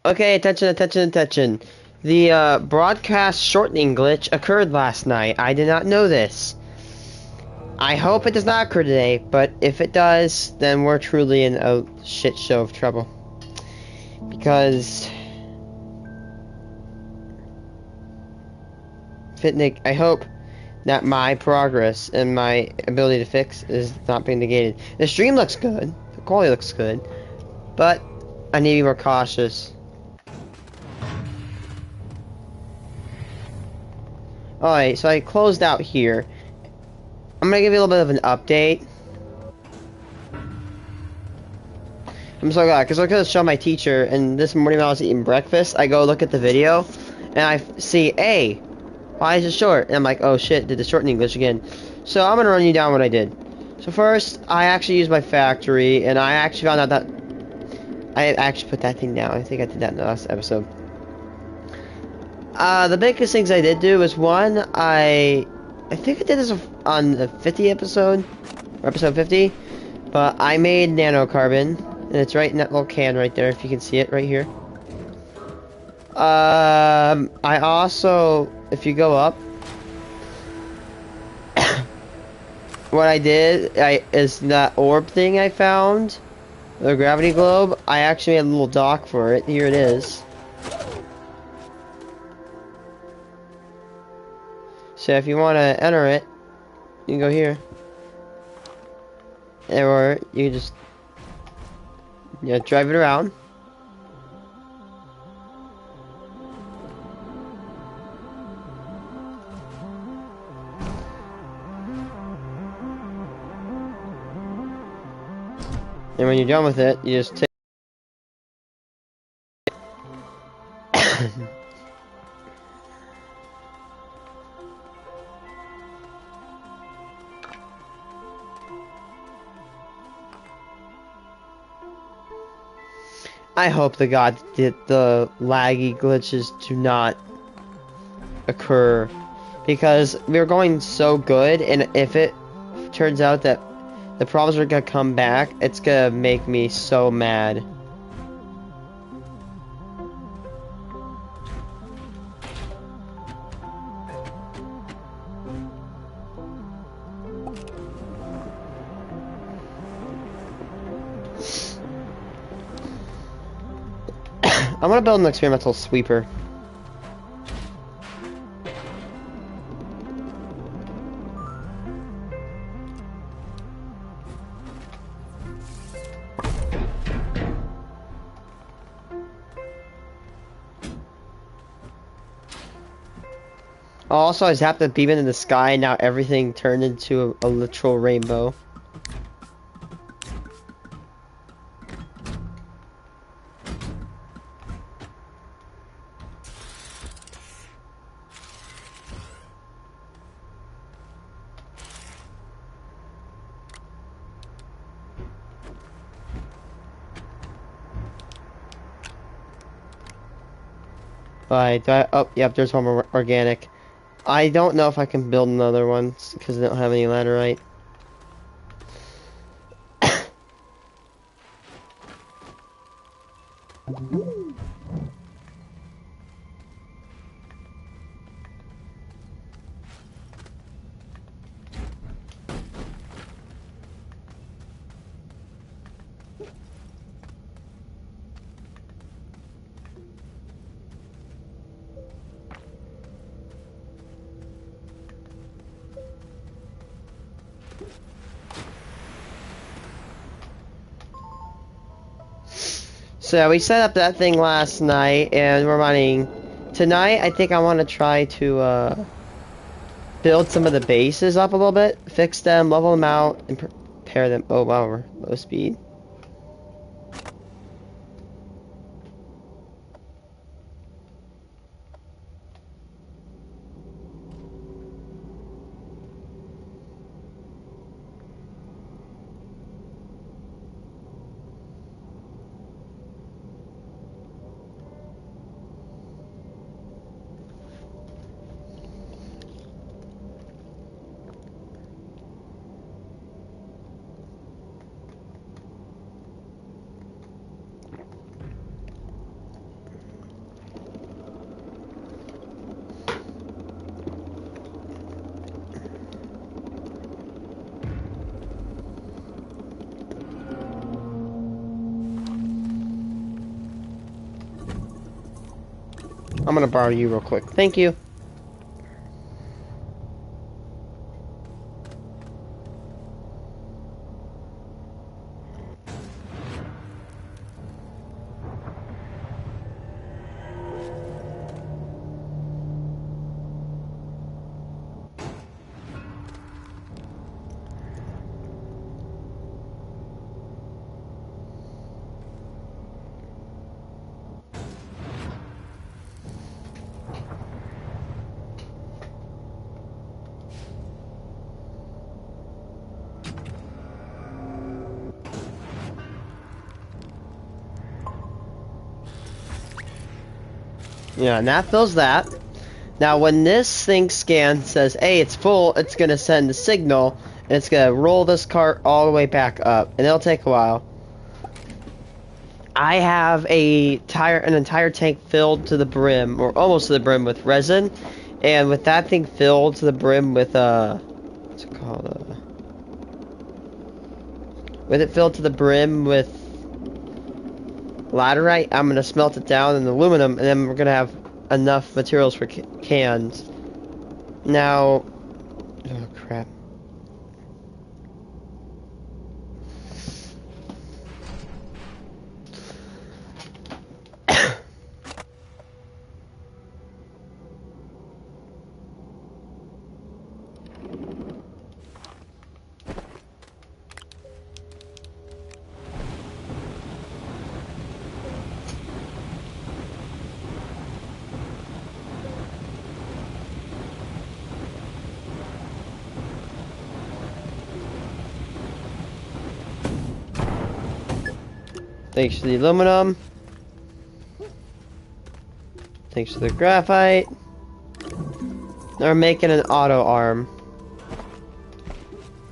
Okay, attention, attention, attention. The broadcast shortening glitch occurred last night. I did not know this. I hope it does not occur today, but if it does, then we're truly in a shit show of trouble. Because... Fitnik, I hope that my progress and my ability to fix is not being negated. The stream looks good. The quality looks good. But I need to be more cautious. Alright, so I closed out here. I'm gonna give you a little bit of an update. I'm so glad, because I could have shown my teacher, and this morning when I was eating breakfast, I go look at the video, and I see, hey, why is it short? And I'm like, oh shit, did the shortening glitch again. So I'm gonna run you down what I did. So first, I actually used my factory, and I actually found out that I actually put that thing down. I think I did that in the last episode. The biggest things I did do was one, I think I did this on the 50 episode, or episode 50, but I made nanocarbon, and it's right in that little can right there, if you can see it right here. I also, if you go up, what I did is that orb thing I found, the gravity globe, I actually made a little dock for it. Here it is. So if you want to enter it, you can go here. Or you can just drive it around. And when you're done with it, you just take I hope to God that the laggy glitches do not occur, because we're going so good, and if it turns out that the problems are gonna come back, it's gonna make me so mad. I'm gonna build an experimental sweeper. Also, I zapped the beam in the sky, and now everything turned into a literal rainbow. Alright, oh, yep, there's one more organic. I don't know if I can build another one, because I don't have any laterite. So we set up that thing last night, and we're running. Tonight, I think I want to try to build some of the bases up a little bit, fix them, level them out, and prepare them. Oh wow, we're low speed. I'm gonna borrow you real quick. Thank you. Yeah, and that fills that. Now, when this thing scans, says, hey, it's full, it's going to send a signal, and it's going to roll this cart all the way back up, and it'll take a while. I have an entire tank filled to the brim, or almost to the brim with resin, and with that thing filled to the brim with, what's it called, with it filled to the brim with laterite, I'm going to smelt it down in aluminum, and then we're going to have enough materials for cans. Now, oh crap. Thanks to the aluminum. Thanks to the graphite. Now we're making an auto arm.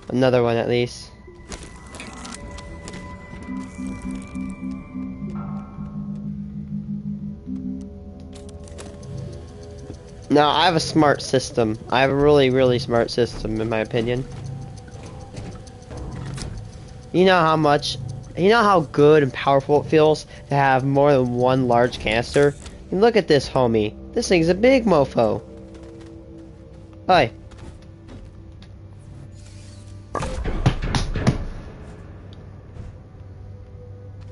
Another one at least. Now I have a smart system. I have a really, really smart system in my opinion. You know how good and powerful it feels to have more than one large canister? And look at this, homie. This thing's a big mofo. Hi.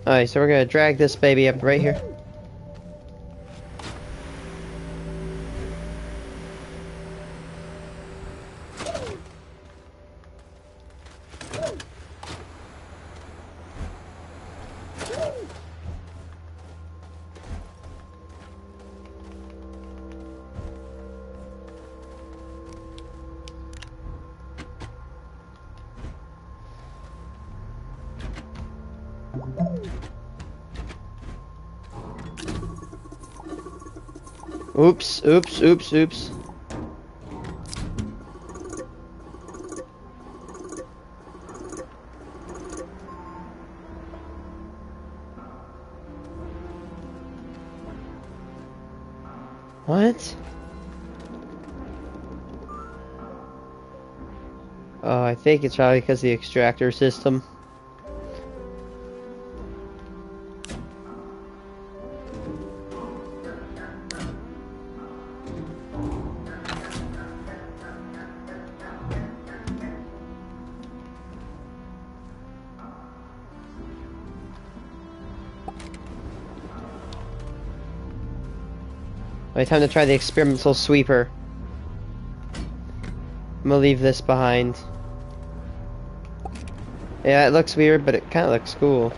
Alright, so we're gonna drag this baby up right here. Oops, oops, oops, oops. What? Oh, I think it's probably because of the extractor system. Alright, time to try the experimental sweeper. I'm gonna leave this behind. Yeah, it looks weird, but it kind of looks cool.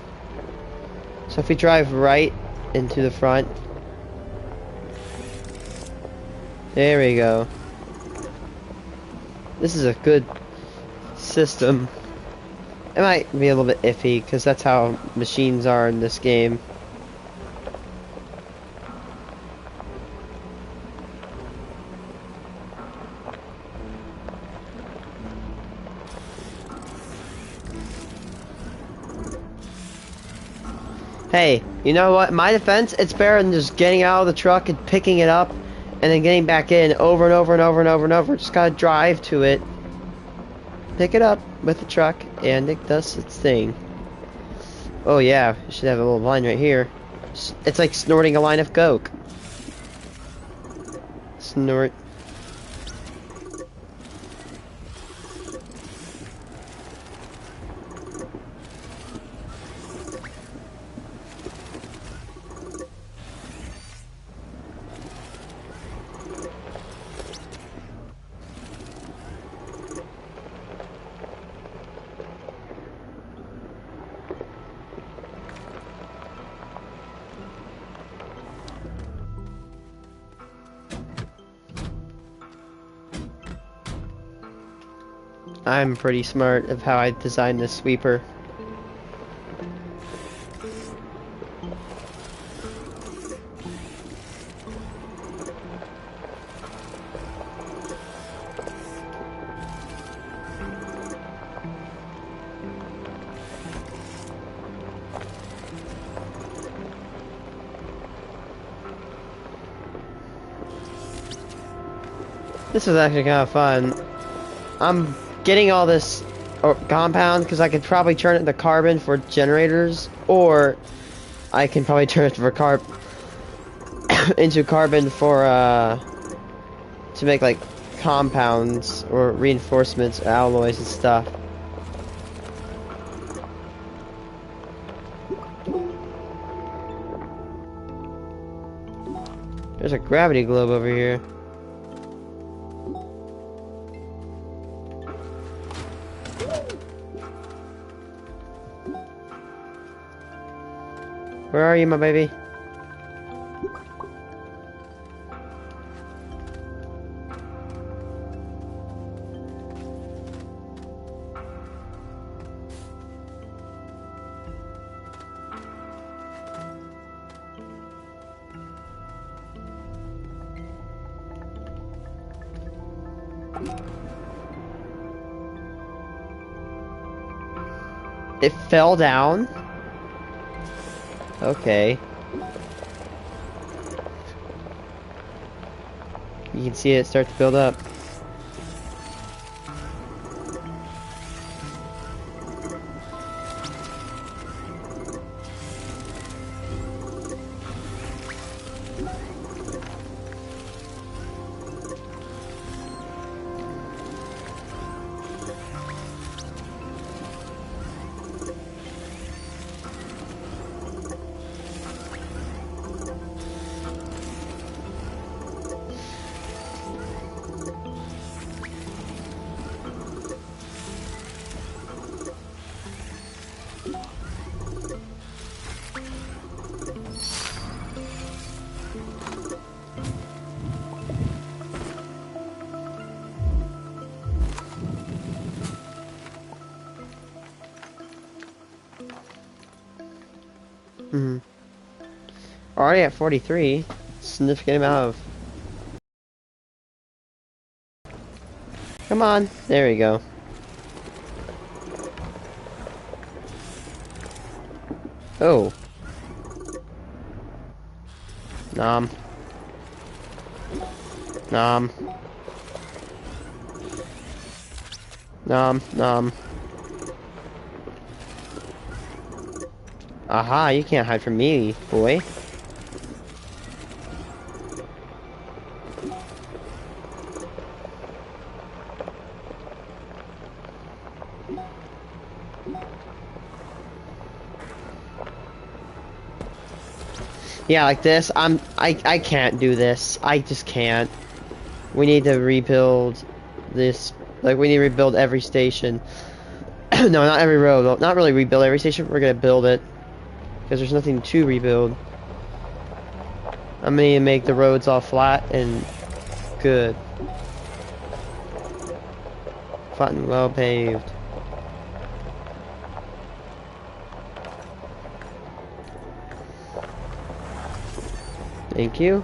So if we drive right into the front. There we go. This is a good system. It might be a little bit iffy, because that's how machines are in this game. Hey, you know what? In my defense, it's better than just getting out of the truck and picking it up and then getting back in over and over and over and over and over. Just gotta drive to it, pick it up with the truck, and it does its thing. Oh yeah, we should have a little line right here. It's like snorting a line of coke. snort. I'm pretty smart of how I designed this sweeper. This is actually kind of fun. I'm getting all this compound because I could probably turn it into carbon for generators, or I can probably turn it for into carbon for to make like compounds or reinforcements, alloys and stuff. There's a gravity globe over here. Where are you, my baby? It fell down? Okay. You can see it start to build up. Already at 43. Significant amount of... Come on. There we go. Oh. Nom. Nom. Nom. Nom. Aha, you can't hide from me, boy. Yeah, like this, I can't do this. I just can't. We need to rebuild this, like we need to rebuild every station. No, not every road. Not really rebuild every station, we're gonna build it. Because there's nothing to rebuild. I'm gonna make the roads all flat and good. Flat and well paved. Thank you.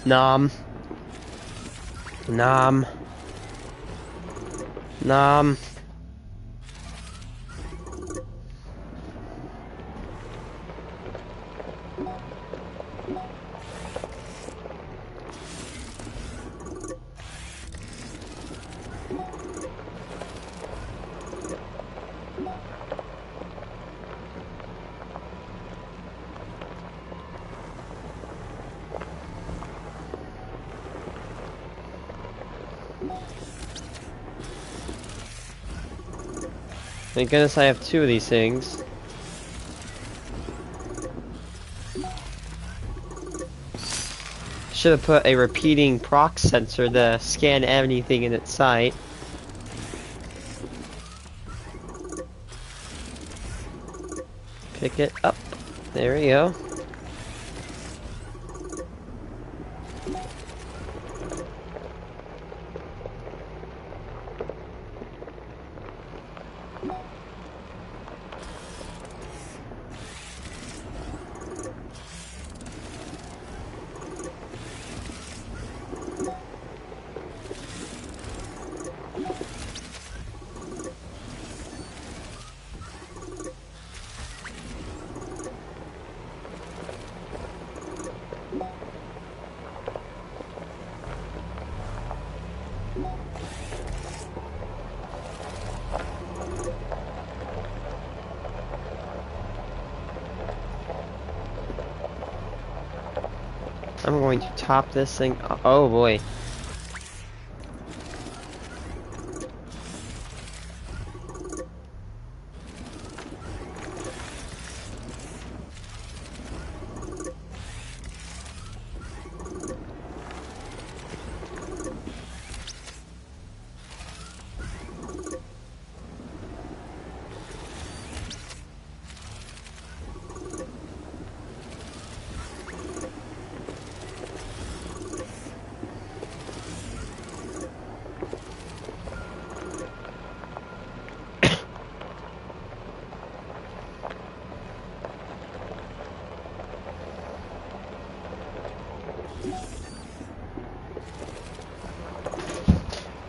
Nom. Nom. Nom. Thank goodness I have two of these things. Should have put a repeating proc sensor to scan anything in its sight. Pick it up. There we go. I'm going to top this thing. Oh boy.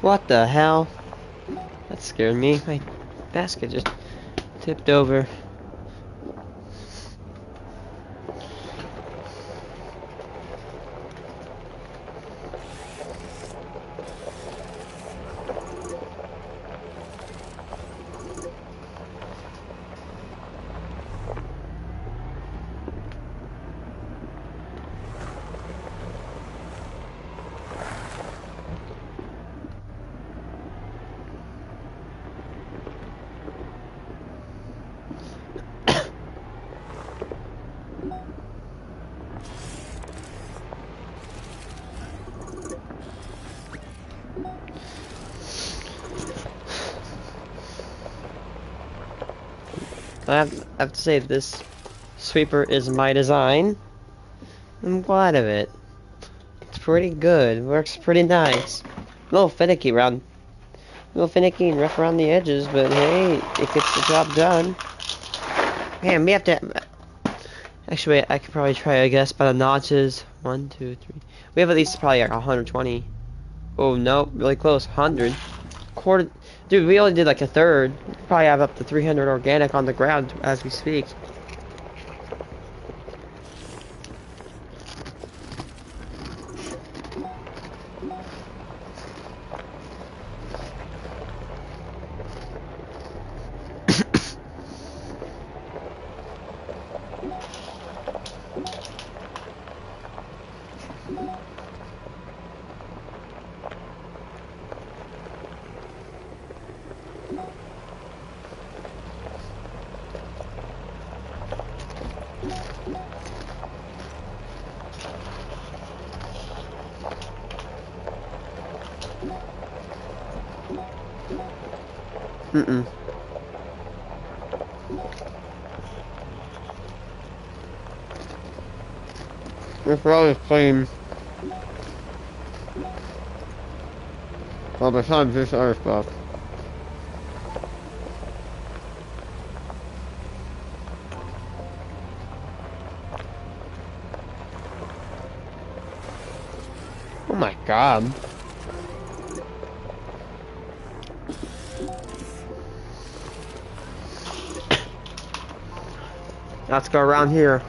What the hell? That scared me. My basket just tipped over. I have to say, this sweeper is my design. I'm glad of it. It's pretty good. Works pretty nice. A little finicky and rough around the edges, but hey, it gets the job done. Man, we have to. Actually, I could probably try, I guess, by the notches. 1, 2, 3. We have at least probably like 120. Oh no, really close. 100. Quarter. Dude, we only did like a third. We probably have up to 300 organic on the ground as we speak. Mm-mm. It's probably clean. Well, besides this other stuff. my god. Let's go around here.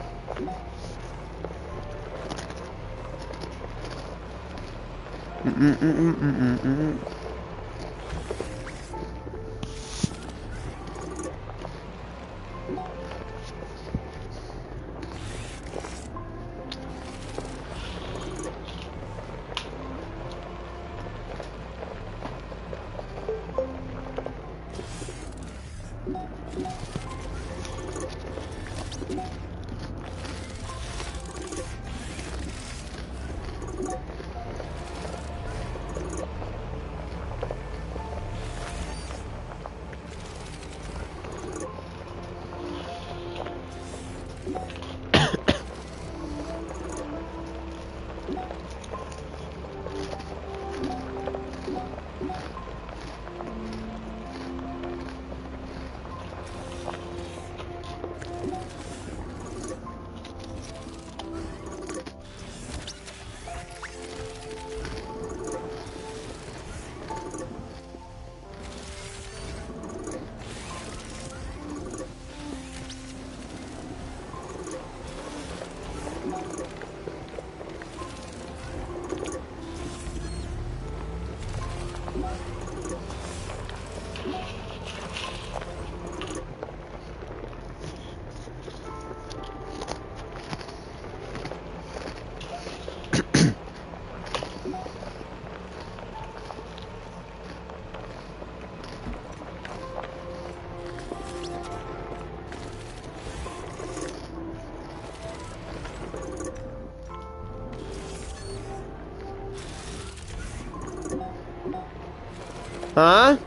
Huh?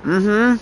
Mm-hmm.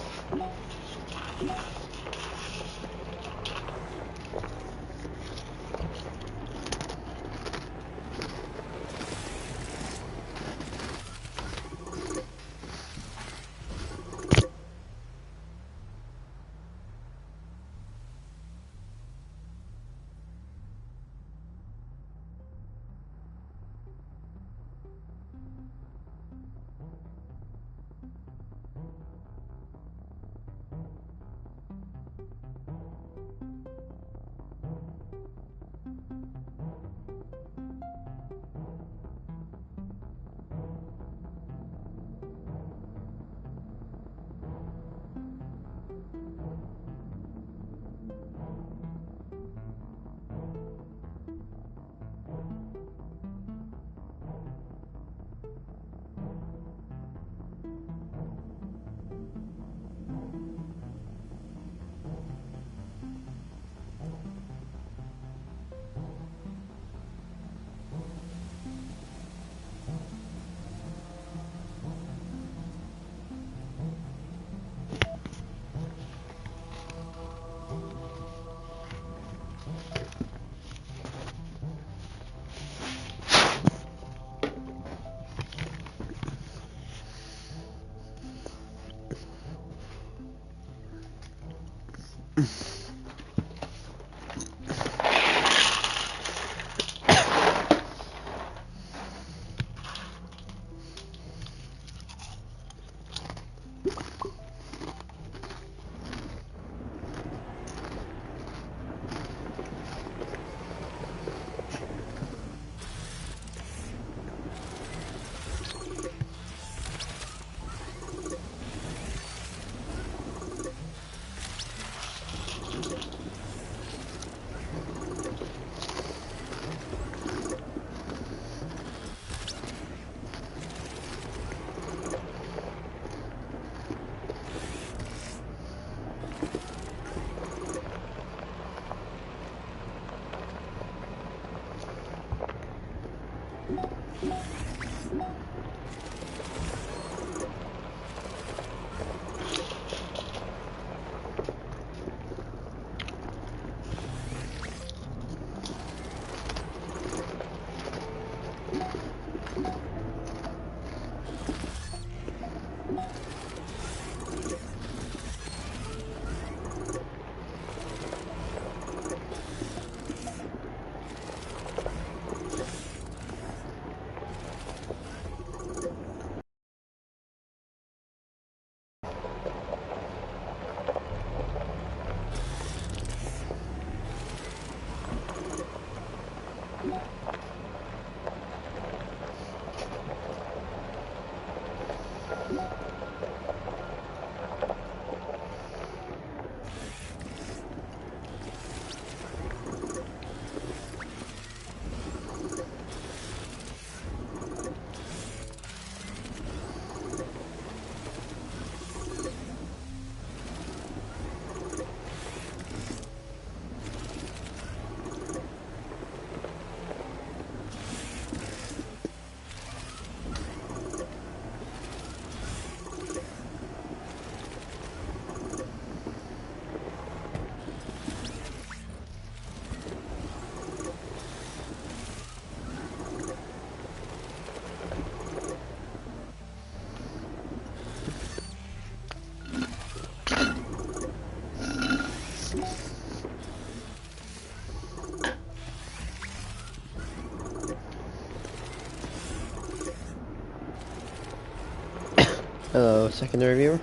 Hello, secondary viewer.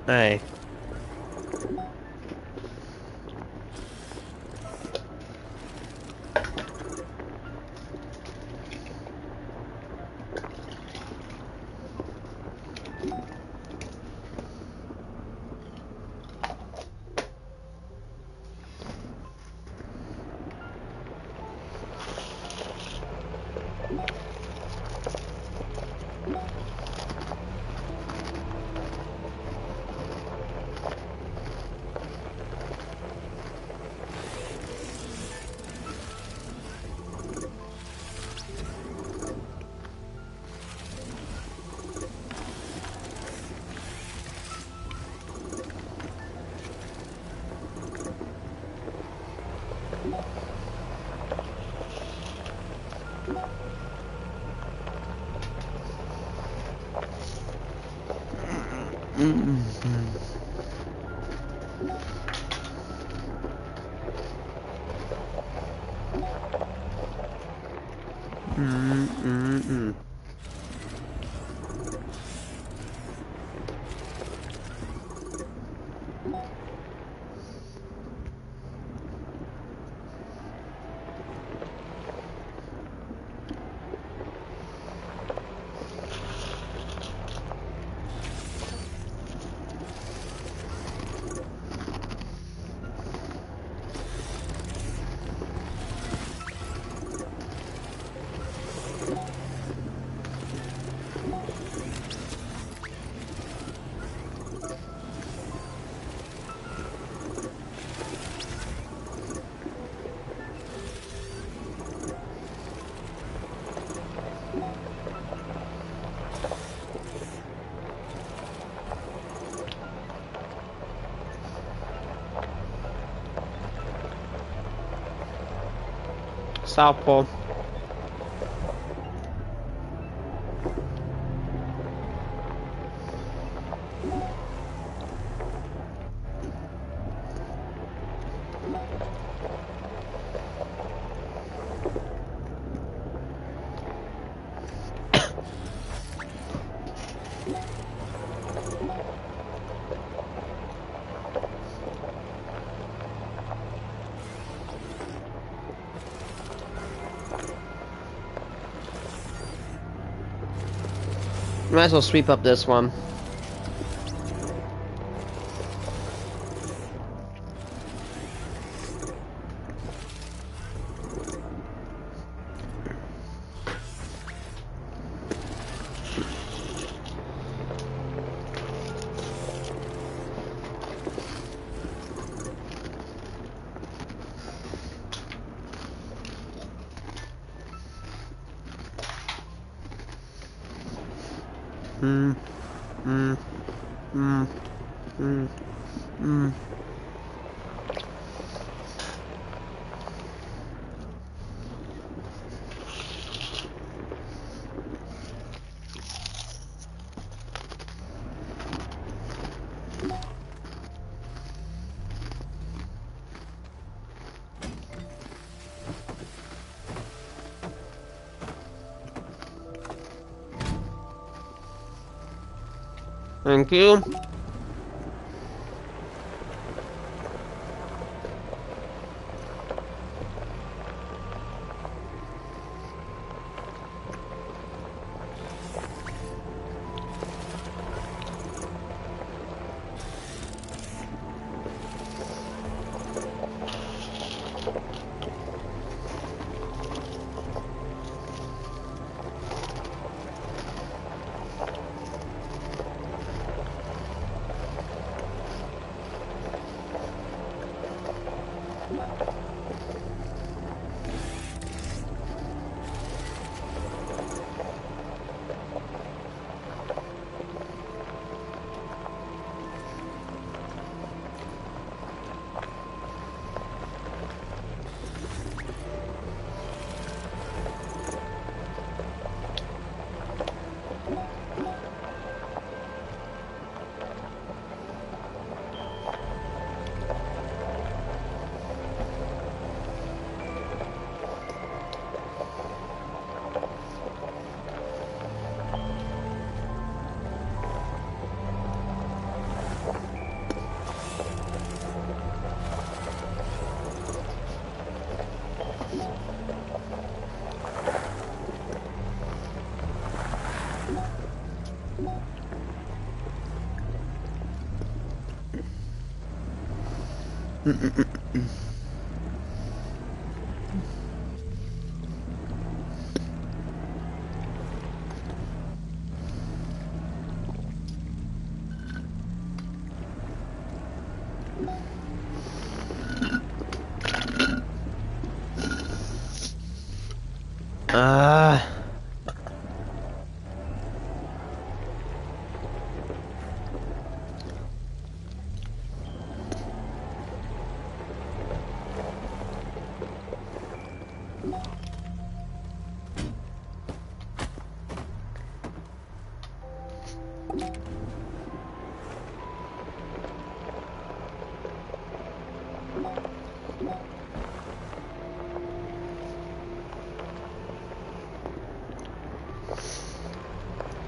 Hey. South Pole. Might as well sweep up this one. Thank you.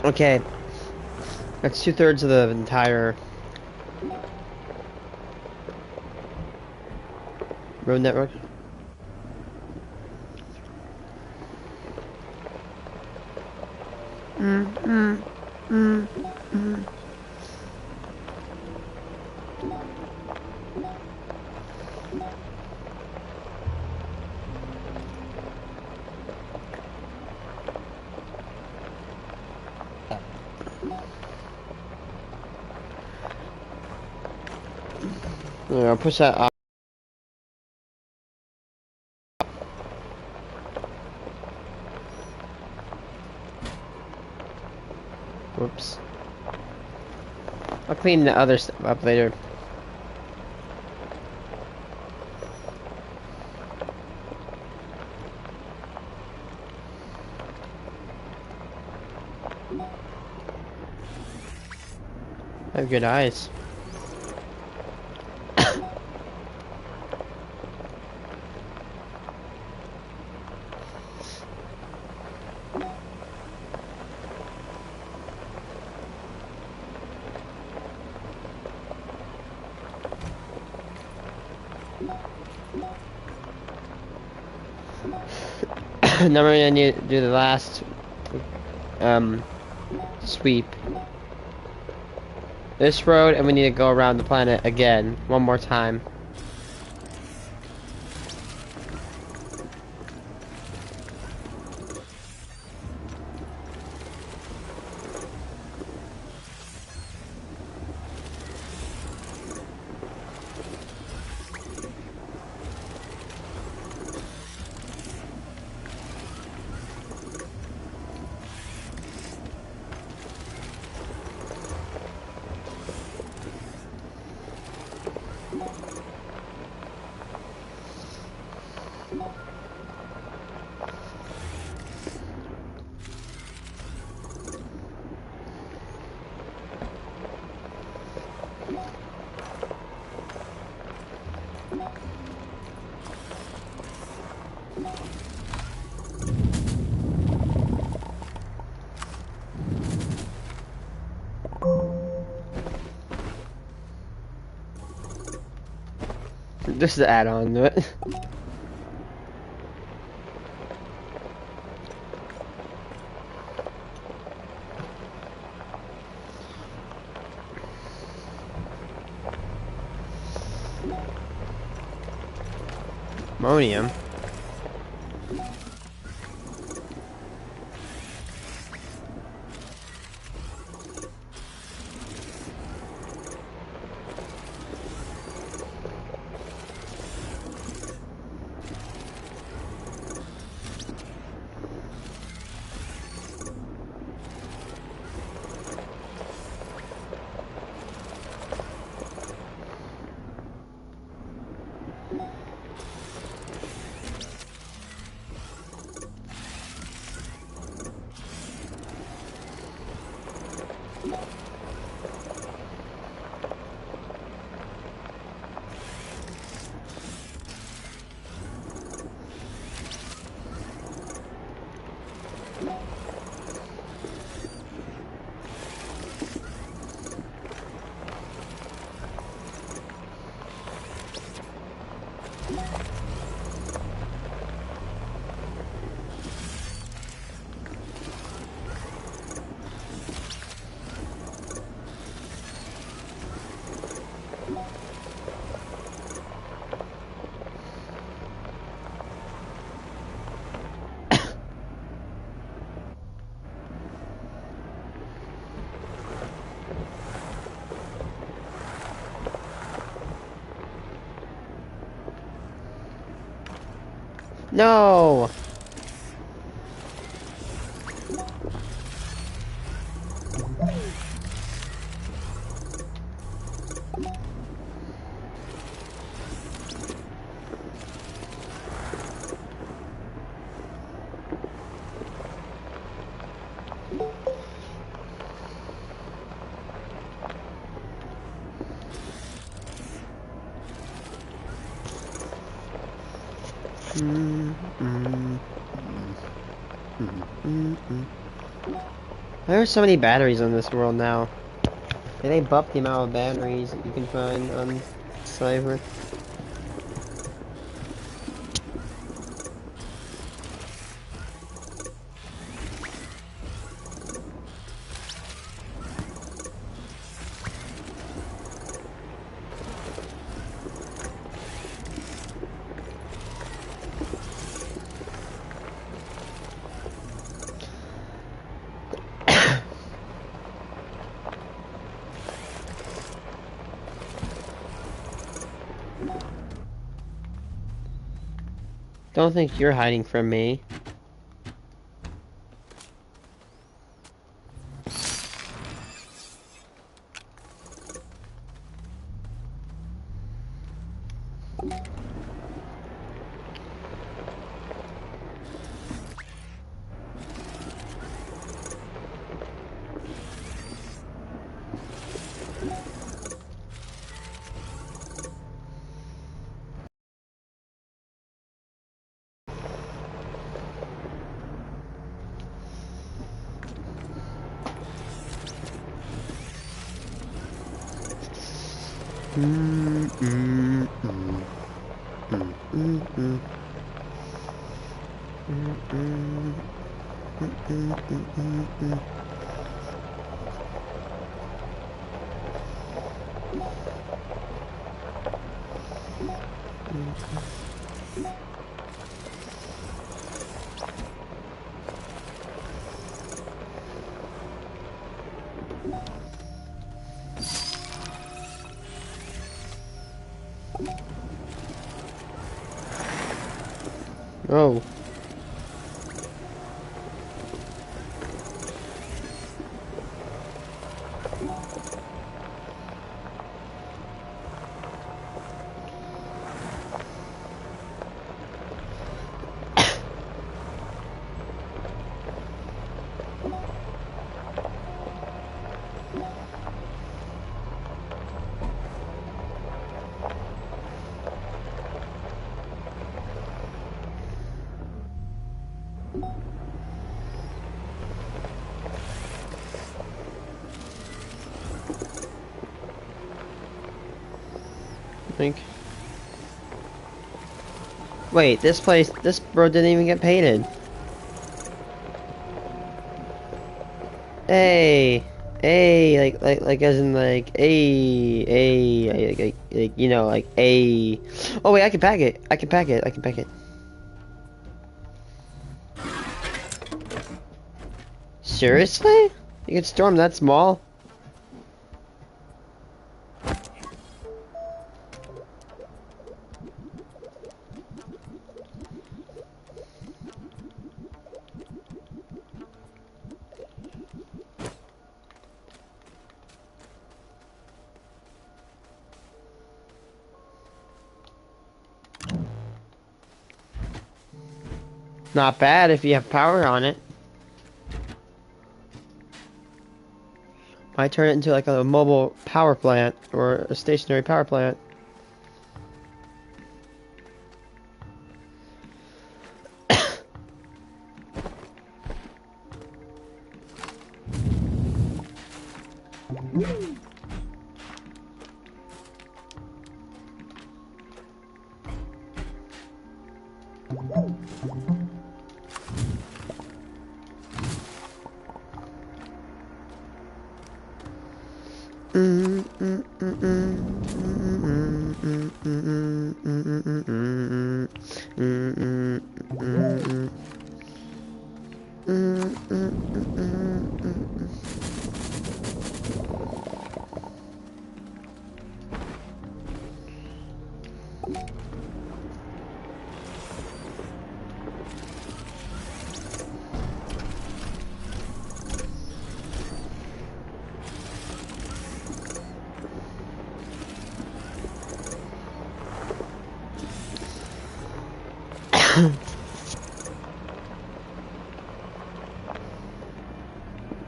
Okay, that's 2/3 of the entire road network. Yeah, I'll push that up. Whoops. I'll clean the other stuff up later. I have good eyes. Now we're gonna need to do the last sweep. This road, and we need to go around the planet again, one more time. This is the add-on to it. Ammonium. No! There are so many batteries in this world now. They buff the amount of batteries that you can find on Cyber. Don't think you're hiding from me. Oh. Think. Wait, this road didn't even get painted. Hey, hey, like as in like, like, you know, like, a. Oh wait, I can pack it. I can pack it. I can pack it. Seriously? You can storm that small? Not bad if you have power on it. Might turn it into like a mobile power plant or a stationary power plant.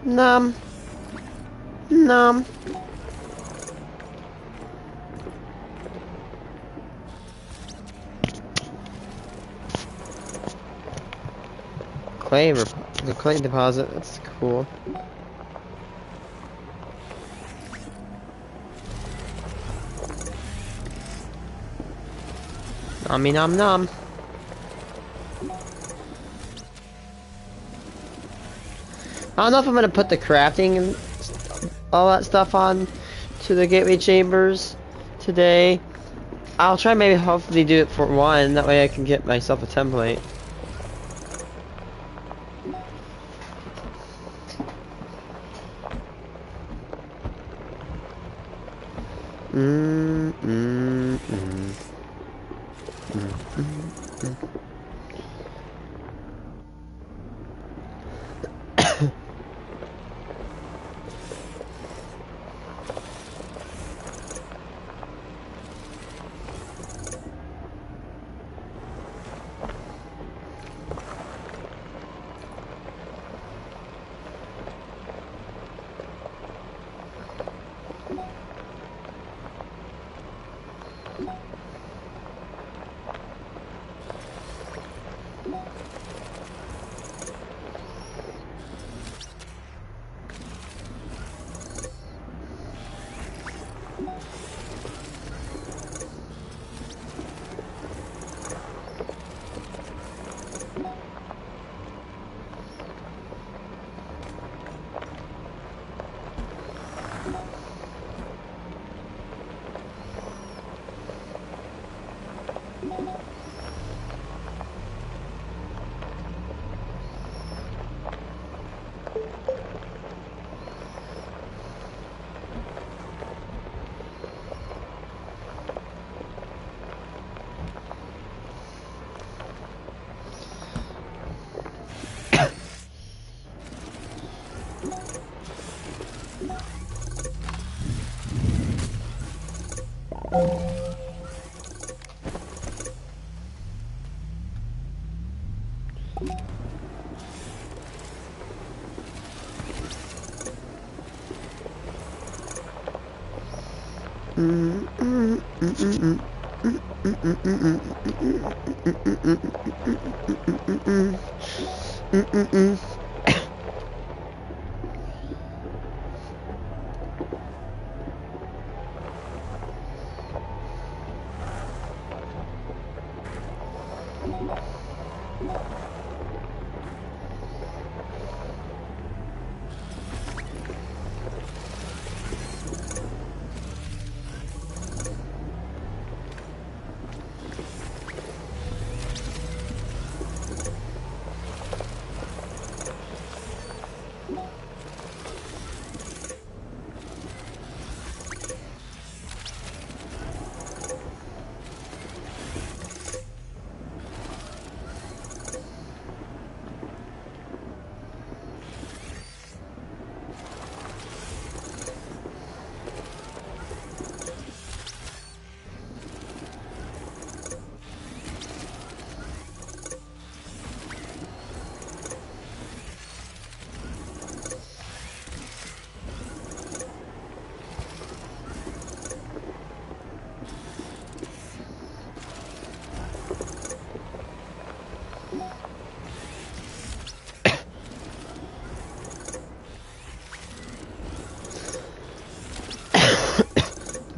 Nom. Nom. The clay deposit, that's cool. Nommy nom nom. I don't know if I'm gonna put the crafting and all that stuff on to the gateway chambers today. I'll try maybe hopefully do it for one, that way I can get myself a template.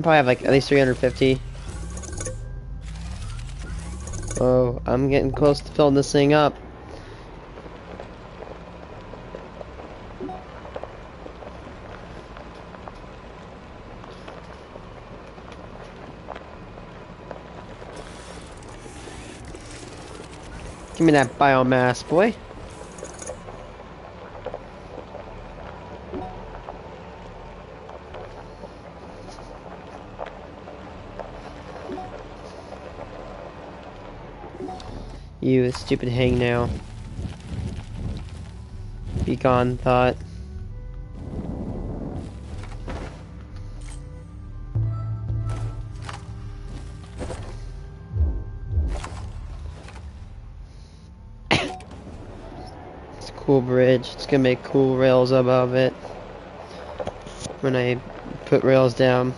Probably have like at least 350. Oh, I'm getting close to filling this thing up. Give me that biomass, boy. You stupid hangnail. Be gone, thought. It's a cool bridge. It's gonna make cool rails above it when I put rails down.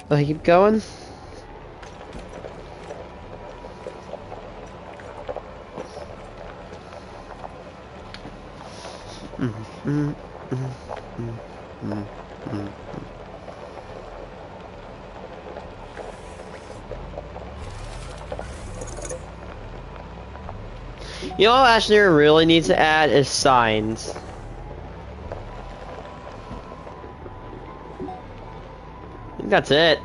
Will I keep going? You know what Astroneer really needs to add is signs. I think that's it.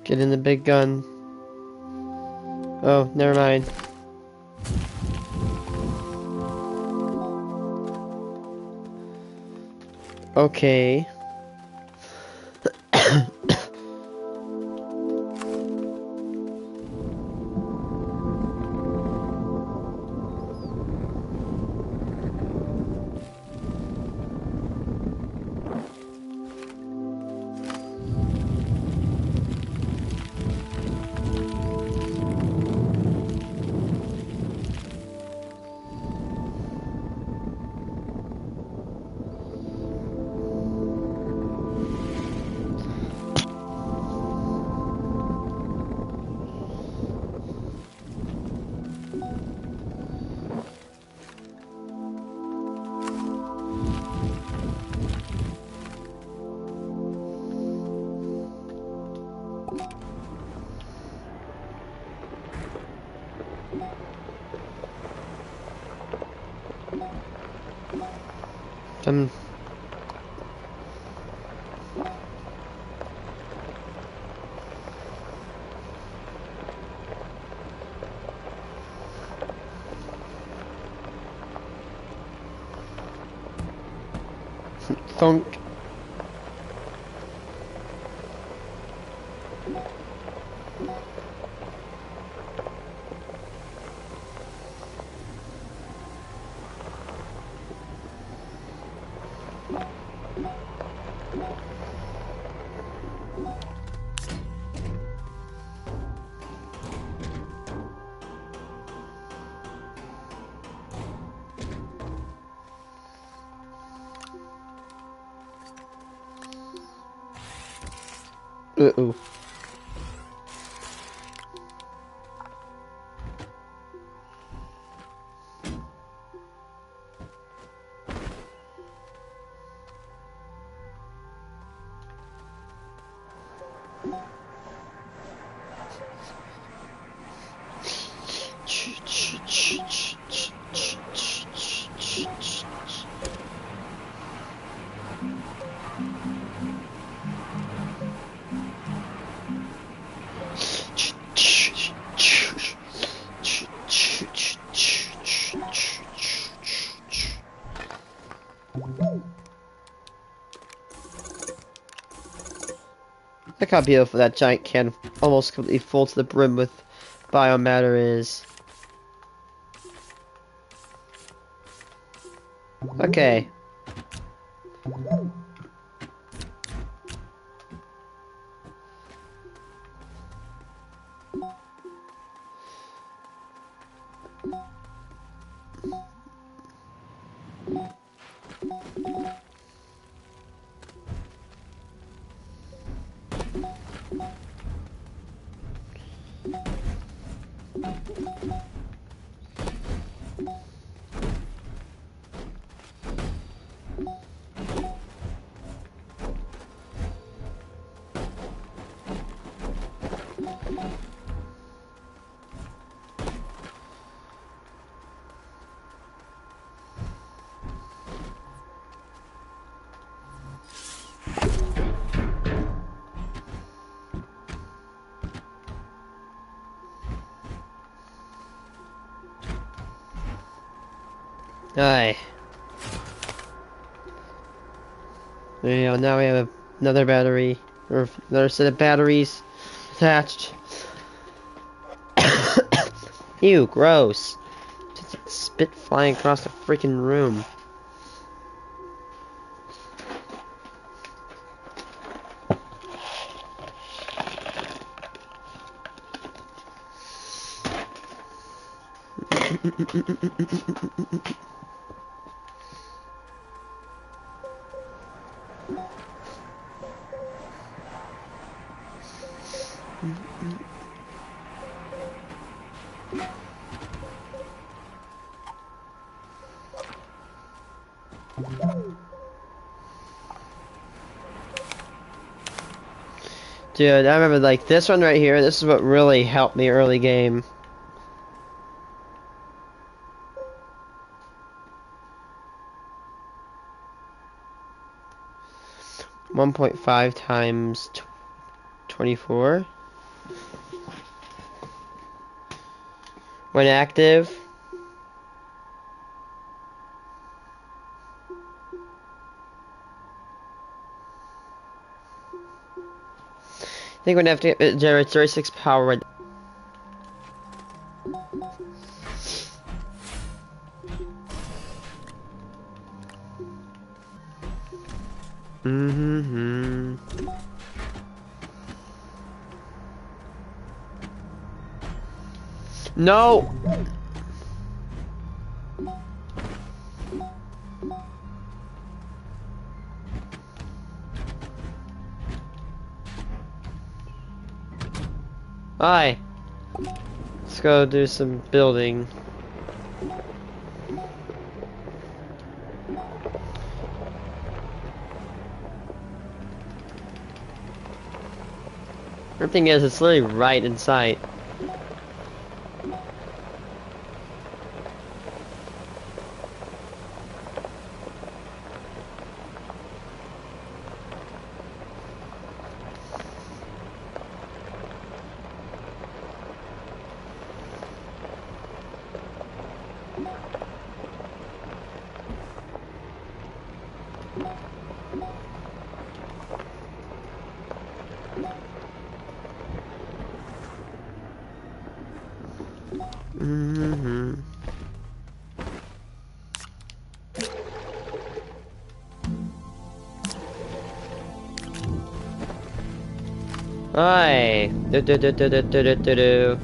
Get in the big gun. Oh, never mind. Okay. Thunk. Uh-oh. Look how beautiful that giant can almost completely full to the brim with biomatter is. Okay. Aye. There you go, now we have another battery, or another set of batteries attached. Ew, gross. Just spit flying across the freaking room. Dude, I remember like this one right here, this is what really helped me early game. .5 times 24 when active. I think when active it generates 36 power. No! Hi. Let's go do some building. The thing is, it's literally right in sight. Hi. Do.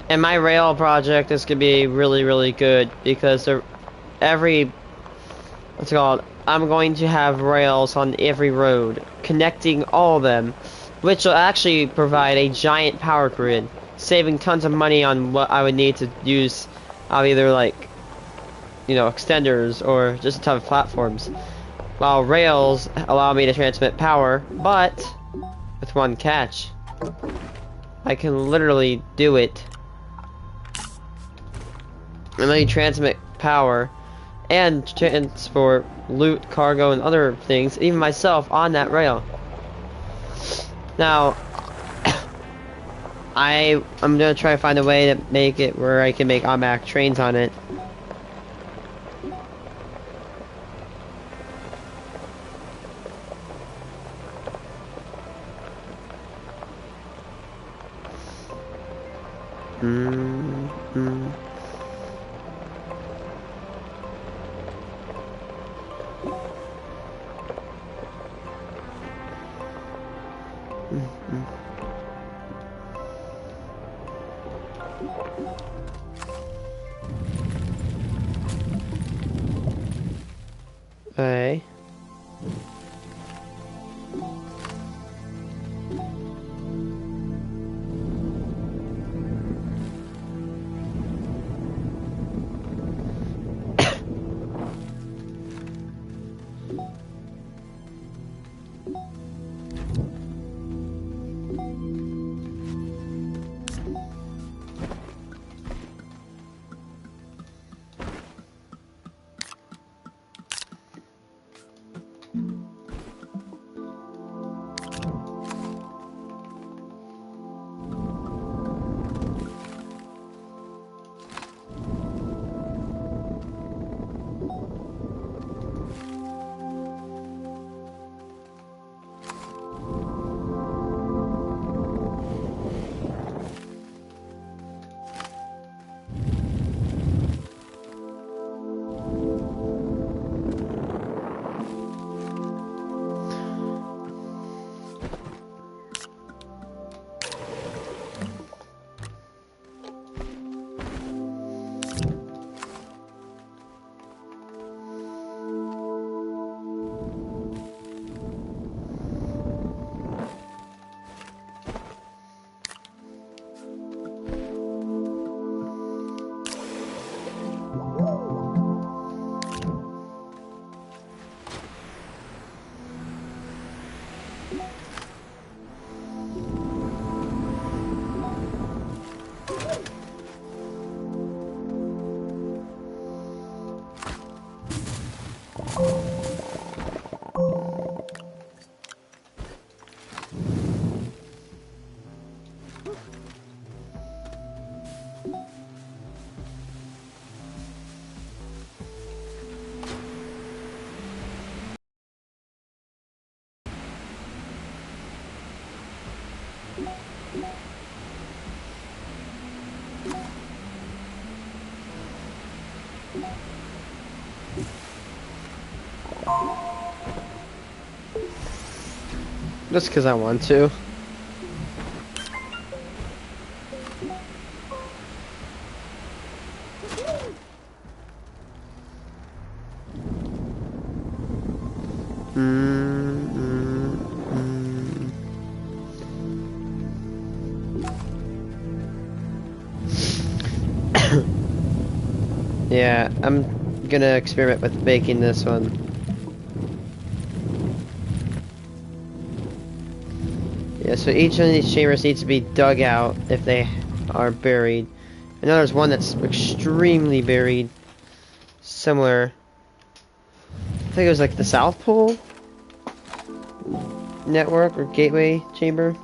And my rail project is gonna be really, really good because every what's it called? I'm going to have rails on every road, connecting all of them, which will actually provide a giant power grid, saving tons of money on what I would need to use of either like, you know, extenders or just a ton of platforms. While rails allow me to transmit power, but with one catch. I can literally do it. And let me transmit power and transport loot, cargo, and other things, even myself, on that rail. Now, I'm gonna try to find a way to make it where I can make automatic trains on it. Okay. Just because I want to. Yeah, I'm gonna experiment with baking this one. Yeah, so each one of these chambers needs to be dug out if they are buried. I know there's one that's extremely buried. Somewhere. I think it was like the South Pole network or gateway chamber.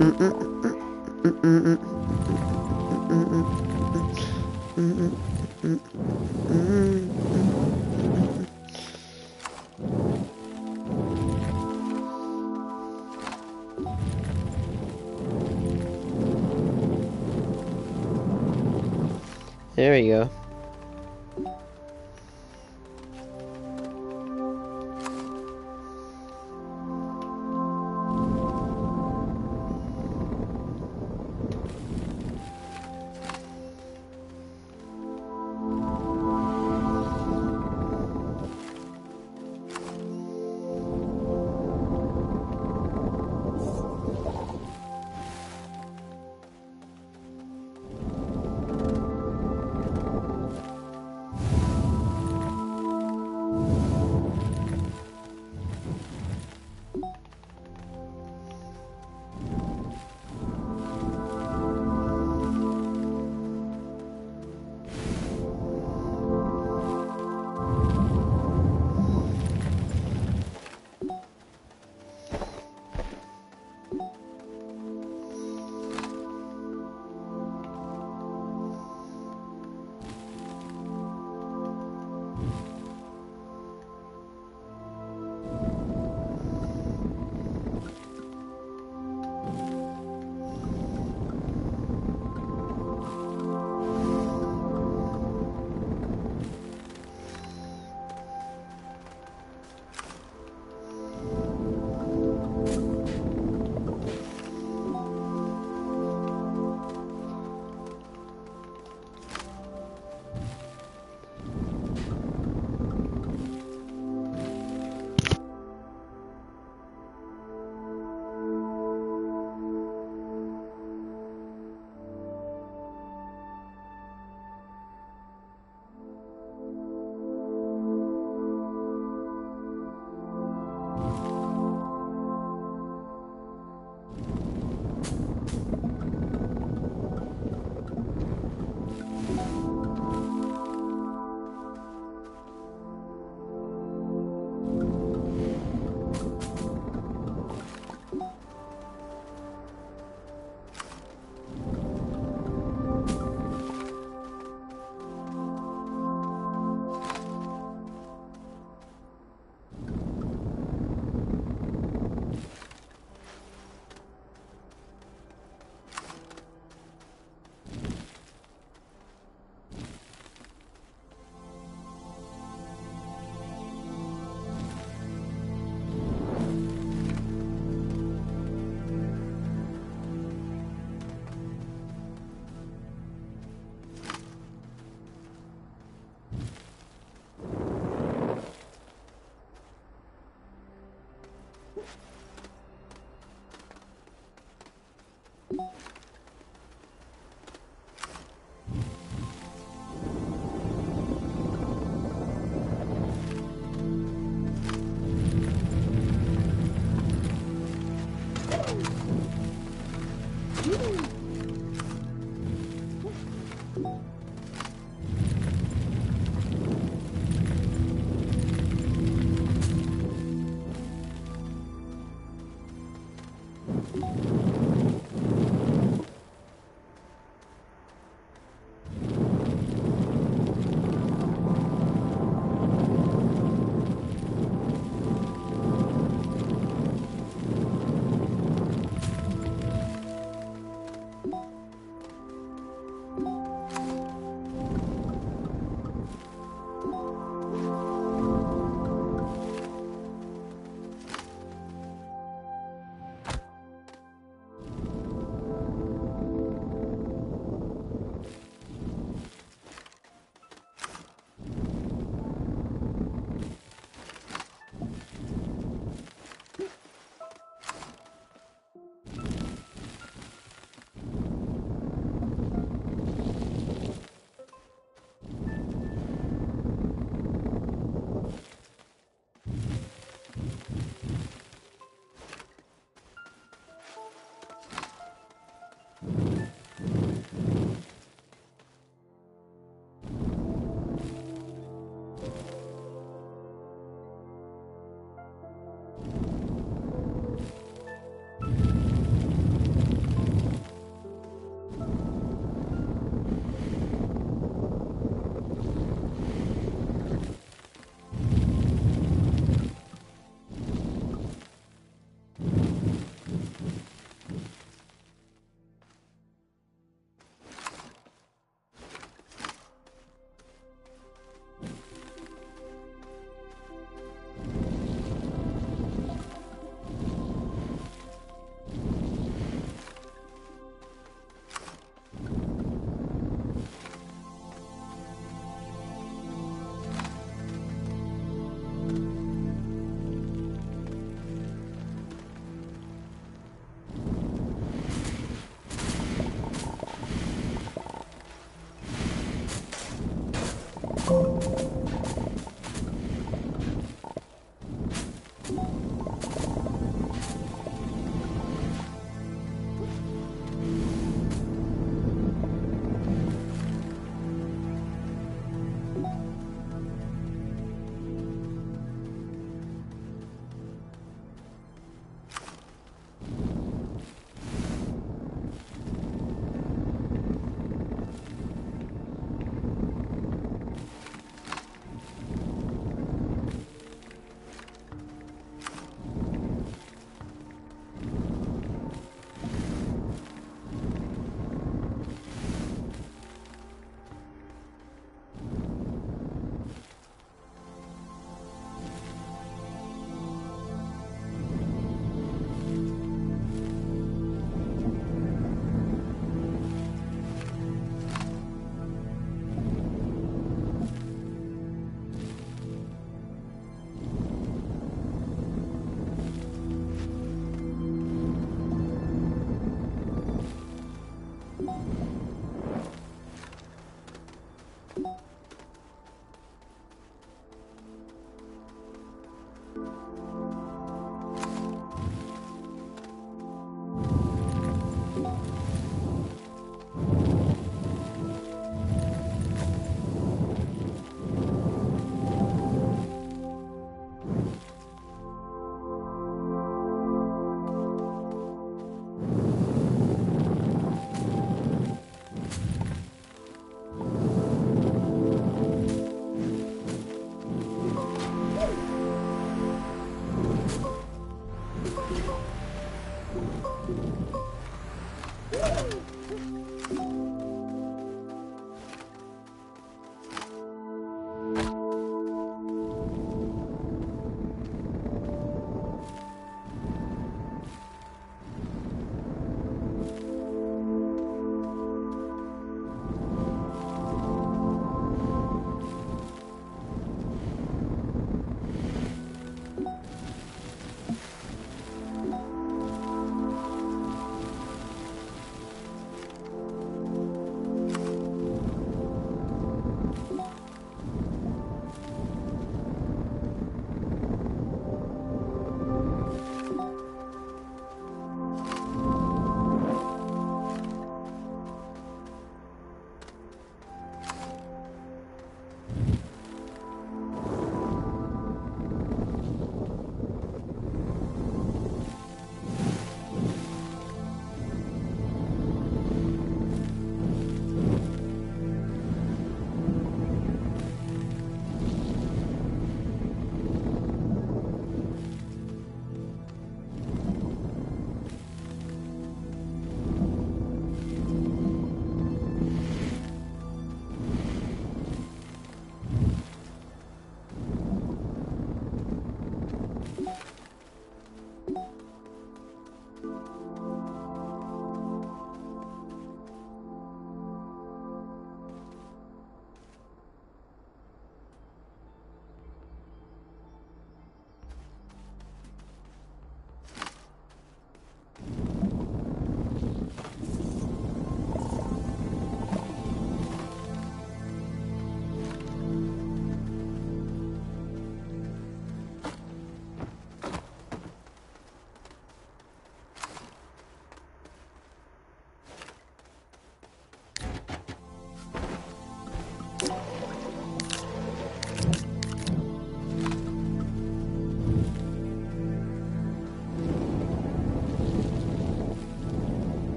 There we go.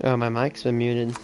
Oh, my mic's been muted.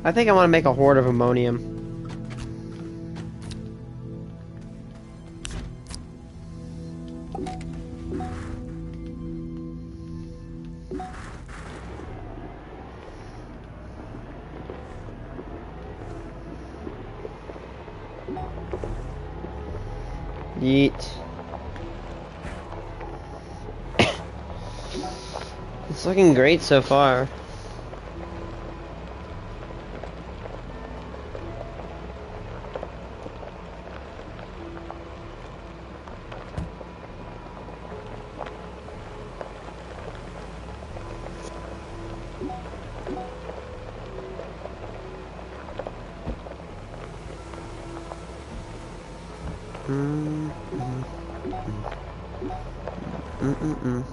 I think I want to make a horde of ammonium. Yeet. It's looking great so far. Mm-mm.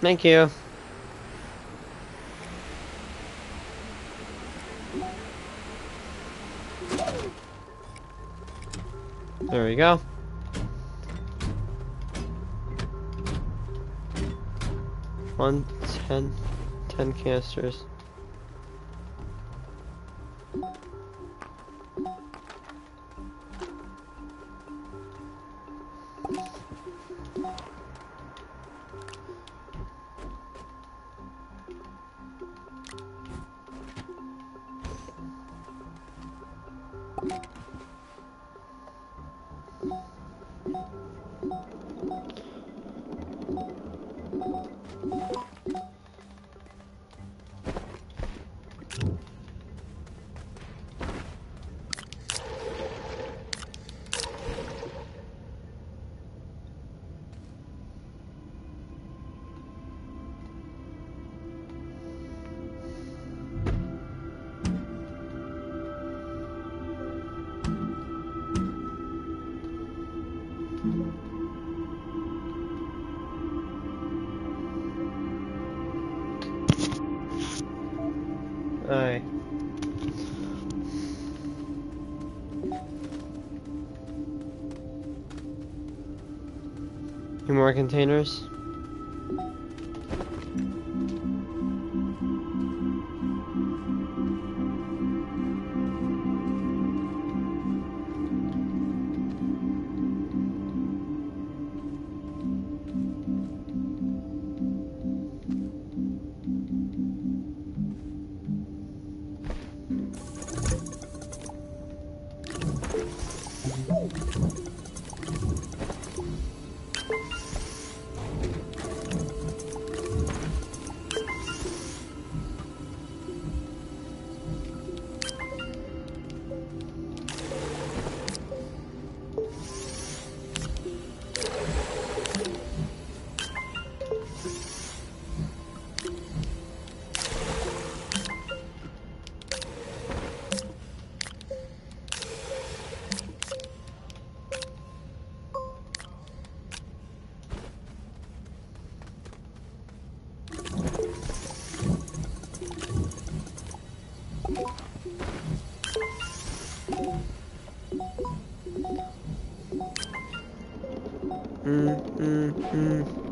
Thank you. There we go. One, 10 canisters. Alright. Any more containers? Mm, mm, mm.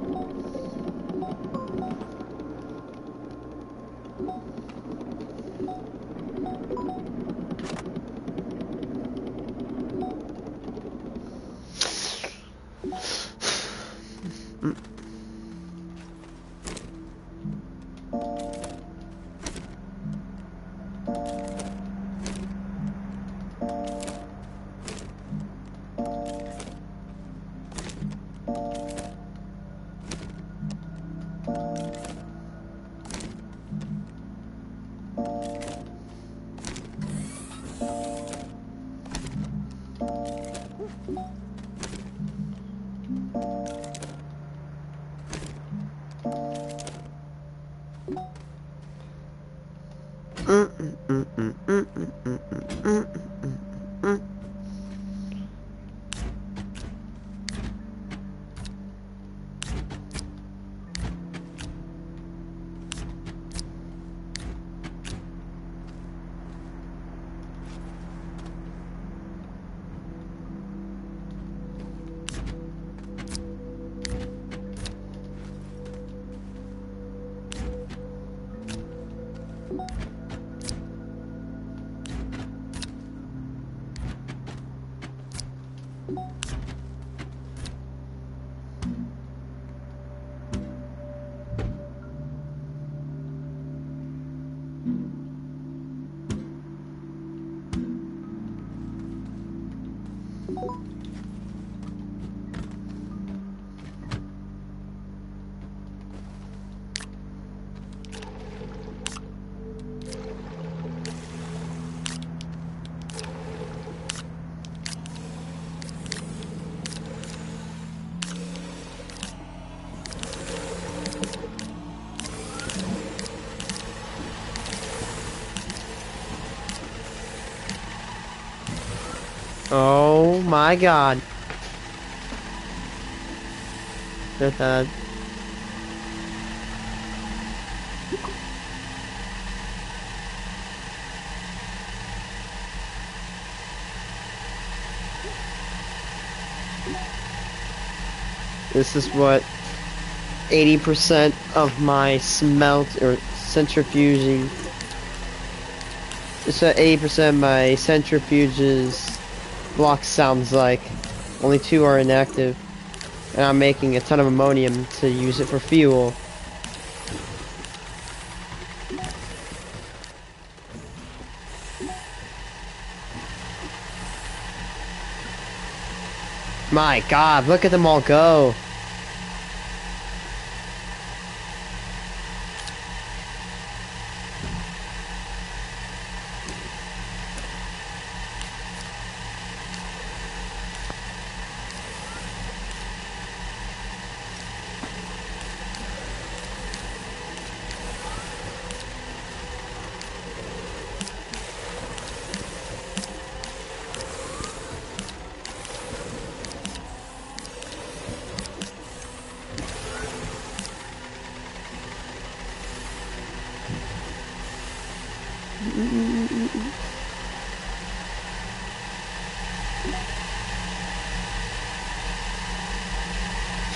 Oh my god. This is what 80% of my smelt or centrifuging. It's what 80% of my centrifuges block sounds like. Only 2 are inactive. And I'm making a ton of ammonium to use it for fuel. My god, look at them all go.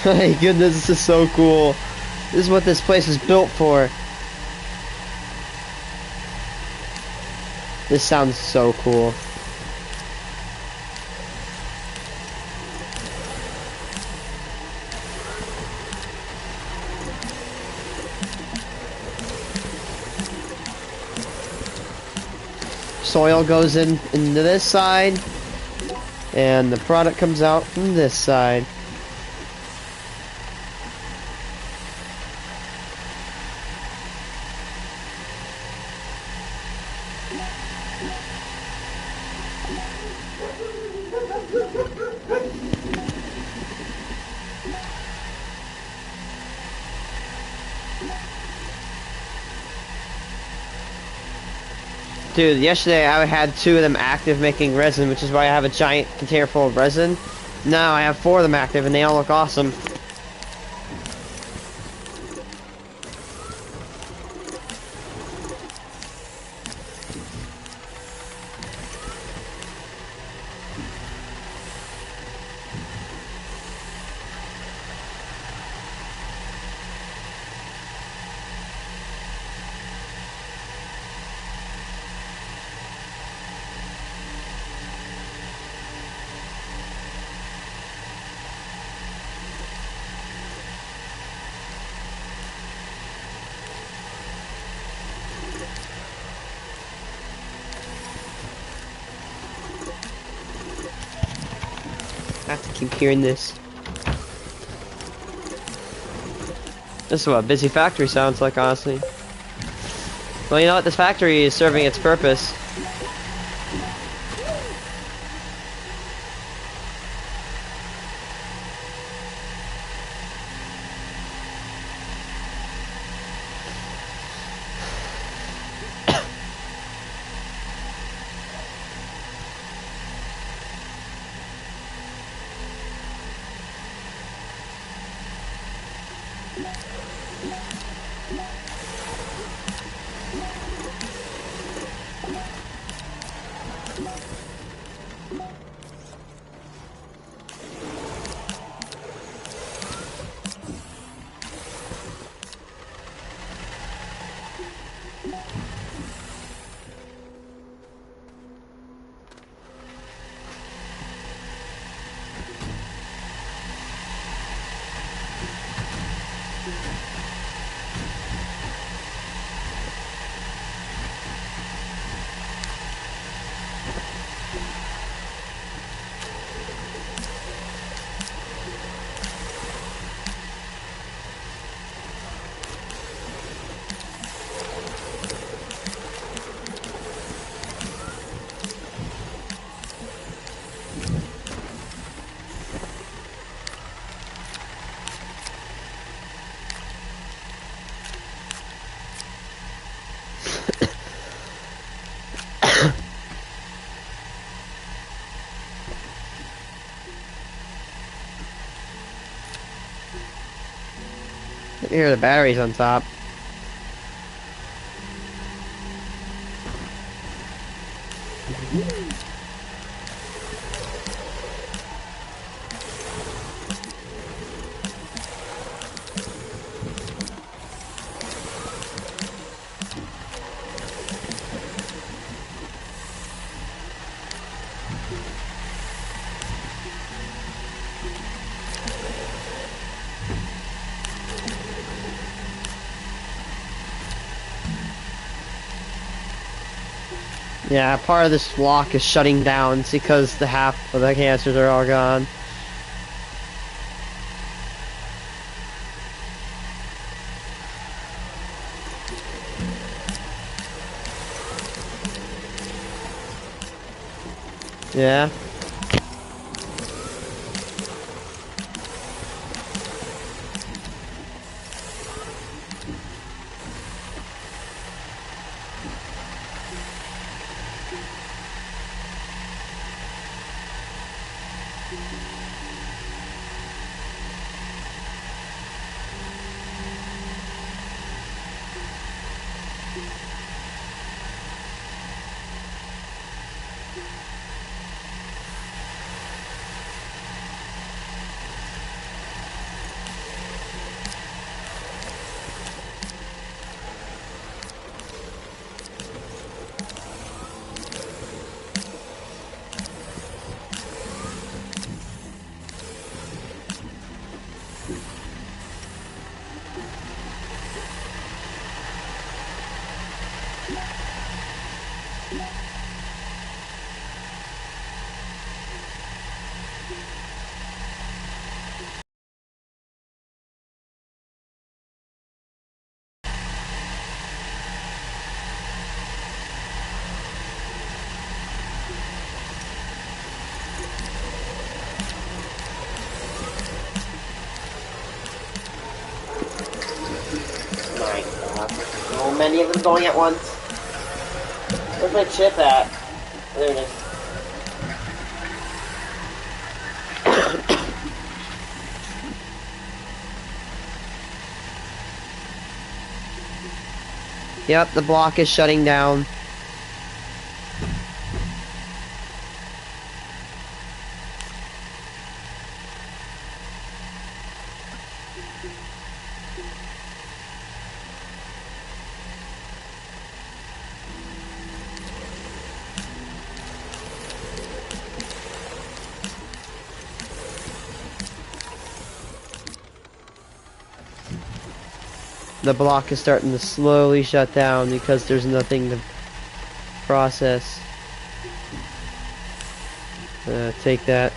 My goodness, this is so cool. This is what this place is built for. This sounds so cool. Soil goes into this side, and the product comes out from this side. Dude, yesterday I had 2 of them active making resin, which is why I have a giant container full of resin. Now I have 4 of them active and they all look awesome. have to keep hearing this. This is what a busy factory sounds like, honestly. Well, you know what? This factory is serving its purpose. Here, the battery's on top. Yeah, part of this block is shutting down. It's because the half of the cancers are all gone. Yeah. So many of them going at once. Where's my chip at? There it is. Yep, the block is shutting down. The block is starting to slowly shut down because there's nothing to process. Take that.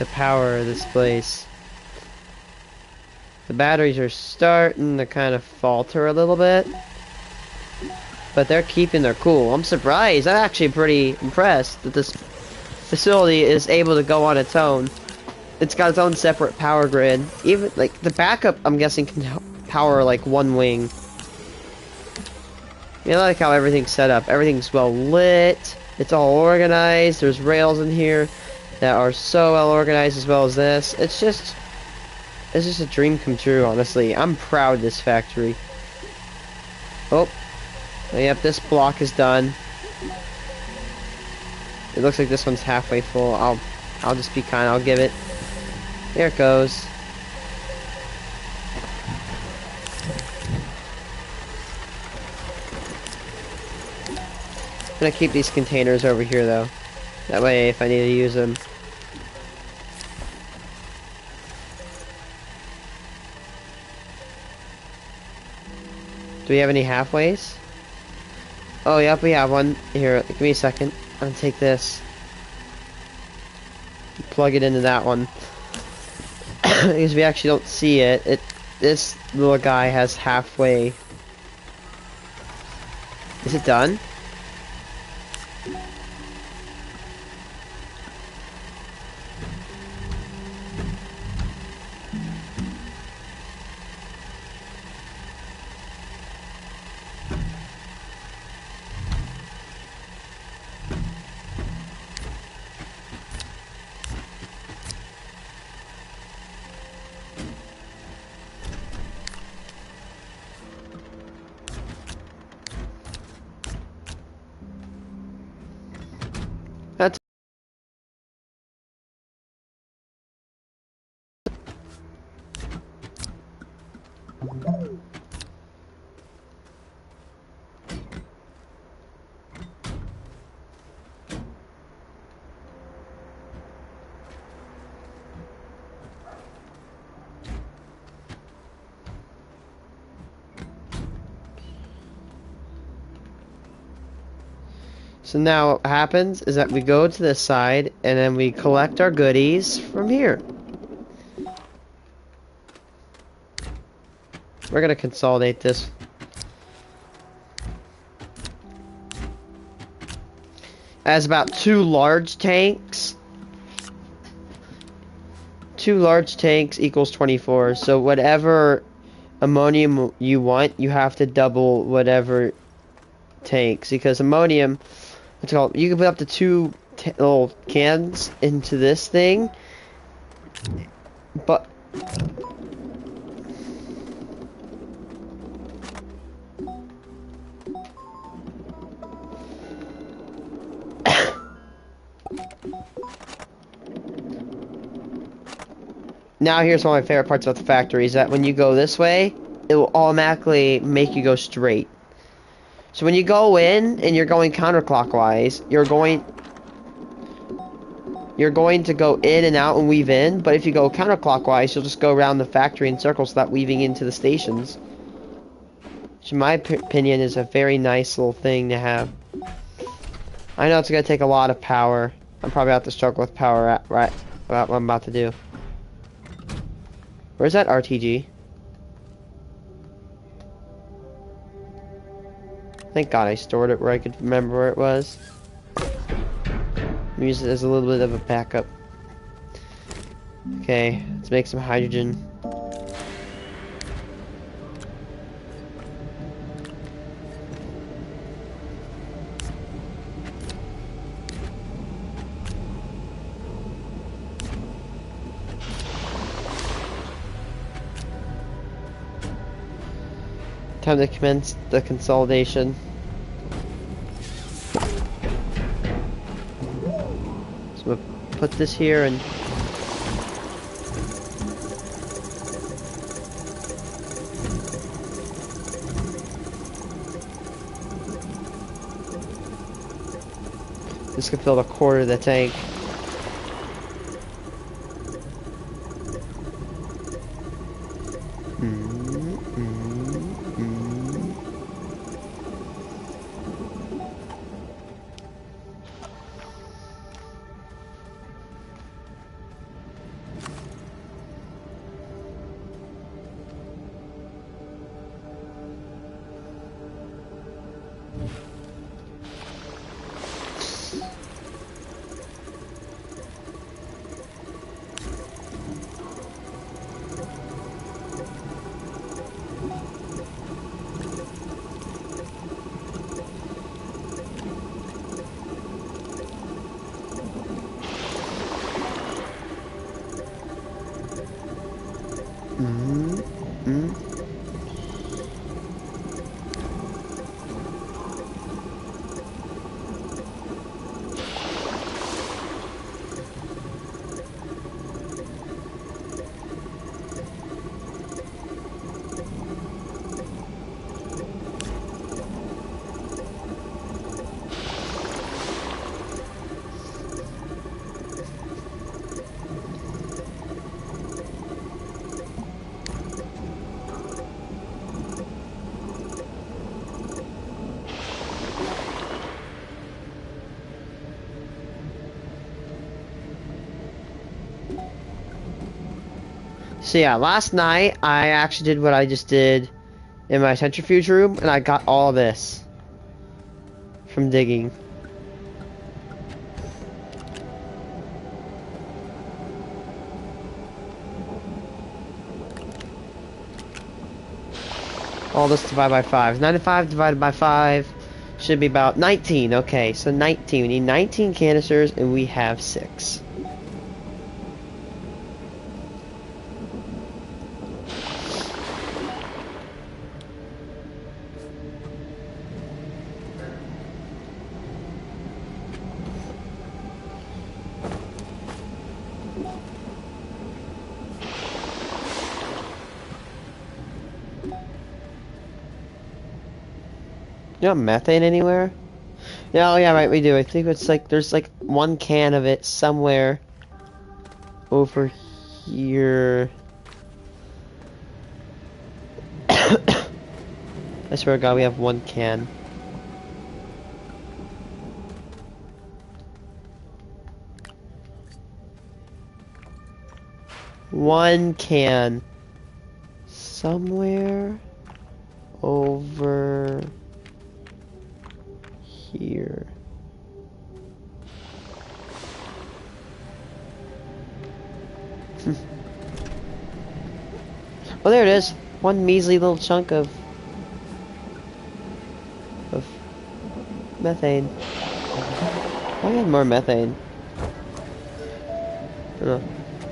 to power this place. The batteries are starting to kind of falter a little bit. But they're keeping their cool. I'm surprised. I'm actually pretty impressed that this facility is able to go on its own. It's got its own separate power grid. Even, like, the backup, I'm guessing, can power, like, one wing. I like how everything's set up. Everything's well lit. It's all organized. There's rails in here that are so well organized, as well as this. It's just a dream come true, honestly. I'm proud of this factory. Oh. Yep, this block is done. It looks like this one's halfway full. I'll just be kind. I'll give it. There it goes. I'm gonna keep these containers over here though. That way if I need to use them. Do we have any halfways? Oh, yep, we have one. Here, give me a second. I'm gonna take this. Plug it into that one. Because we actually don't see it. This little guy has halfway. Is it done? That's So now what happens is that we go to this side and then we collect our goodies from here. We're gonna consolidate this. As about 2 large tanks. 2 large tanks equals 24. So whatever ammonium you want, you have to double whatever tanks, because ammonium, what's it called? You can put up to 2 little cans into this thing, but now here's one of my favorite parts about the factory is that when you go this way, it will automatically make you go straight. So when you go in and you're going counterclockwise, you're going to go in and out and weave in, but if you go counterclockwise, you'll just go around the factory in circles without weaving into the stations. Which in my opinion is a very nice little thing to have. I know it's going to take a lot of power. I'm probably have to struggle with power right about what I'm about to do. Where's that RTG? Thank God I stored it where I could remember where it was. Use it as a little bit of a backup. Okay, let's make some hydrogen. Time to commence the consolidation. So we'll put this here and this could fill a quarter of the tank. So yeah, last night I actually did what I just did in my centrifuge room, and I got all this from digging. All this divided by 5. 95 divided by 5 should be about 19. Okay, so 19. We need 19 canisters, and we have 6. You have methane anywhere? Yeah, oh yeah, right, we do. I think it's like, there's like 1 can of it somewhere over here. I swear to God, we have 1 can. One can somewhere over here. Oh, there it is. One measly little chunk of methane. I had more methane. I don't know.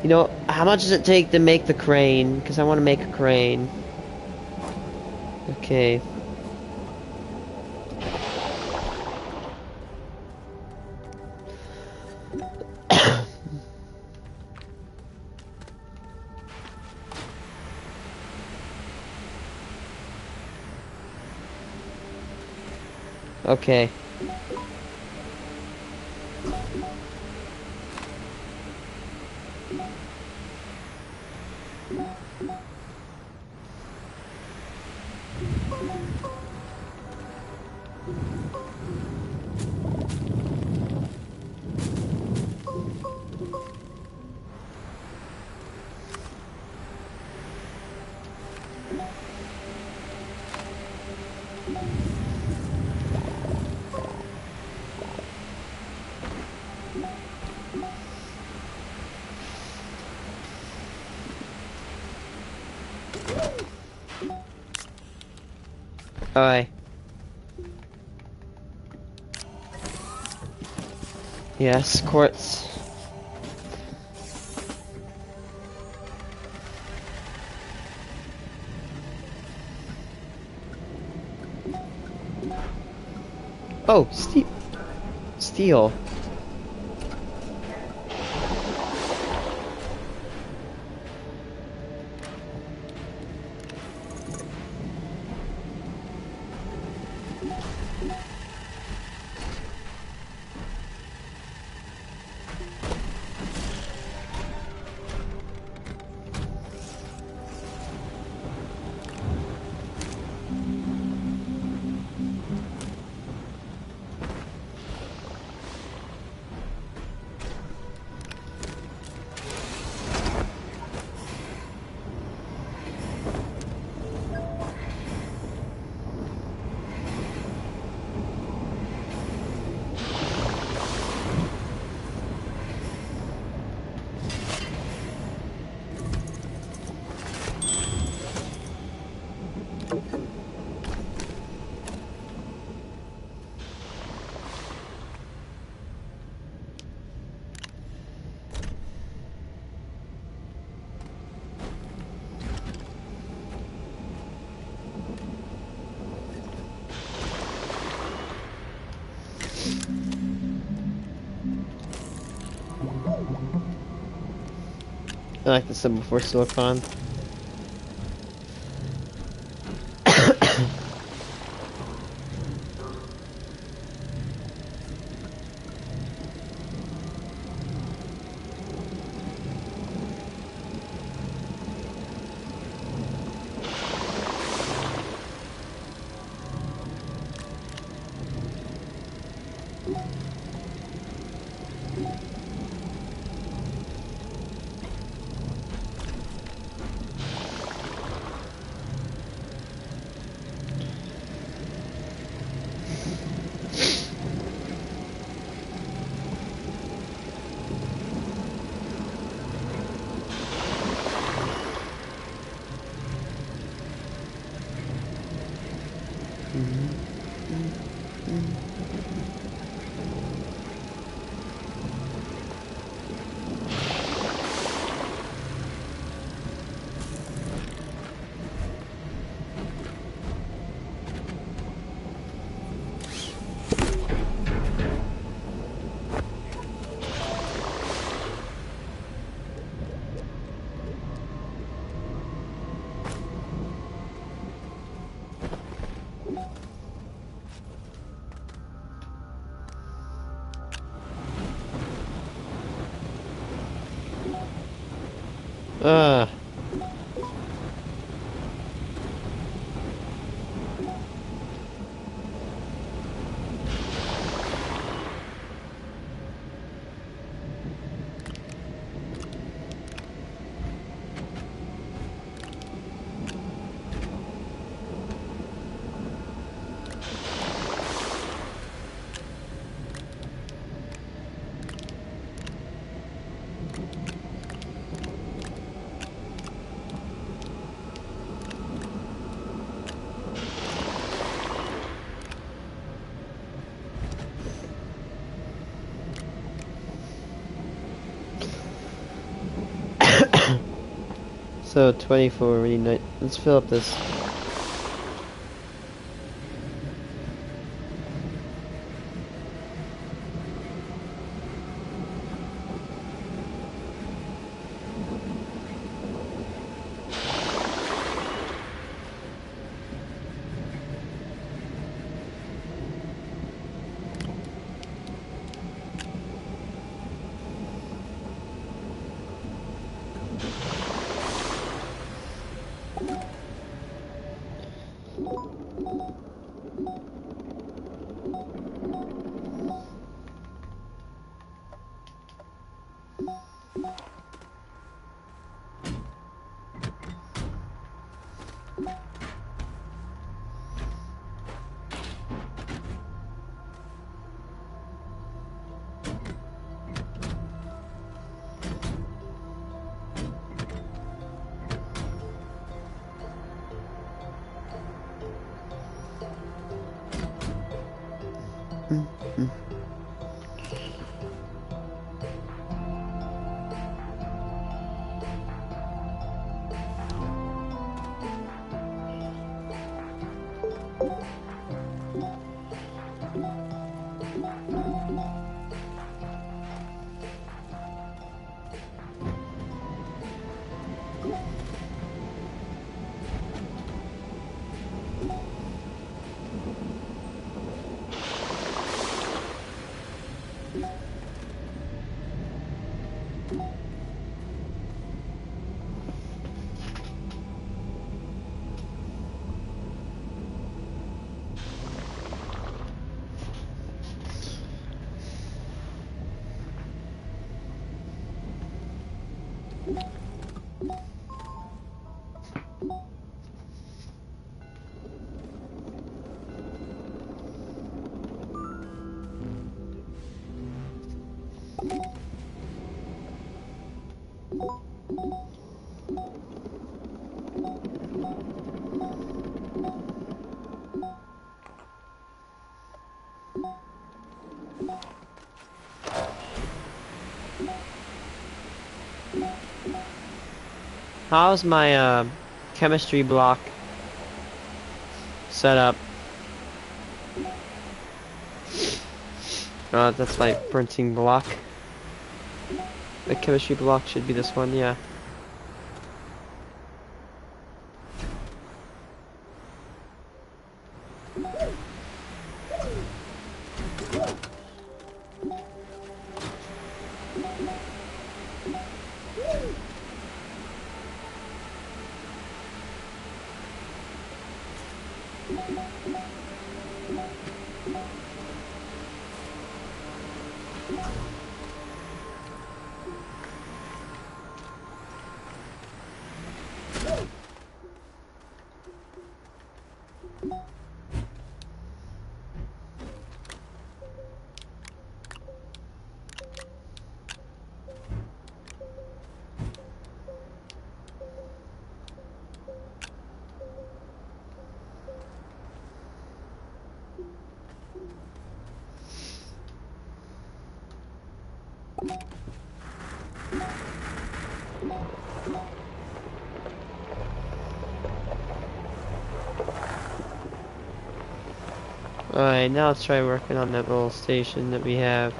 You know, how much does it take to make the crane? Because I want to make a crane. Okay. Okay. Alright. Yes, quartz. Oh, steel. I like the symbol for silicon. Ugh. So 24 really nice. Let's fill up this. How's my chemistry block set up? That's my printing block. The chemistry block should be this one, yeah. Alright, now let's try working on that little station that we have.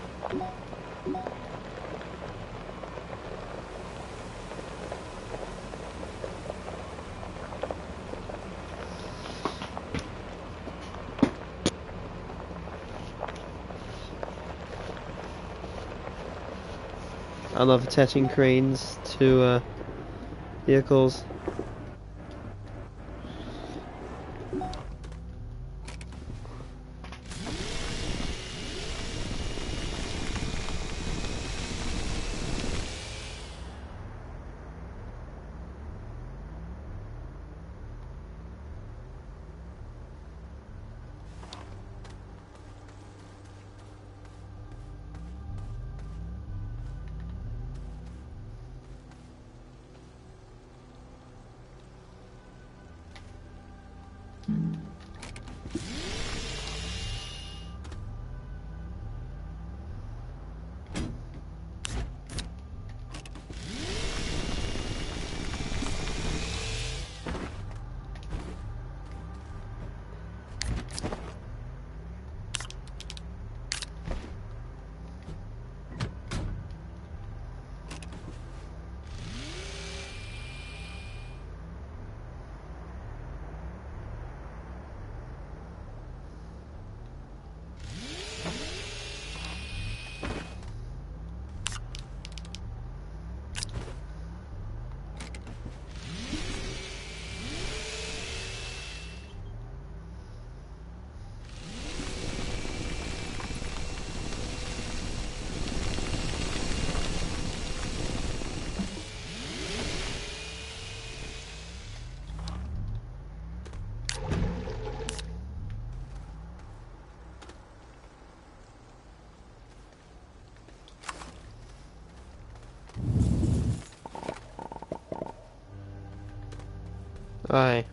I love attaching cranes to vehicles. Alright.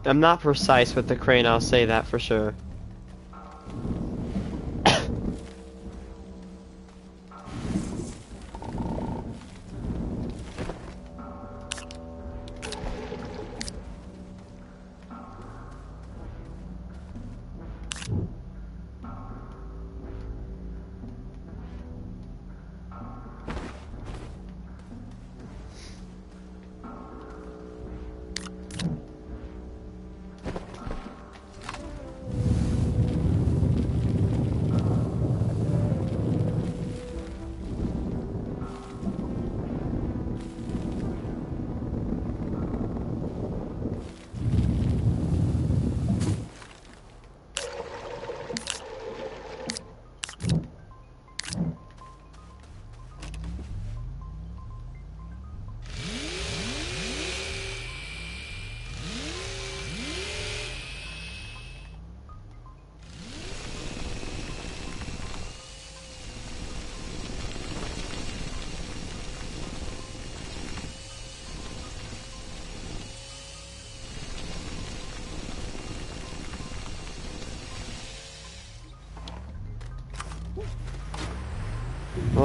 I'm not precise with the crane, I'll say that for sure.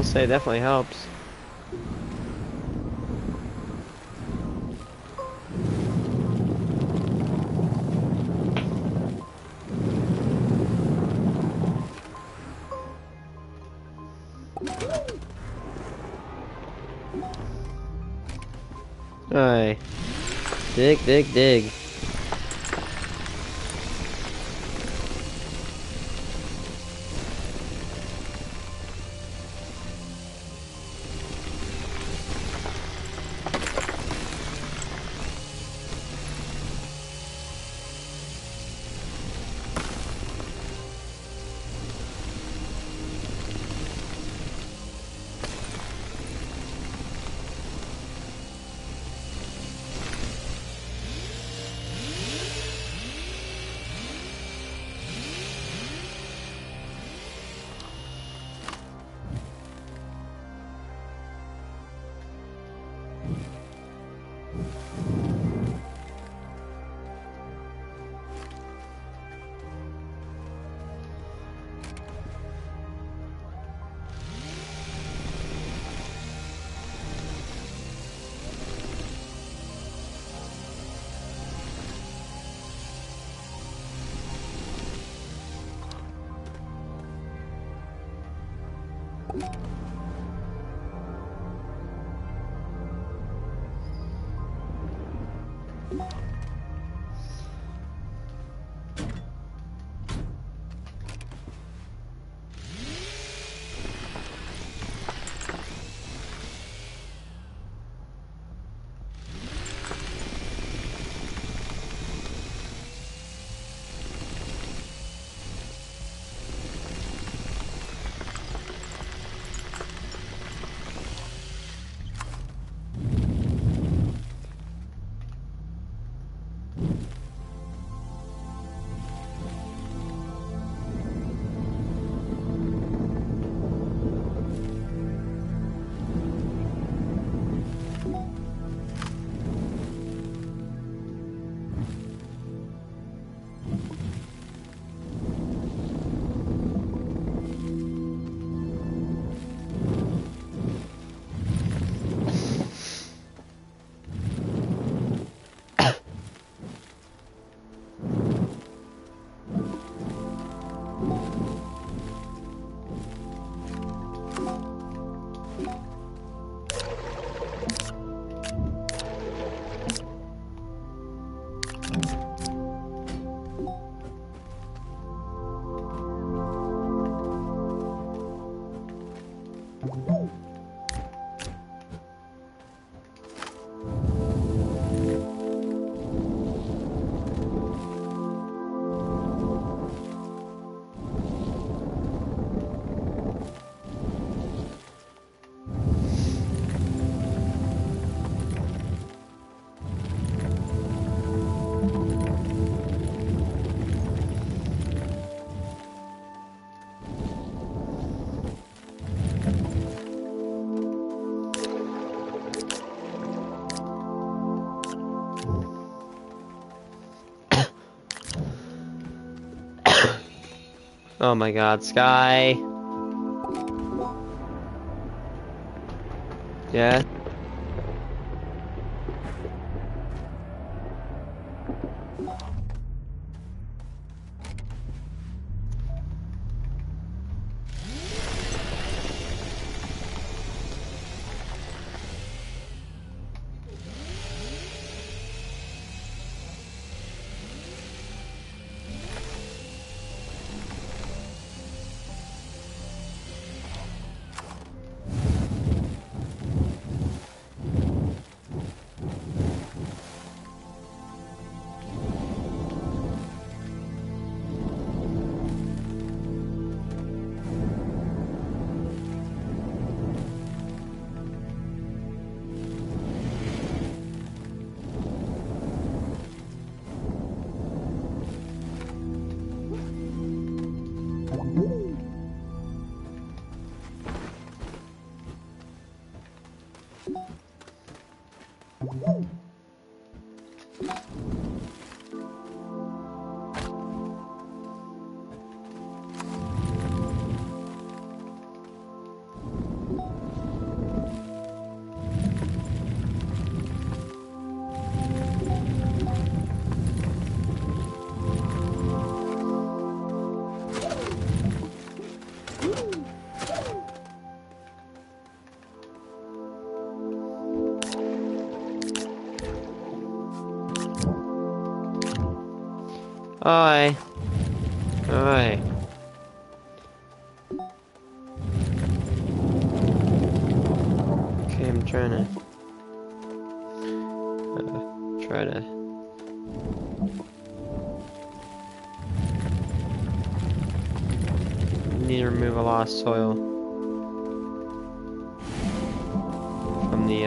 will say it definitely helps. Alright. Dig, dig, dig. Oh my god, Sky. Yeah. Oi. Oi. Okay, I'm trying to try to. Need to remove a lot of soil from the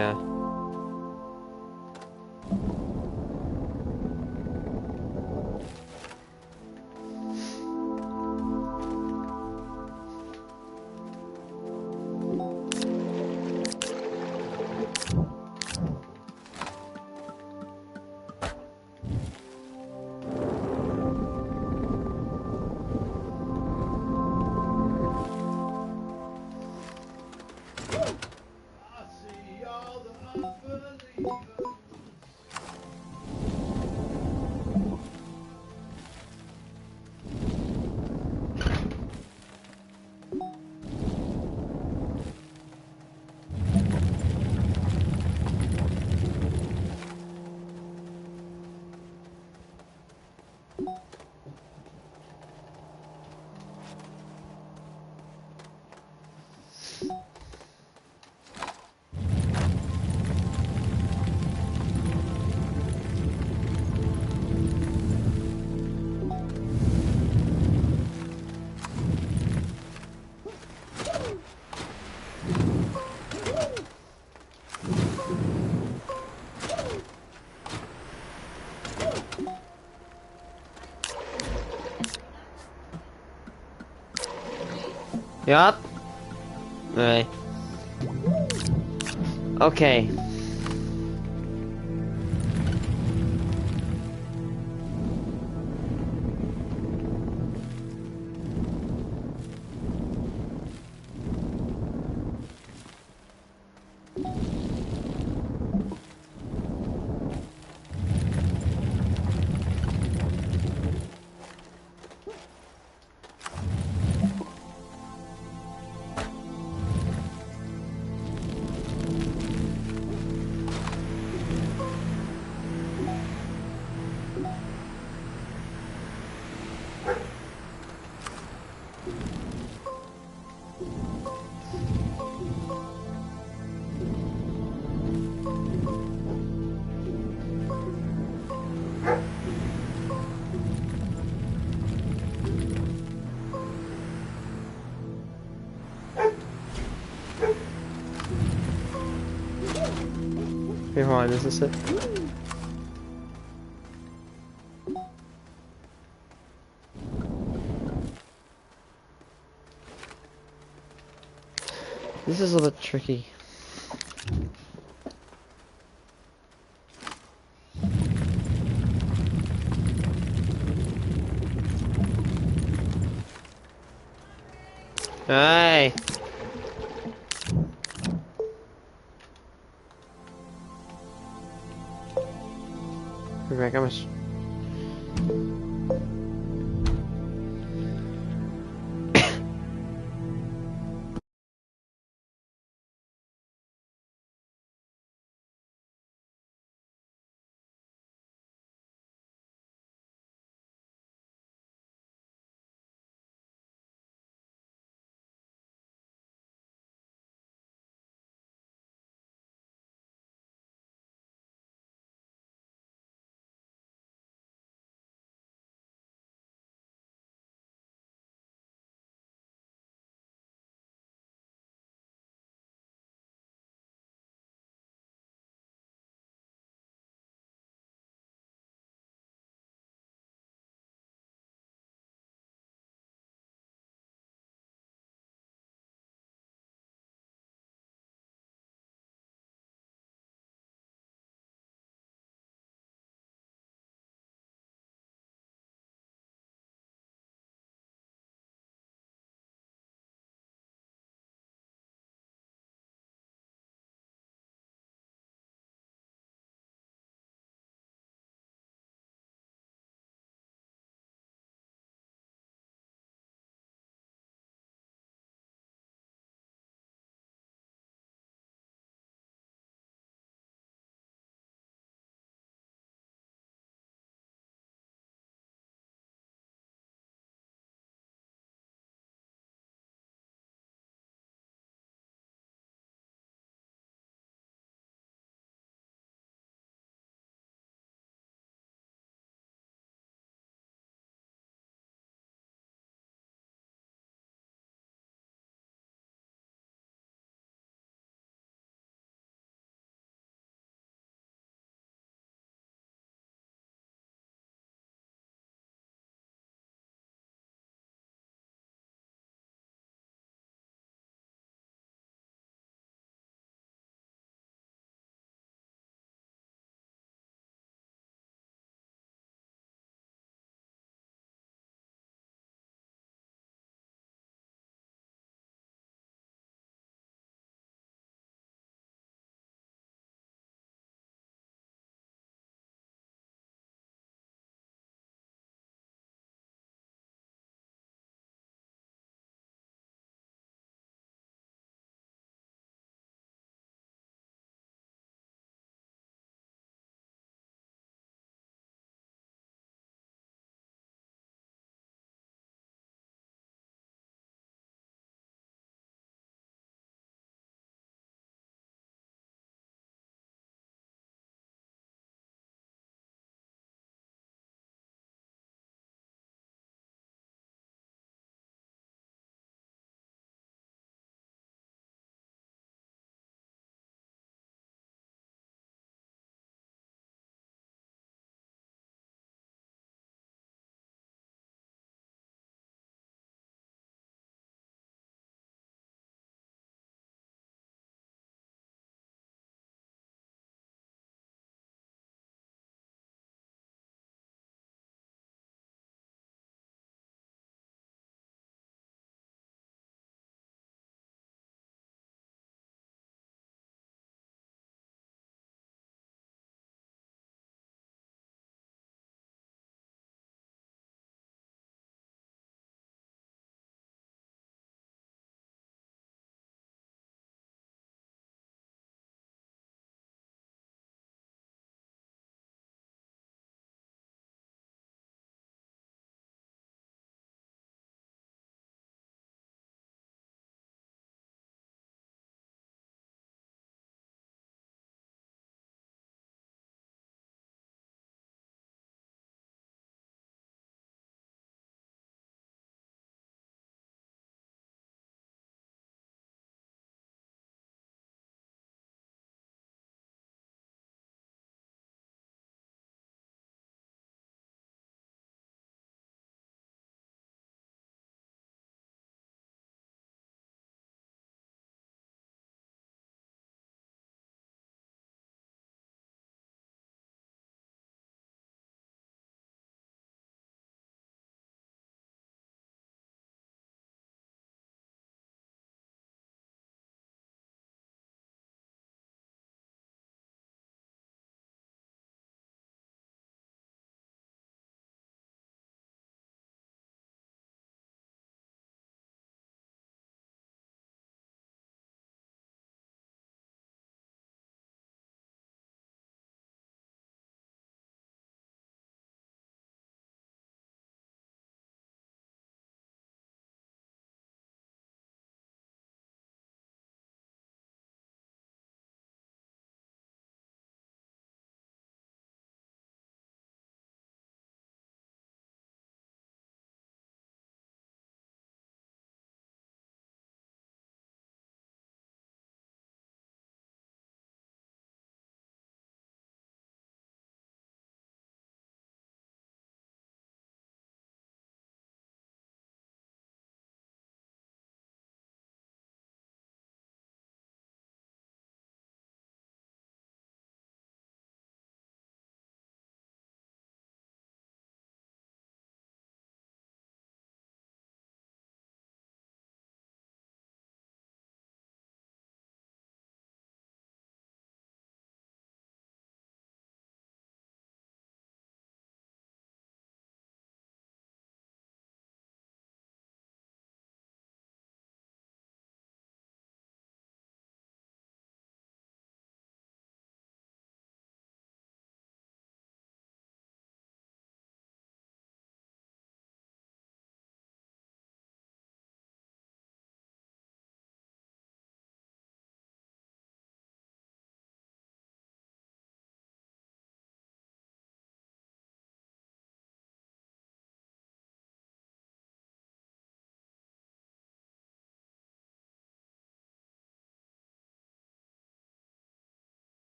Yup. Alright. Okay. Here, hold on, is this it? This is a little bit tricky. Hey! Rebecca, how much?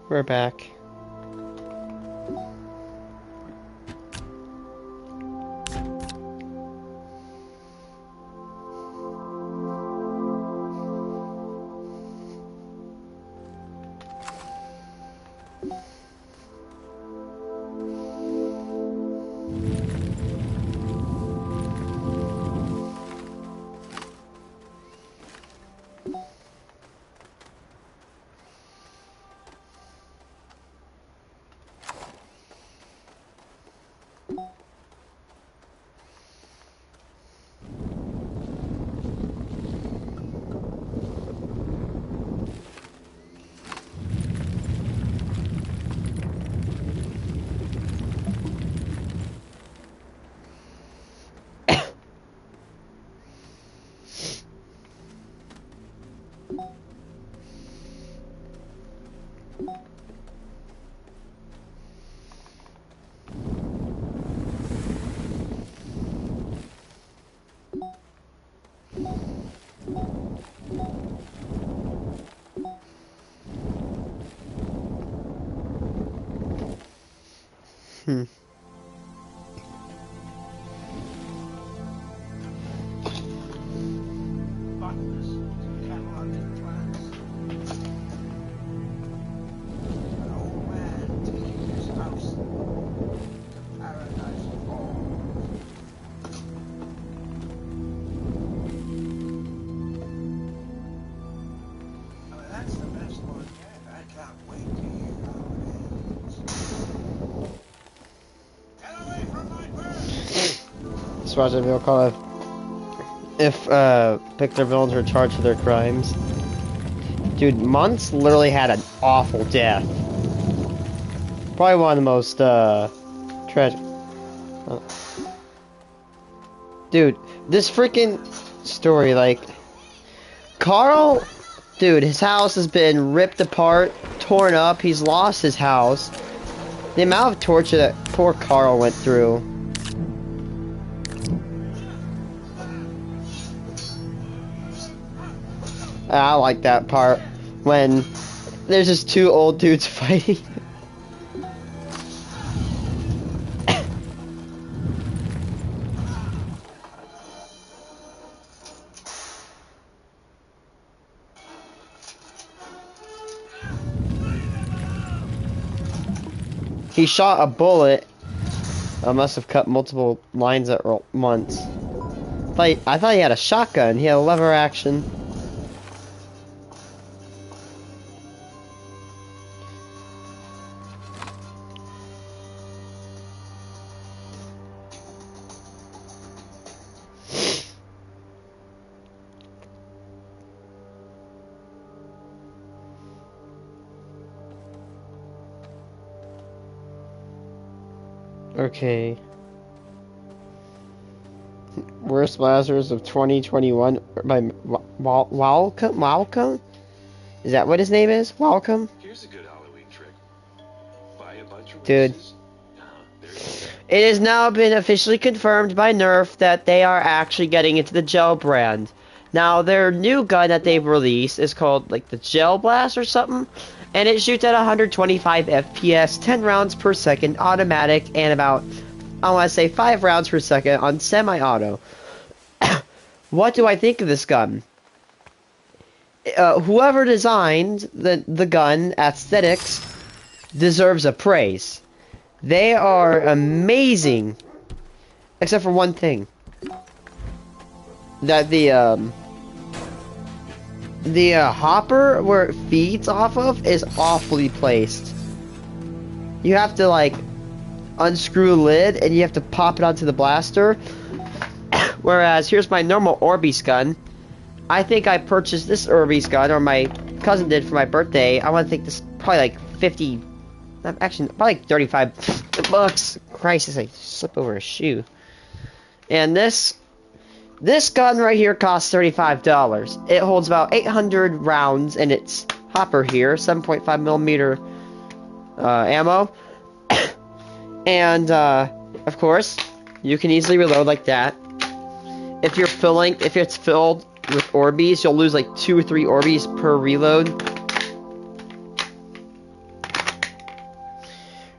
We're back. Hmm. This was a real call if Victor villains were charged for their crimes. Dude, Muntz literally had an awful death. Probably one of the most tragic. Dude, this freaking story, like Carl, dude, his house has been ripped apart, torn up, he's lost his house. The amount of torture that poor Carl went through. I like that part when there's just two old dudes fighting. He shot a bullet. I must have cut multiple lines at once. I thought he had a shotgun. He had a lever action. Okay. Worst Lazarus of 2021 by Walcom? Is that what his name is? Walcom? Here's a good Halloween trick. Buy a bunch of Dude. It has now been officially confirmed by Nerf that they are actually getting into the gel brand. Now, their new gun that they've released is called, like, the Gel Blast or something. And it shoots at 125 FPS, 10 rounds per second, automatic, and about, I want to say, 5 rounds per second on semi-auto. What do I think of this gun? Whoever designed the gun aesthetics deserves a praise. They are amazing, except for one thing. That the hopper where it feeds off of is awfully placed. You have to like unscrew the lid and you have to pop it onto the blaster. Whereas here's my normal Orbeez gun. I think I purchased this Orbeez gun, or my cousin did, for my birthday. I want to think this probably like 50, actually probably like 35 bucks. Christ, as I slip over a shoe. And this gun right here costs $35. It holds about 800 rounds in its hopper here, 7.5 millimeter ammo. And of course, you can easily reload like that. If it's filled with Orbeez, you'll lose like 2 or 3 Orbeez per reload.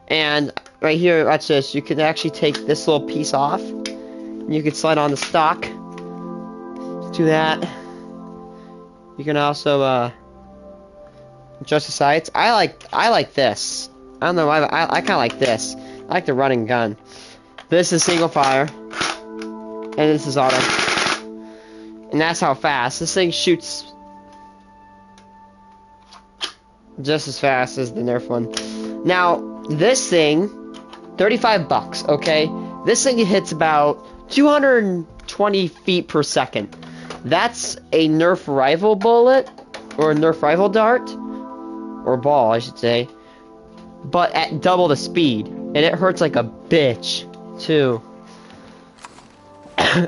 And right here, watch this. You can actually take this little piece off. And you can slide on the stock. Do that. You can also adjust the sights. I like this. I don't know why, but I kind of like this. I like the running gun. This is single fire, and this is auto. And that's how fast this thing shoots. Just as fast as the Nerf one. Now this thing, $35. Okay, this thing hits about 220 feet per second. That's a Nerf rifle bullet, or a Nerf rifle dart, or ball, I should say, but at double the speed, and it hurts like a bitch, too.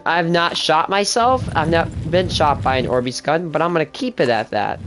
I've not shot myself, I've not been shot by an Orbeez gun, but I'm gonna keep it at that.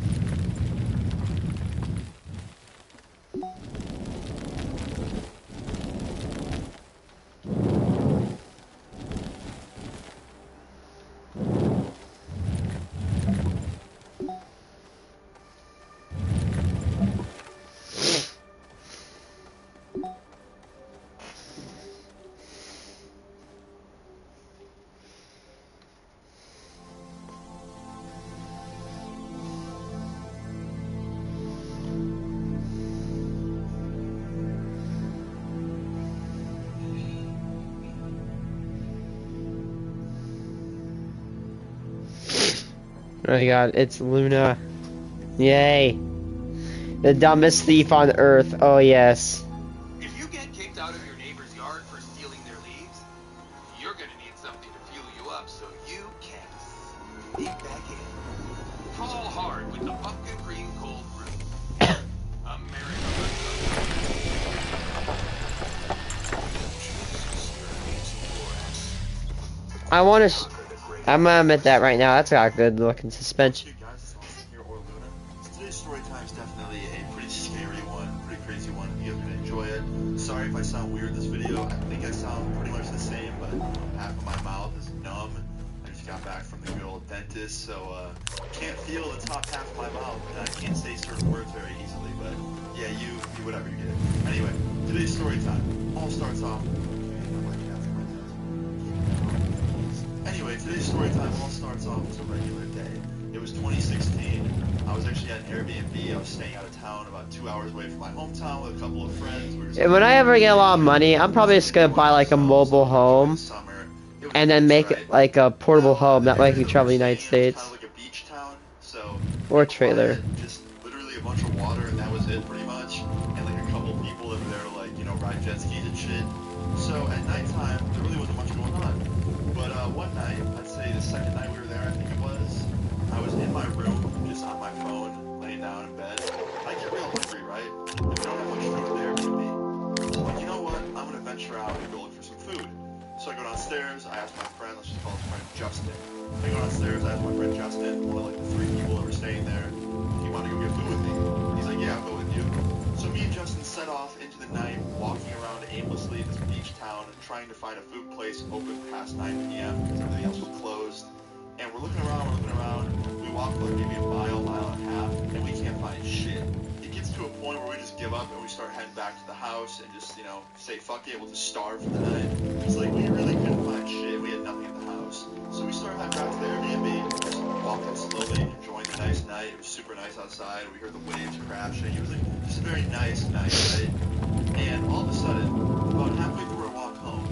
Oh my god, it's Luna. Yay. The dumbest thief on earth. Oh yes. If you get kicked out of your neighbor's yard for stealing their leaves, you're gonna need something to fuel you up so you can sneak back in. Fall hard with the pumpkin cream cold brew. I want to. I'm gonna admit that right now. That's got a good looking suspension. Hey guys, it's Austin here, or Luna. Today's story time is definitely a pretty scary one, pretty crazy one. You guys are gonna enjoy it. Sorry if I sound weird in this video. I think I sound pretty much the same, but half of my mouth is numb. I just got back from the good old dentist, so can't feel the top half of my mouth, and I can't say certain words very easily. But yeah, you whatever, you get it. Anyway, today's story time all starts off. Anyway, today's story time all starts off as a regular day. It was 2016. I was actually at an Airbnb. I was staying out of town about 2 hours away from my hometown with a couple of friends. When I ever get a lot of money, I'm probably just gonna buy like a mobile home and then make it like a portable home. That way I can travel the United States. Kind of like a beach town, so Or a trailer. just literally a bunch of water, and that was it pretty much. And like a couple people that were there to like, ride jet skis and shit. So at nighttime, there really wasn't much going on. But one night, I'd say the second night we were there, I think it was, I was in my room, just on my phone, laying down in bed. I get real hungry, right? And we don't have much food there to me. So I'm like, you know what? I'm gonna venture out and go look for some food. So I go downstairs, I ask my friend, let's just call his friend Justin. I go downstairs, I ask my friend Justin, one of like the 3 people that were staying there, if he wanted to go get food with me. He's like, yeah, I'll go with you. So me and Justin set off into the night, walking around aimlessly in this beach town, trying to find a food place open past 9 p.m. because everything else was closed. And we're looking around, we walk like maybe a mile and a half, and we can't find shit. It gets to a point where we just give up and we start heading back to the house and just, say fuck it, we'll just starve for the night. It's like we really couldn't find shit, we had nothing in the house. So we started heading back to the Airbnb, just walking slowly, enjoying the nice night. It was super nice outside, we heard the waves crashing, it was like just a very nice night, right? And all of a sudden, about halfway through our walk home,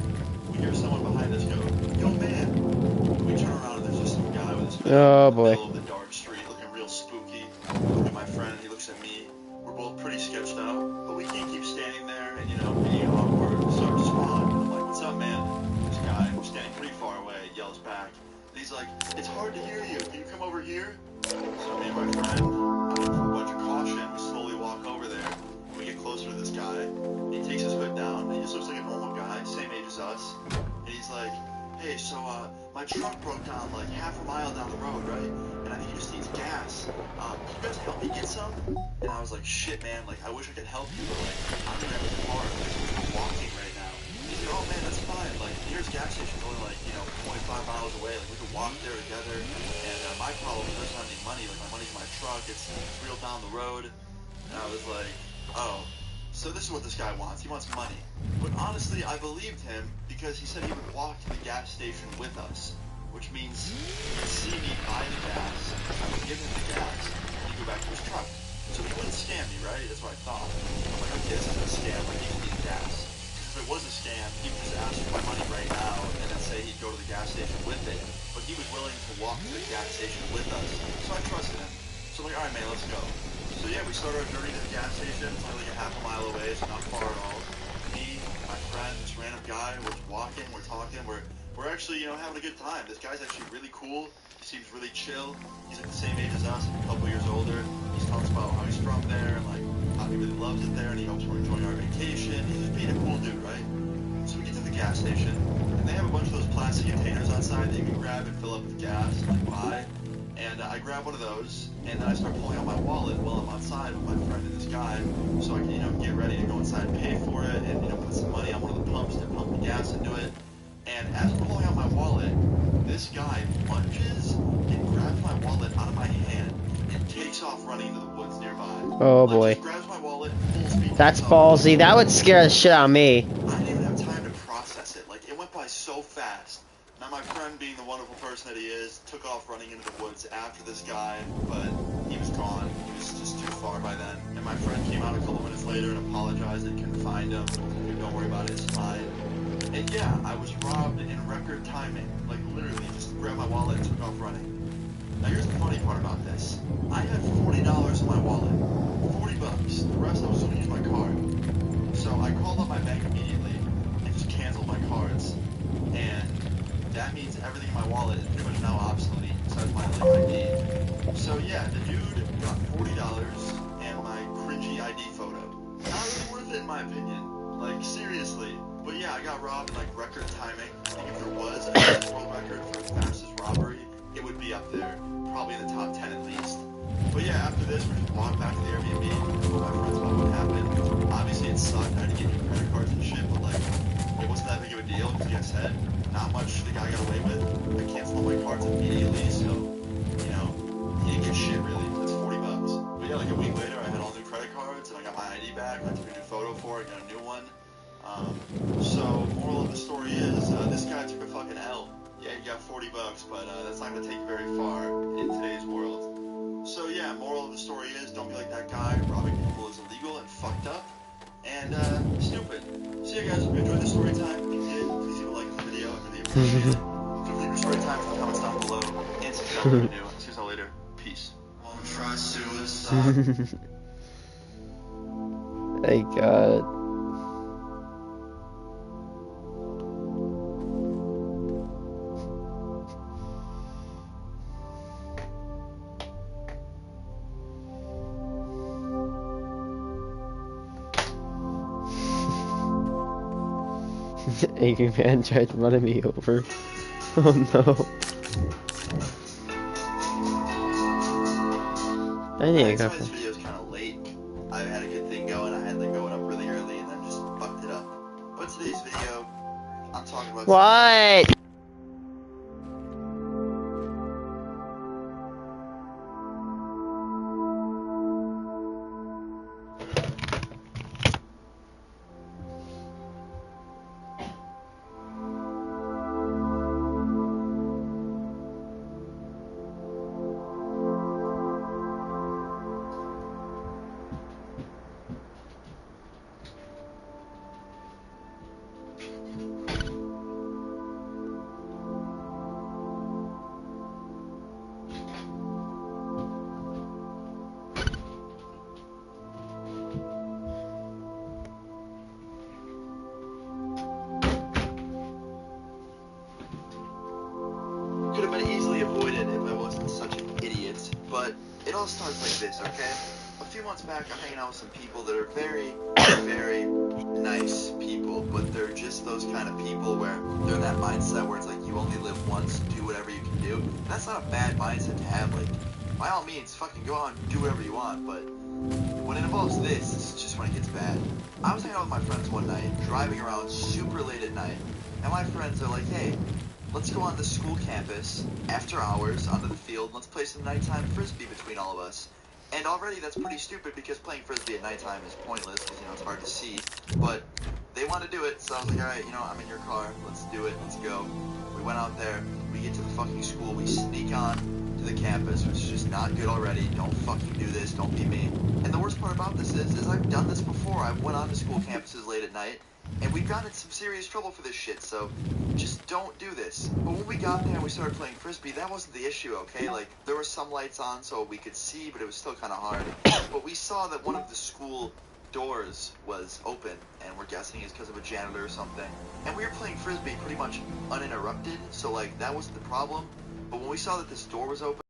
we hear someone behind us go, yo man! We turn around and there's just some guy with his phone Oh, in the boy. middle of the dark street looking real spooky. I look at my friend, he looks at me. We're both pretty sketched out, but we can't keep standing there and, being awkward. So I respond. I'm like, what's up, man? This guy, we're standing pretty far away, yells back. And he's like, it's hard to hear you. Can you come over here? So me and my friend, out of a bunch of caution, we slowly walk over there. And we get closer to this guy. And he takes his hood down. And he just looks like a normal guy, same age as us. And he's like, hey, so my truck broke down like half a mile down the road, right? And I think he just needs gas. Can you guys help me get some? And I was like, shit, man, like I wish I could help you, but like I'm in the car, like I'm walking right now. He's like, oh man, that's fine. Like the nearest gas station's only like 25 miles away. Like we could walk there together. And my problem is I don't have any money. Like my money's in my truck. It's real down the road. And I was like, oh. So this is what this guy wants. He wants money. But honestly, I believed him because he said he would walk to the gas station with us, which means he'd see me buy the gas, I would give him the gas, and he'd go back to his truck. So he wouldn't scam me, right? That's what I thought. I was like, okay, this isn't a scam. Like, he can need gas. If it was a scam, he would just ask for my money right now and then say he'd go to the gas station with it. But he was willing to walk to the gas station with us, so I trusted him. So I'm like, alright man, let's go. So yeah, we started our journey to the gas station. It's only like a half a mile away, so not far at all. Me, my friend, this random guy, we're walking, we're talking, we're actually, having a good time. This guy's actually really cool. He seems really chill. He's like the same age as us, like a couple years older. He's talking about how he's from there and like how he really loves it there, and he hopes we're enjoying our vacation. He's just being a cool dude, right? So we get to the gas station, and they have a bunch of those plastic containers outside that you can grab and fill up with gas and like buy. And I grab one of those, and then I start pulling out my wallet while I'm outside with my friend and this guy, so I can, get ready to go inside and pay for it, and, put some money on one of the pumps to pump the gas into it. And as I'm pulling out my wallet, this guy lunges and grabs my wallet out of my hand and takes off running into the woods nearby. Oh boy. Just grabs my wallet, full speed. That's ballsy. That would scare the shit out of me. I didn't even have time to process it. Like, it went by so fast. Now, my friend, being the wonderful person that he is, took off running into the woods after this guy, but he was gone. He was just too far by then. And my friend came out a couple minutes later and apologized that he couldn't find him. Dude, don't worry about it, it's fine. And yeah, I was robbed in record timing. Like, literally, just grabbed my wallet and took off running. Now, here's the funny part about this. I had $40 in my wallet. $40. The rest I was going to use my card. So I called up my bank immediately and just canceled my cards. And that means everything in my wallet is pretty much now obsolete, besides my ID. So yeah, the dude got $40 and my cringy ID photo. Not really worth it in my opinion. Like, seriously. But yeah, I got robbed in like record timing. I think if there was a Guinness World Record for the fastest robbery, it would be up there. Probably in the top 10 at least. But yeah, after this, we just walked back to the Airbnb and told my friends about what happened. Obviously it sucked, I had to get new credit cards and shit, but like, it wasn't that big of a deal, because like I said, not much the guy got away with. I canceled all my cards immediately, so, he didn't get shit really. That's $40. But yeah, like a week later, I had all new credit cards, and I got my ID back, I took a new photo for it, got a new one. So, moral of the story is, this guy took a fucking L. Yeah, he got $40, but that's not gonna take you very far in today's world. So yeah, moral of the story is, don't be like that guy. Robbing people is illegal and fucked up and stupid. So yeah, guys, if you enjoyed the story time, if you did, please leave a like on the video. I really appreciate it. Feel free to leave your story time in the comments down below and subscribe if you're new. See you all later. Peace. Won't try suicide. Thank God. Angry man tried running me over. Oh no. I need a This video's kind of late. I had a good thing going. I had it going up really early and then just fucked it up. But today's video, I'm talking about... What? Could have been easily avoided if I wasn't such an idiot, but it all starts like this, okay? A few months back, I'm hanging out with some people that are very, very nice people, but they're just those kind of people where they're in that mindset where it's like you only live once, do whatever you can do. And that's not a bad mindset to have. Like, by all means, fucking go out and do whatever you want, but when it involves this is just when it gets bad. I was hanging out with my friends one night, driving around super late at night, and my friends are like, hey, let's go on the school campus after hours onto the field. Let's play some nighttime frisbee between all of us. And already that's pretty stupid because playing frisbee at nighttime is pointless because, you know, it's hard to see. But they want to do it, so I was like, alright, you know, I'm in your car, let's do it, let's go. We went out there, we get to the fucking school, we sneak on to the campus, which is just not good already. Don't fucking do this, don't be me. And the worst part about this is I've done this before. I went on to school campuses late at night, and we've gotten in some serious trouble for this shit, so just don't do this. But when we got there and we started playing frisbee, that wasn't the issue, okay? Like, there were some lights on so we could see, but it was still kind of hard. But we saw that one of the school doors was open, and we're guessing it's because of a janitor or something. And we were playing frisbee pretty much uninterrupted, so like that wasn't the problem. But when we saw that this door was open,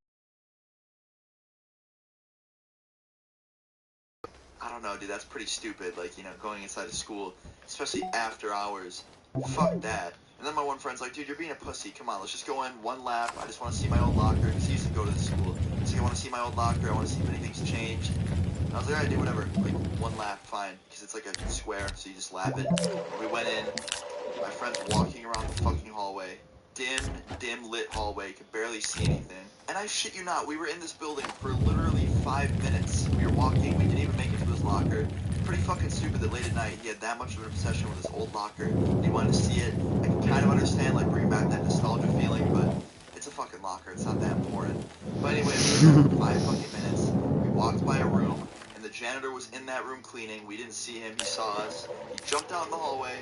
I don't know, dude, that's pretty stupid. Like, you know, going inside a school, especially after hours, fuck that. And then my one friend's like, dude, you're being a pussy. Come on, let's just go in one lap. I just want to see my old locker, because he used to go to the school. He's like, I want to see my old locker. I want to see if anything's changed. And I was like, alright, dude, whatever. Like, one lap, fine. Because it's like a square, so you just lap it. And we went in. My friend's walking around the fucking hallway. Dim lit hallway. Could barely see anything. And I shit you not, we were in this building for literally 5 minutes. We were walking. We didn't even make it to his locker. Pretty fucking stupid that late at night he had that much of an obsession with his old locker. He wanted to see it. I can kind of understand, like, bringing back that nostalgia feeling, but it's a fucking locker. It's not that important. But anyway, we were there for 5 fucking minutes. We walked by a room, and the janitor was in that room cleaning. We didn't see him. He saw us. He jumped out in the hallway,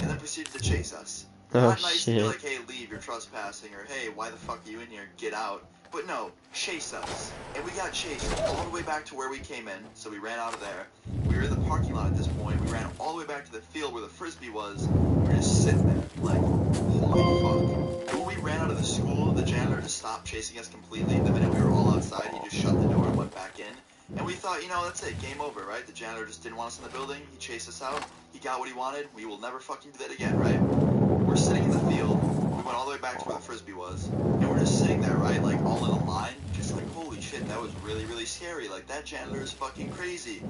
and then proceeded to chase us. Oh, Not nice to be shit. like, hey, leave, you're trespassing, or hey, why the fuck are you in here? Get out. But no, chase us. And we got chased all the way back to where we came in, so we ran out of there. We were in the parking lot at this point. We ran all the way back to the field where the frisbee was. We were just sitting there, like, holy fuck. And when we ran out of the school, the janitor just stopped chasing us completely. The minute we were all outside, he just shut the door and went back in. And we thought, you know, that's it, game over, right? The janitor just didn't want us in the building. He chased us out. He got what he wanted. We will never fucking do that again, right? We're sitting in the field. We went all the way back to where the frisbee was. And we're just sitting there, right? Like, all in a line. Just like, holy shit, that was really, really scary. Like, that janitor is fucking crazy.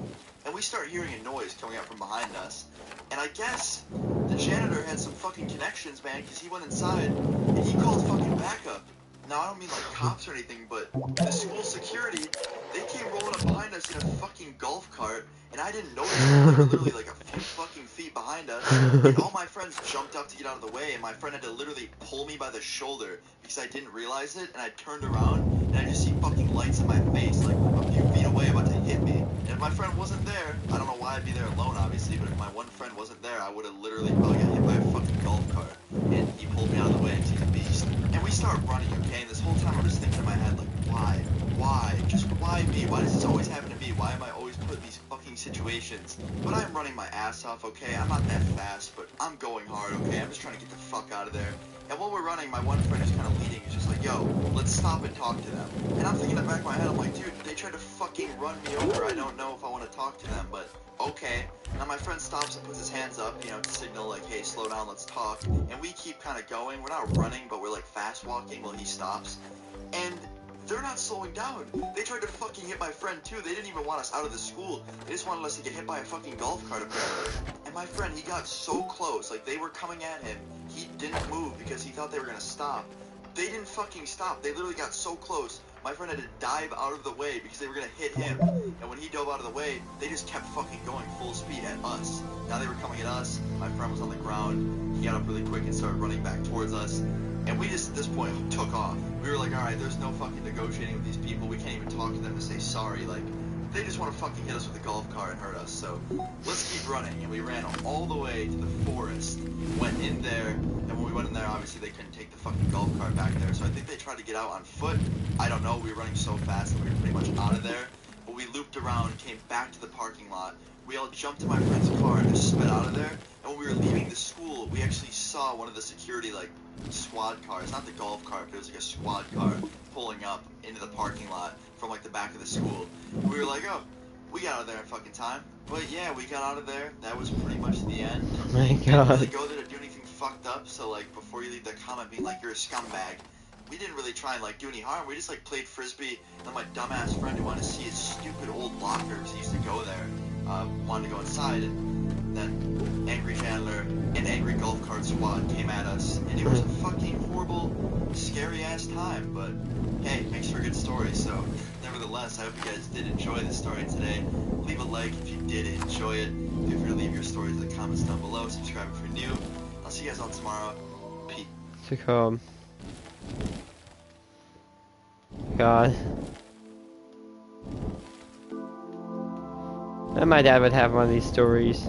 And we start hearing a noise coming out from behind us. And I guess the janitor had some fucking connections, man, because he went inside and he called fucking backup. Now, I don't mean like cops or anything, but the school security, they came rolling up behind us in a fucking golf cart, and I didn't notice they were literally like a few fucking feet behind us, and all my friends jumped up to get out of the way, and my friend had to literally pull me by the shoulder because I didn't realize it, and I turned around, and I just see fucking lights in my face, like a few feet away about to hit me. And if my friend wasn't there, I don't know why I'd be there alone, obviously, but if my one friend wasn't there, I would have literally probably got hit by a fucking golf cart, and he pulled me out of the way, and he's a beast. And we start running, okay, and this whole time I'm just thinking in my head, like, why? Just why me? Why does this always happen to me? Why am I always put in these fucking situations? But I'm running my ass off, okay? I'm not that fast, but I'm going hard, okay? I'm just trying to get the fuck out of there. And while we're running, my one friend who's kind of leading is just like, yo, let's stop and talk to them. And I'm thinking in the back of my head, I'm like, dude, they tried to fucking run me over. I don't know if I want to talk to them, but okay. Now my friend stops and puts his hands up, you know, to signal like, hey, slow down, let's talk. And we keep kind of going. We're not running, but we're like fast walking while he stops. And they're not slowing down. They tried to fucking hit my friend too. They didn't even want us out of the school. They just wanted us to get hit by a fucking golf cart apparently. And my friend, he got so close. Like, they were coming at him. He didn't move because he thought they were gonna stop. They didn't fucking stop. They literally got so close. My friend had to dive out of the way because they were gonna hit him. And when he dove out of the way, they just kept fucking going full speed at us. Now they were coming at us. My friend was on the ground. He got up really quick and started running back towards us. And we just, at this point, took off. We were like, alright, there's no fucking negotiating with these people. We can't even talk to them to say sorry. Like, they just want to fucking hit us with a golf cart and hurt us. So, let's keep running. And we ran all the way to the forest. Went in there. And when we went in there, obviously they couldn't take the fucking golf cart back there. So I think they tried to get out on foot. I don't know. We were running so fast that we were pretty much out of there. But we looped around, came back to the parking lot. We all jumped in my friend's car and just sped out of there. And when we were leaving the school, we actually saw one of the security, like, squad cars, not the golf cart, but it was like a squad car pulling up into the parking lot from like the back of the school. We were like, oh, we got out of there in fucking time. But yeah, we got out of there. That was pretty much the end. Oh my We didn't god. really go there to do anything fucked up, so like before you leave that comment being like, you're a scumbag, we didn't really try and like do any harm. We just like played frisbee, and then my dumbass friend who wanted to see his stupid old locker, because he used to go there, wanted to go inside, and then angry janitor and angry golf cart squad came at us, and it was a fucking horrible, scary ass time, but hey, makes for a good story, so nevertheless, I hope you guys did enjoy the story today. Leave a like if you did enjoy it. Feel free to leave your stories in the comments down below. Subscribe if you're new. I'll see you guys all tomorrow. Peace. To come. God. And my dad would have one of these stories.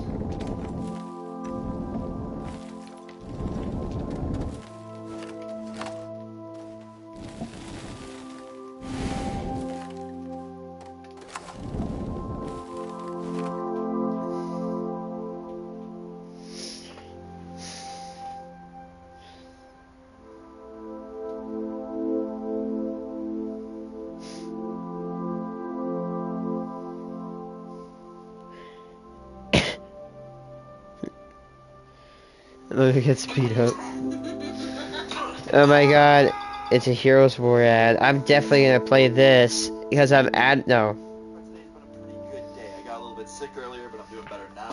Look, it gets speed up. Oh my god, it's a Heroes War ad. I'm definitely gonna play this because I'm no. Today's been a pretty good day. I got a little bit sick earlier, but I'm doing better now.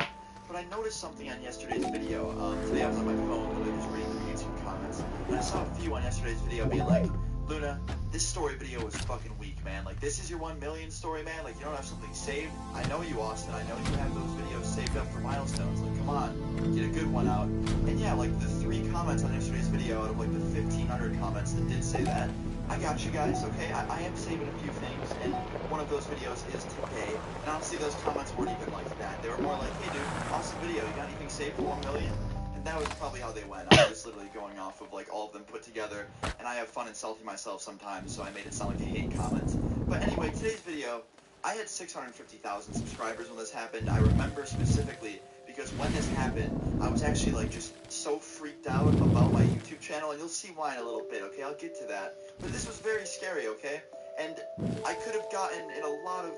But I noticed something on yesterday's video. Today I was on my phone, literally just reading through YouTube comments, and I saw a few on yesterday's video being like, Luna, this story video was fucking weak, man. Like, this is your 1 million story, man. Like, you don't have something saved. I know you, Austin. I know you have those videos saved up for milestones. Like, come on, get a good one out. And yeah, like, the 3 comments on yesterday's video out of, like, the 1,500 comments that did say that, I got you guys, okay? I am saving a few things, and one of those videos is today. And honestly, those comments weren't even like that. They were more like, hey, dude, awesome video. You got anything saved for 1 million? That was probably how they went. I was just literally going off of like all of them put together, and I have fun insulting myself sometimes, so I made it sound like a hate comment. But anyway, today's video, I had 650,000 subscribers when this happened. I remember specifically because when this happened, I was actually like just so freaked out about my YouTube channel, and you'll see why in a little bit, okay? I'll get to that. But this was very scary, okay? And I could have gotten in a lot of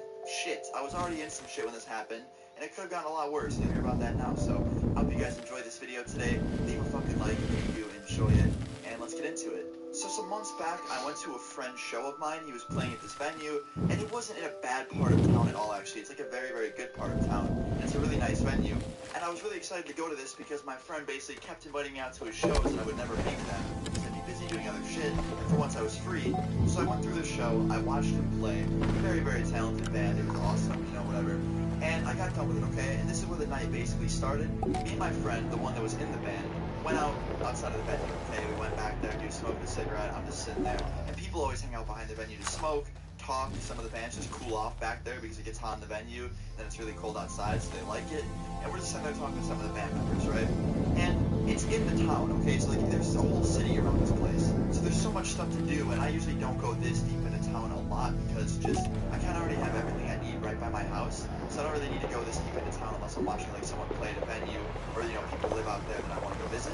shit. I was already in some shit when this happened, and it could have gotten a lot worse. You'll hear about that now. So I hope you guys enjoyed this video today. Leave a fucking like if you enjoy it, and let's get into it. So some months back, I went to a friend's show of mine. He was playing at this venue, and it wasn't in a bad part of town at all, actually. It's like a very, very good part of town, and it's a really nice venue. And I was really excited to go to this because my friend basically kept inviting me out to his shows, and I would never make them because I'd be busy doing other shit, and for once I was free. So I went through this show, I watched him play. Very, very talented band. It was awesome, you know, whatever. And I got done with it, okay? And this is where the night basically started. Me and my friend, the one that was in the band, went out outside of the venue, okay? We went back there, dude, smoked a cigarette. I'm just sitting there. And people always hang out behind the venue to smoke, talk. Some of the bands just cool off back there because it gets hot in the venue. Then it's really cold outside, so they like it. And we're just sitting there talking to some of the band members, right? And it's in the town, okay? So, like, there's a whole city around this place. So there's so much stuff to do, and I usually don't go this deep into town a lot because just, I kind of already have everything I need right by my house. So I don't really need to go this deep into town unless I'm watching, like, someone play at a venue or, you know, people live out there that I want to go visit.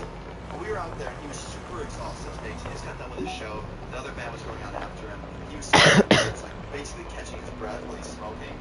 But we were out there, and he was super exhausted. He just got done with his show. The other band was going on after him. He was it's like basically catching his breath while he's smoking.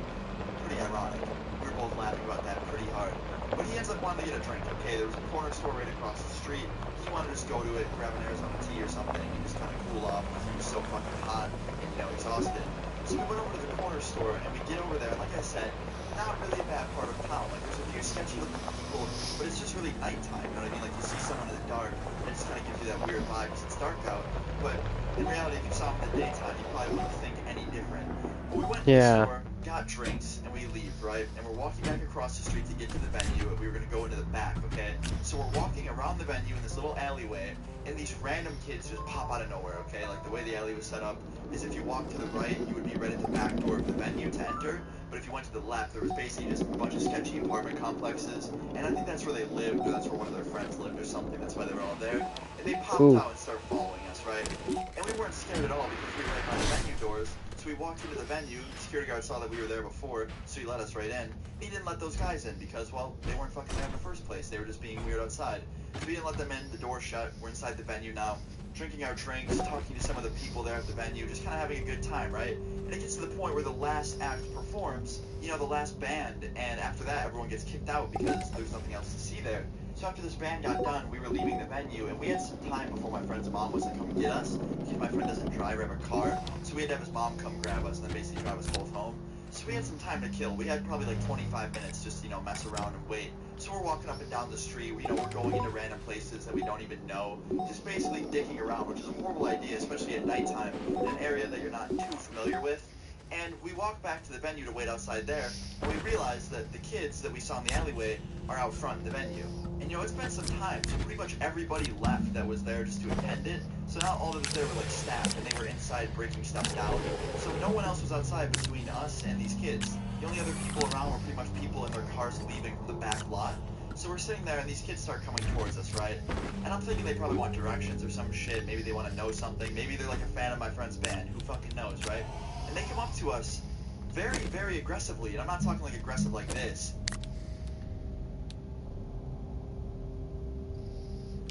Pretty ironic. We were both laughing about that pretty hard. But he ends up wanting to get a drink, okay? There was a corner store right across the street. He wanted to just go to it, grab an Arizona tea or something, and just kind of cool off because he was so fucking hot and, you know, exhausted. So we went over to the corner store, and we get over there, and like I said, not really a bad part of town. Like, there's a few sketchy looking people, but it's just really nighttime, you know what I mean? Like, you see someone in the dark, and it just kind of gives you that weird vibe because it's dark out. But in reality, if you saw them in the daytime, you probably wouldn't think any different. But we went to the store, got drinks, and we leave, right? And we're walking back across the street to get to the venue, and we were going to go into the back, okay? So we're walking around the venue in this little alleyway, and these random kids just pop out of nowhere, okay? Like, the way the alley was set up is if you walk to the right, you would be right at the back door of the venue to enter. But if you went to the left, there was basically just a bunch of sketchy apartment complexes, and I think that's where they lived, or that's where one of their friends lived or something. That's why they were all there. And they popped out and started following us, right? And we weren't scared at all because we were right by the venue doors. So we walked into the venue, the security guard saw that we were there before, so he let us right in. He didn't let those guys in because, well, they weren't fucking there in the first place. They were just being weird outside. So we didn't let them in, the door shut, we're inside the venue now, drinking our drinks, talking to some of the people there at the venue, just kind of having a good time, right? And it gets to the point where the last act performs, you know, the last band, and after that everyone gets kicked out because there's nothing else to see there. So after this band got done, we were leaving the venue, and we had some time before my friend's mom was to come get us, because my friend doesn't drive or have a car, so we had to have his mom come grab us and then basically drive us both home. So we had some time to kill. We had probably like 25 minutes just, you know, mess around and wait. So we're walking up and down the street, you know, we're going into random places that we don't even know, just basically dicking around, which is a horrible idea, especially at nighttime, in an area that you're not too familiar with. And we walk back to the venue to wait outside there, and we realize that the kids that we saw in the alleyway are out front in the venue. And you know, it's been some time, so pretty much everybody left that was there just to attend it. So now all that was there were like staff, and they were inside breaking stuff down. So no one else was outside between us and these kids. The only other people around were pretty much people in their cars leaving from the back lot. So we're sitting there, and these kids start coming towards us, right? And I'm thinking they probably want directions or some shit. Maybe they want to know something. Maybe they're like a fan of my friend's band. Who fucking knows, right? And they come up to us very, very aggressively. And I'm not talking like aggressive like this.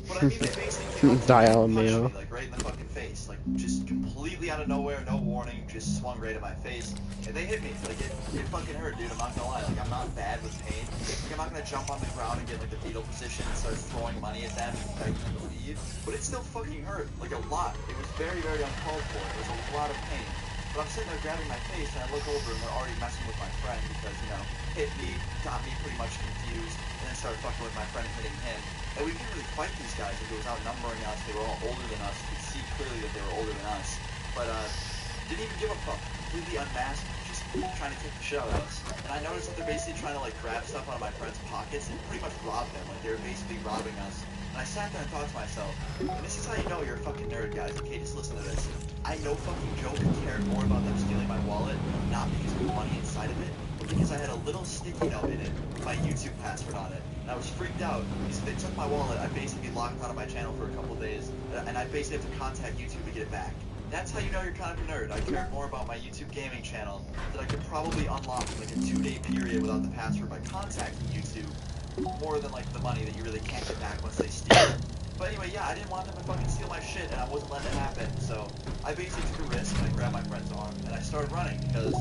But I mean, they basically came up to me and punched me, like, right in the fucking face. Like, just completely out of nowhere, no warning, just swung right at my face. And they hit me. Like, it fucking hurt, dude. I'm not gonna lie. Like, I'm not bad with pain. Like, I'm not gonna jump on the ground and get, like, the fetal position and start throwing money at them and begging them to leave. But it still fucking hurt. Like, a lot. It was very, very uncalled for. It was a lot of pain. But I'm sitting there grabbing my face, and I look over, and they're already messing with my friend because, you know, hit me, got me pretty much confused, and then started fucking with my friend and hitting him. And we couldn't really fight these guys. Like, it was outnumbering us. They were all older than us. You could see clearly that they were older than us. But, didn't even give a fuck. Completely unmasked, just trying to kick the shit out of us. And I noticed that they're basically trying to, like, grab stuff out of my friend's pockets and pretty much rob them. Like, they were basically robbing us. And I sat there and thought to myself, and this is how you know you're a fucking nerd, guys. Okay, just listen to this. I no fucking joke cared more about them stealing my wallet, not because of the money inside of it, but because I had a little sticky note in it with my YouTube password on it. And I was freaked out because they took my wallet. I basically locked out of my channel for a couple days, and I basically have to contact YouTube to get it back. That's how you know you're kind of a nerd. I cared more about my YouTube gaming channel that I could probably unlock in like a 2-day period without the password by contacting YouTube, more than like the money that you really can't get back once they steal it. But anyway, yeah, I didn't want them to fucking steal my shit, and I wasn't letting it happen, so I basically took a risk, and I grabbed my friend's arm, and I started running, because,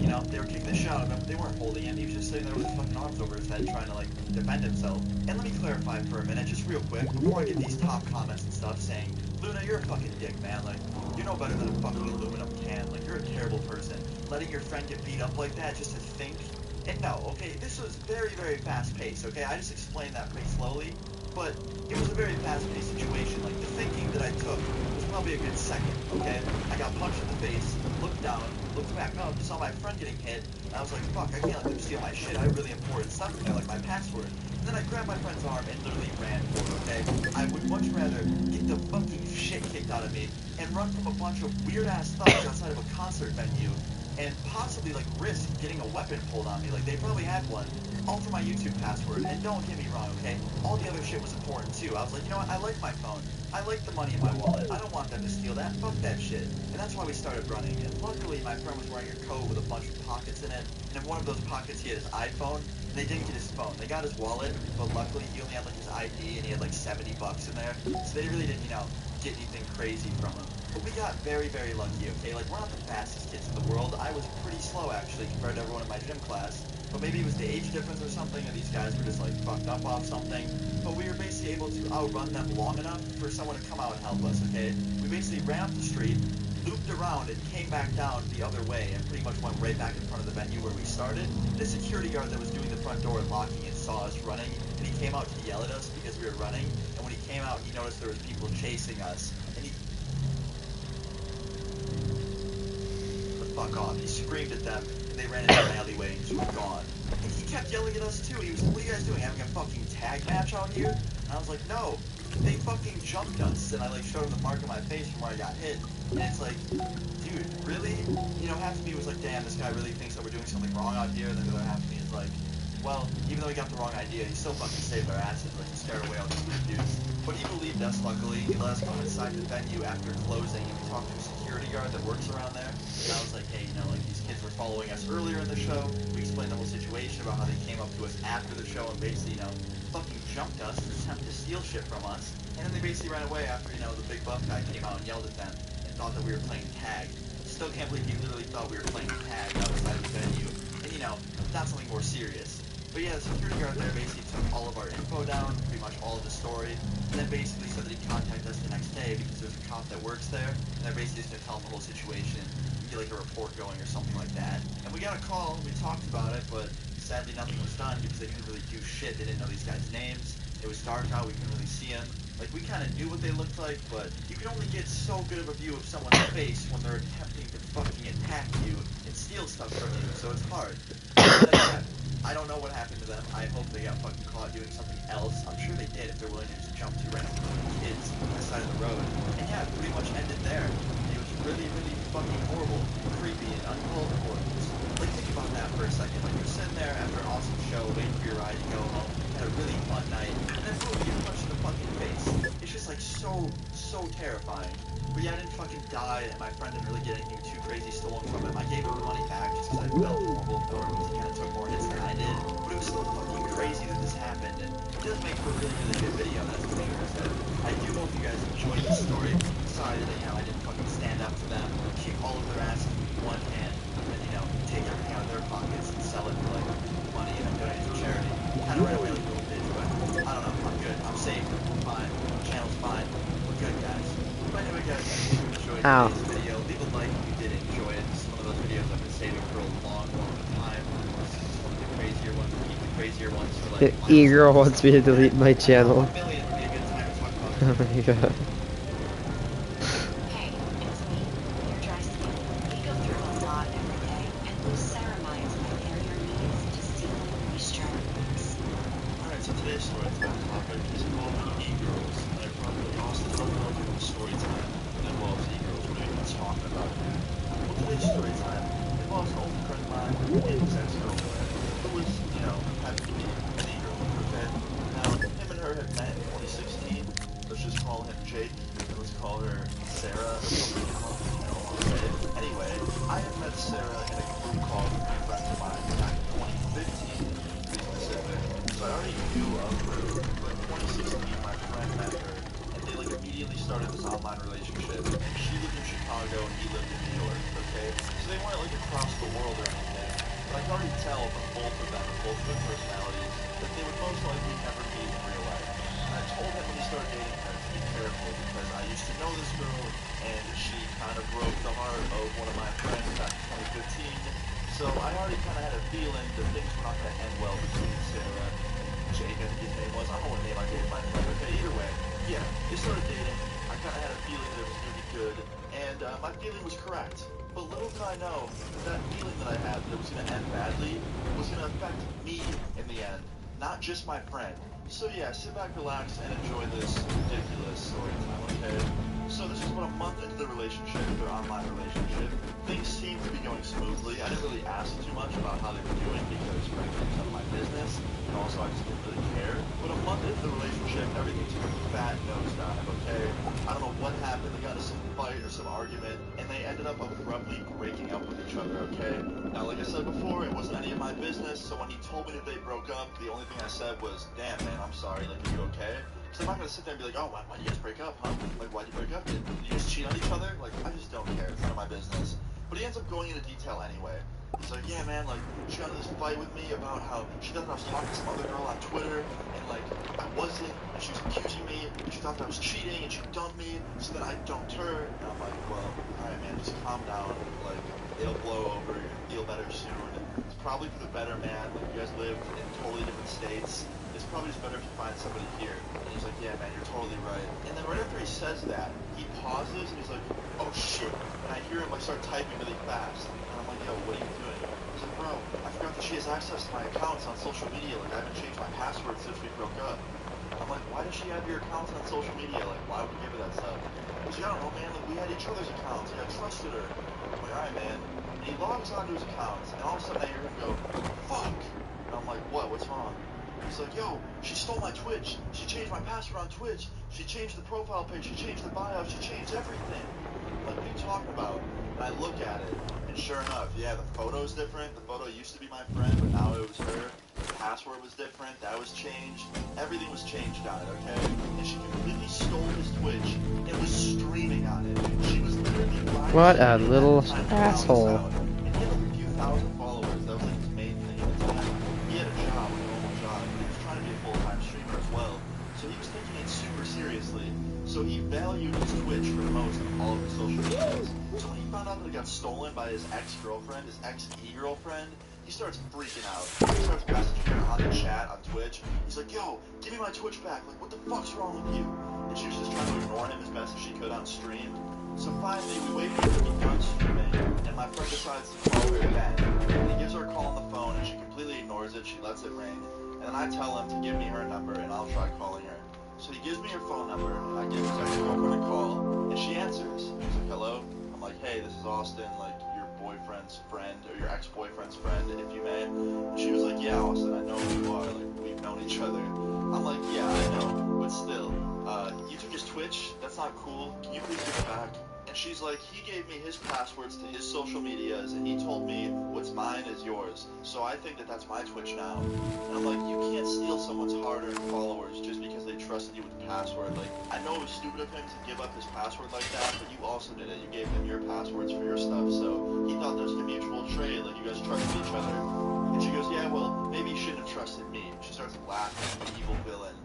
you know, they were kicking the shit out of him, but they weren't holding him. He was just sitting there with his fucking arms over his head, trying to, like, defend himself. And let me clarify for a minute, just real quick, before I get these top comments and stuff saying, Luna, you're a fucking dick, man, like, you're no better than a fucking aluminum can, like, you're a terrible person. Letting your friend get beat up like that just to think. And no, okay, this was very, very fast-paced, okay? I just explained that pretty slowly, but it was a very fast-paced situation. Like, the thinking that I took was probably a good second, okay? I got punched in the face, looked down, looked back up, saw my friend getting hit, and I was like, fuck, I can't let them steal my shit. I have really important stuff in there, like my password. And then I grabbed my friend's arm and literally ran for it, okay? I would much rather get the fucking shit kicked out of me and run from a bunch of weird-ass thugs outside of a concert venue and possibly, like, risk getting a weapon pulled on me. Like, they probably had one, all for my YouTube password. And don't get me wrong, okay? All the other shit was important, too. I was like, you know what? I like my phone. I like the money in my wallet. I don't want them to steal that. Fuck that shit. And that's why we started running. And luckily, my friend was wearing a coat with a bunch of pockets in it. And in one of those pockets, he had his iPhone. And they didn't get his phone. They got his wallet, but luckily, he only had, like, his ID, and he had, like, $70 in there. So they really didn't, you know, get anything crazy from him. But we got very, very lucky, okay? Like, we're not the fastest kids in the world. I was pretty slow, actually, compared to everyone in my gym class. But maybe it was the age difference or something, and these guys were just, like, fucked up off something. But we were basically able to outrun them long enough for someone to come out and help us, okay? We basically ran up the street, looped around, and came back down the other way, and pretty much went right back in front of the venue where we started. The security guard that was doing the front door and locking it saw us running, and he came out to yell at us because we were running. And when he came out, he noticed there was people chasing us, and he... fuck off. He screamed at them, and they ran into an alleyway and just were gone. And he kept yelling at us too. He was like, what are you guys doing? Having a fucking tag match out here? And I was like, no. They fucking jumped us. And I like showed him the mark on my face from where I got hit. And it's like, dude, really? You know, half of me was like, damn, this guy really thinks that we're doing something wrong out here. And then the other half of me is like, well, even though he got the wrong idea, he still fucking saved our asses, like, to scare away all these weird dudes. But he believed us, luckily. He let us come inside the venue after closing, and we talked to a security guard that works around there. And I was like, hey, you know, like, these kids were following us earlier in the show. We explained the whole situation about how they came up to us after the show and basically, you know, fucking jumped us and attempted to steal shit from us. And then they basically ran away after, you know, the big buff guy came out and yelled at them and thought that we were playing tag. Still can't believe he literally thought we were playing tag outside the venue. And, you know, not something more serious. But yeah, the security guard there basically took all of our info down, pretty much all of the story, and then basically said that he'd contact us the next day because there's a cop that works there, and they're basically just going to tell him the whole situation and get like a report going or something like that. And we got a call, we talked about it, but sadly nothing was done because they couldn't really do shit. They didn't know these guys' names. It was dark out, we couldn't really see them. Like, we kind of knew what they looked like, but you can only get so good of a view of someone's face when they're attempting to fucking attack you and steal stuff from you, so it's hard. But again, I don't know what happened to them. I hope they got fucking caught doing something else. I'm sure they did if they're willing to just jump two random kids on the side of the road. And yeah, it pretty much ended there. It was really, really fucking horrible, creepy, and uncalled for. Like, think about that for a second. Like, you're sitting there after an awesome show, waiting for your ride to go home, had a really fun night, and then boom, you get punched in the fucking face. It's just like so terrifying. But yeah, I didn't fucking die, and my friend didn't really get anything too crazy stolen from him. I gave him the money back just because I felt horrible for him because he kind of took more hits than I did. But it was still fucking crazy that this happened, and it does make for a really, really good video. That's the thing is that I do hope you guys enjoyed the story. Sorry that, I didn't fucking stand up to them, kick all of their asses with one hand, and, take everything out of their pockets and sell it for, like, money and then donate it to charity. Kind of ran away like a little bitch, but I don't know. I'm good. I'm safe. I'm fine. The channel's fine. We're good, guys. But anyway, guys, I hope you enjoyed today's video. Leave a like if you did enjoy it. This is one of those videos I've been saving for a long, long time. This is one of the crazier ones. Keep the crazier ones for, like, months. E-girl wants me to delete my channel. A million would be a good time to talk about Oh my god. Hey, it's me, your dry skin. We go through a lot every day, and lose ceramides might air your needs to seal and moisture. Alright, so today's story topic is called E-girls. And I probably lost a lot of story time that involves E-girls. What are you even talking about here? Well, today's story time involves an old friend of mine and his ex-girlfriend who was, happened to be an E-girl, okay? Now, him and her had met in 2016. Let's just call him Jake, and let's call her Sarah, or something else, okay? Anyway, I had met Sarah in a group called Friends of Mine back in 2015, to be specific. So I already knew of her, but in 2016, my friend met her, and they, immediately started this online relationship. And she lived in Chicago, and he lived in New York, okay? So they weren't, across the world or anything, but I could already tell from both of them, both of their personalities, that they would most likely never meet in real life. And I told him when he started dating her to be careful, because I used to know this girl, and she kind of broke the heart of one of my friends back in 2015. So I already kind of had a feeling that things were not going to end well between Sarah and Jake, I think his name was. I don't know what name I gave my friend. Okay, either way, yeah, they started dating. I kind of had a feeling that it was going to be good, and my feeling was correct. But little did I know that feeling that I had that it was going to end badly was going to affect me in the end, not just my friend. So yeah, sit back, relax, and enjoy this ridiculous story time, okay? So this is about a month into the relationship, their online relationship. Things seemed to be going smoothly. I didn't really ask too much about how they were doing because frankly it's none of my business, and also I just didn't really care. But a month into the relationship, everything took a fat nosedive, okay? I don't know what happened, they got into some fight or some argument, and they ended up abruptly breaking up with each other, okay? Now, like I said before, it wasn't any of my business, so when he told me that they broke up, the only thing I said was, damn man, I'm sorry, are you okay? So I'm not gonna sit there and be like, oh, why'd you guys break up, huh? Why'd you break up? Did you guys cheat on each other? I just don't care. It's none of my business. But he ends up going into detail anyway. He's like, yeah, man, she got into this fight with me about how she thought I was talking to some other girl on Twitter, and, I wasn't, and she was accusing me, and she thought that I was cheating, and she dumped me, so that I dumped her. And I'm like, well, alright, man, just calm down. It'll blow over. You'll feel better soon. It's probably for the better, man. You guys live in totally different states. It's probably just better if you find somebody here. And he's like, yeah, man, you're totally right. And then right after he says that, he pauses and he's like, oh shit. And I hear him start typing really fast. And I'm like, yo, what are you doing? He's like, bro, I forgot that she has access to my accounts on social media. I haven't changed my password since we broke up. I'm like, why does she have your accounts on social media? Why would you give her that stuff? He's like, I don't know, man. We had each other's accounts. I trusted her. I'm like, alright, man. And he logs onto his accounts, and all of a sudden I hear him go, fuck. And I'm like, what? What's wrong? He's like, yo, she stole my Twitch. She changed my password on Twitch. She changed the profile page. She changed the bio. She changed everything. What are you talking about? And I look at it, and sure enough, yeah, the photo's different. The photo used to be my friend, but now it was her. The password was different. That was changed. Everything was changed on it, okay? And she completely stole his Twitch and was streaming on it. She was literally live. What a little asshole. And he had a few thousand followers. That was his main thing at the time. He had a job, a normal job, but he was trying to be a full-time streamer as well. So he was taking it super seriously. So he valued his Twitch for the most of all of his social medias. So when he found out that it got stolen by his ex-girlfriend, his ex-e-girlfriend, he starts freaking out. He starts messaging her on the chat on Twitch. He's like, yo, give me my Twitch back. Like, what the fuck's wrong with you? And she was just trying to ignore him as best as she could on stream. So finally, we wait for him to get done streaming, and my friend decides to call her again. And he gives her a call on the phone, and she completely ignores it. She lets it ring. And then I tell him to give me her number, and I'll try calling her. So he gives me her phone number, and I give his ex-girlfriend a call, and she answers. She's like, hello? I'm like, hey, this is Austin, like, your boyfriend's friend, or your ex-boyfriend's friend, if you may. And she was like, yeah, Austin, I know who you are, like, we've known each other. I'm like, yeah, I know, but still, you took his Twitch? That's not cool. Can you please give it back? And she's like, he gave me his passwords to his social medias, and he told me what's mine is yours. So I think that that's my Twitch now. And I'm like, you can't steal someone's hard-earned followers just because they trusted you with the password. Like, I know it was stupid of him to give up his password like that, but you also did it. You gave him your passwords for your stuff, so he thought there was a mutual trade, like you guys trusted each other. And she goes, yeah, well, maybe you shouldn't have trusted me. She starts laughing, the evil villain.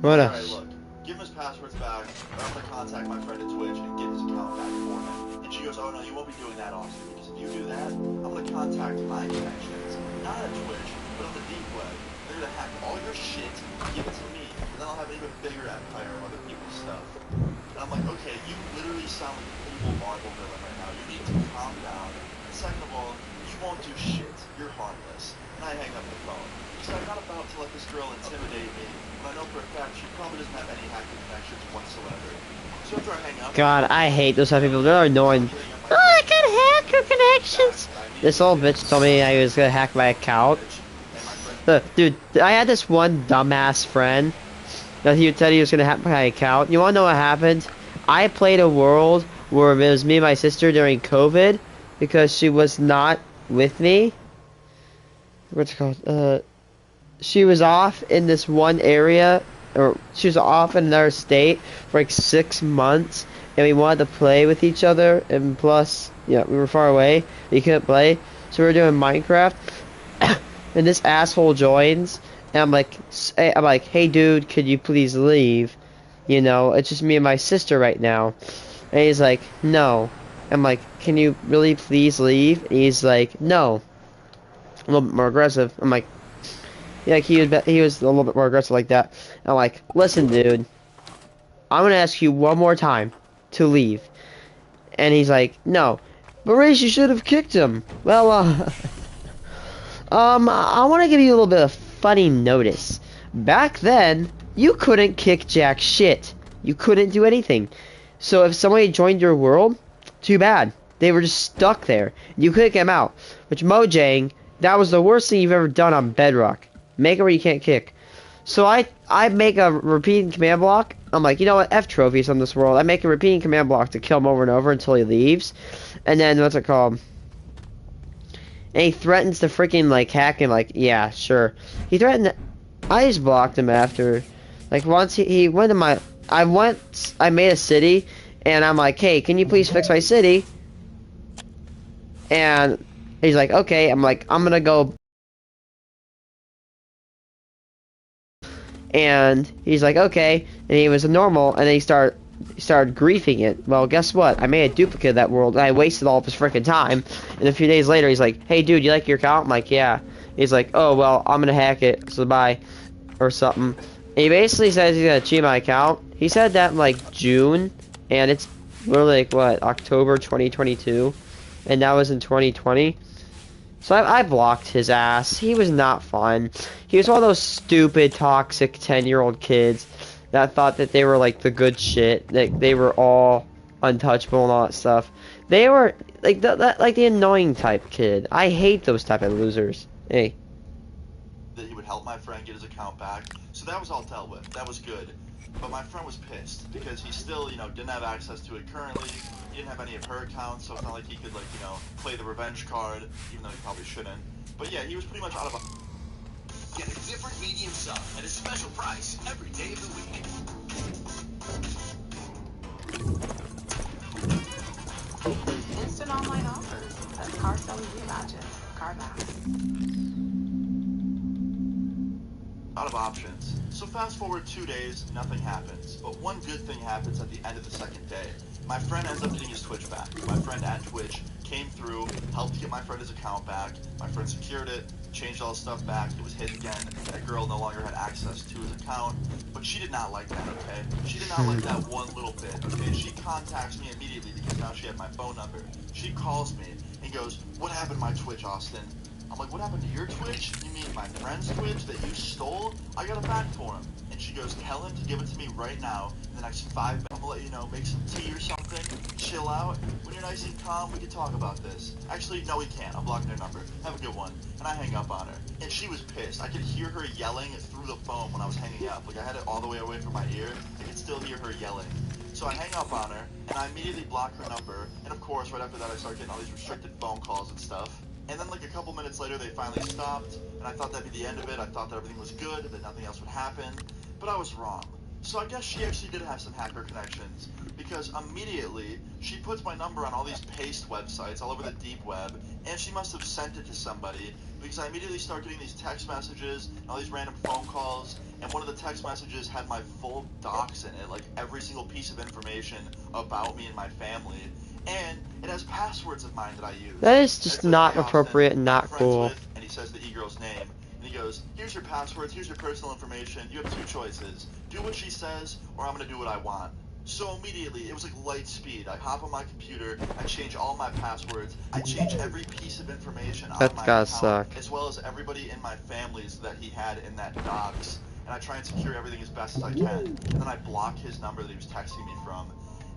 What Alright, else? look. Give him his passwords back, or I'm gonna contact my friend at Twitch and get his account back for him. And she goes, oh no, you won't be doing that, Austin, because if you do that, I'm gonna contact my connections, not at Twitch, but on the deep web. They're gonna hack all your shit, give it to me, and then I'll have an even bigger empire of other people's stuff. And I'm like, okay, you literally sound like an evil Marvel villain right now. You need to calm down. And second of all, you won't do shit. You're harmless. And I hang up the phone. So I'm not about to let this girl intimidate me. I know for a fact she probably doesn't have any hacking connections whatsoever. So after I hang up, God, I hate those type of people.Ey're annoying. Oh, I got hacker connections. This old bitch told me I was gonna hack my account. Dude, I had this one dumbass friend that he said he was gonna hack my account. You wanna know what happened? I played a world where it was me and my sister during COVID because she was not with me. What's it called? She was off in this one area, or she was off in another state for like 6 months, and we wanted to play with each other, and plus, yeah, we were far away, we couldn't play, so we were doing Minecraft, and this asshole joins, and I'm like, hey dude, could you please leave? You know, it's just me and my sister right now. And he's like, no. I'm like, can you really please leave? And he's like, no. A little bit more aggressive. I'm like, yeah, he was a little bit more aggressive like that. I'm like, listen, dude, I'm gonna ask you one more time to leave. And he's like, no. But Race, you should have kicked him. Well, I want to give you a little bit of funny notice. Back then, you couldn't kick jack shit. You couldn't do anything. So if somebody joined your world, too bad. They were just stuck there. You couldn't get them out. Which, Mojang, that was the worst thing you've ever done on Bedrock. Make it where you can't kick. So I make a repeating command block. I'm like, you know what? F trophies on this world. I make a repeating command block to kill him over and over until he leaves. And then, what's it called? And he threatens to freaking, like, hack him. Like, yeah, sure. He threatened... I just blocked him after. Like, once he went to my... I made a city, and I'm like, hey, can you please fix my city? And he's like, okay. I'm like, I'm gonna go... And he's like, okay. And he was normal, and then he started griefing it. Well, guess what? I made a duplicate of that world, and I wasted all of his freaking time. And a few days later, he's like, hey, dude, you like your account? I'm like, yeah. He's like, oh, well, I'm gonna hack it, so bye. Or something. And he basically says he's gonna cheat my account. He said that in, like, June, and it's literally, like, what, October 2022? And that was in 2020. So I blocked his ass. He was not fun. He was one of those stupid, toxic 10-year-old kids that thought that they were like the good shit. That they were all untouchable and all that stuff. They were like the annoying type kid. I hate those type of losers. Hey. That he would help my friend get his account back. So that was all dealt with. That was good. But my friend was pissed because he still, didn't have access to it currently. He didn't have any of her accounts, so it's not like he could, play the revenge card, even though he probably shouldn't. But yeah, he was pretty much out of a... Get a different medium sub at a special price every day of the week. Instant online offers at Car Sellers Reimagine. Car Max. Out of options. So fast forward 2 days, nothing happens. But one good thing happens at the end of the second day. My friend ends up getting his Twitch back. My friend at Twitch came through, helped get my friend his account back. My friend secured it, changed all his stuff back. It was his again. That girl no longer had access to his account. But she did not like that, okay? She did not like that one little bit, okay? She contacts me immediately because now she had my phone number. She calls me and goes, "What happened to my Twitch, Austin?" I'm like, "What happened to your Twitch? You mean my friend's Twitch that you stole? I got it back for him." And she goes, "Tell him to give it to me right now. In the next 5 minutes, I'm gonna let you know, make some tea or something, chill out. When you're nice and calm, we can talk about this." Actually, no, we can't. I'm blocking her number. Have a good one. And I hang up on her. And she was pissed. I could hear her yelling through the phone when I was hanging up. Like, I had it all the way away from my ear. I could still hear her yelling. So I hang up on her, and I immediately block her number. And of course, right after that, I start getting all these restricted phone calls and stuff. And then like a couple minutes later, they finally stopped, and I thought that'd be the end of it. I thought that everything was good, that nothing else would happen, but I was wrong. So I guess she actually did have some hacker connections, because immediately she puts my number on all these paste websites all over the deep web, and she must have sent it to somebody, because I immediately start getting these text messages and all these random phone calls, and one of the text messages had my full docs in it, like every single piece of information about me and my family. And it has passwords of mine that I use. That is just It says, not "Hey, Austin, appropriate and I'm not friends cool. with," and he says the e-girl's name, and he goes, "Here's your passwords, here's your personal information, you have 2 choices. Do what she says, or I'm gonna do what I want." So immediately, it was like light speed. I hop on my computer, I change all my passwords, I change every piece of information on That's my gotta account, suck. as well as everybody in my families that he had in that docs, and I try and secure everything as best as I can. And then I block his number that he was texting me from.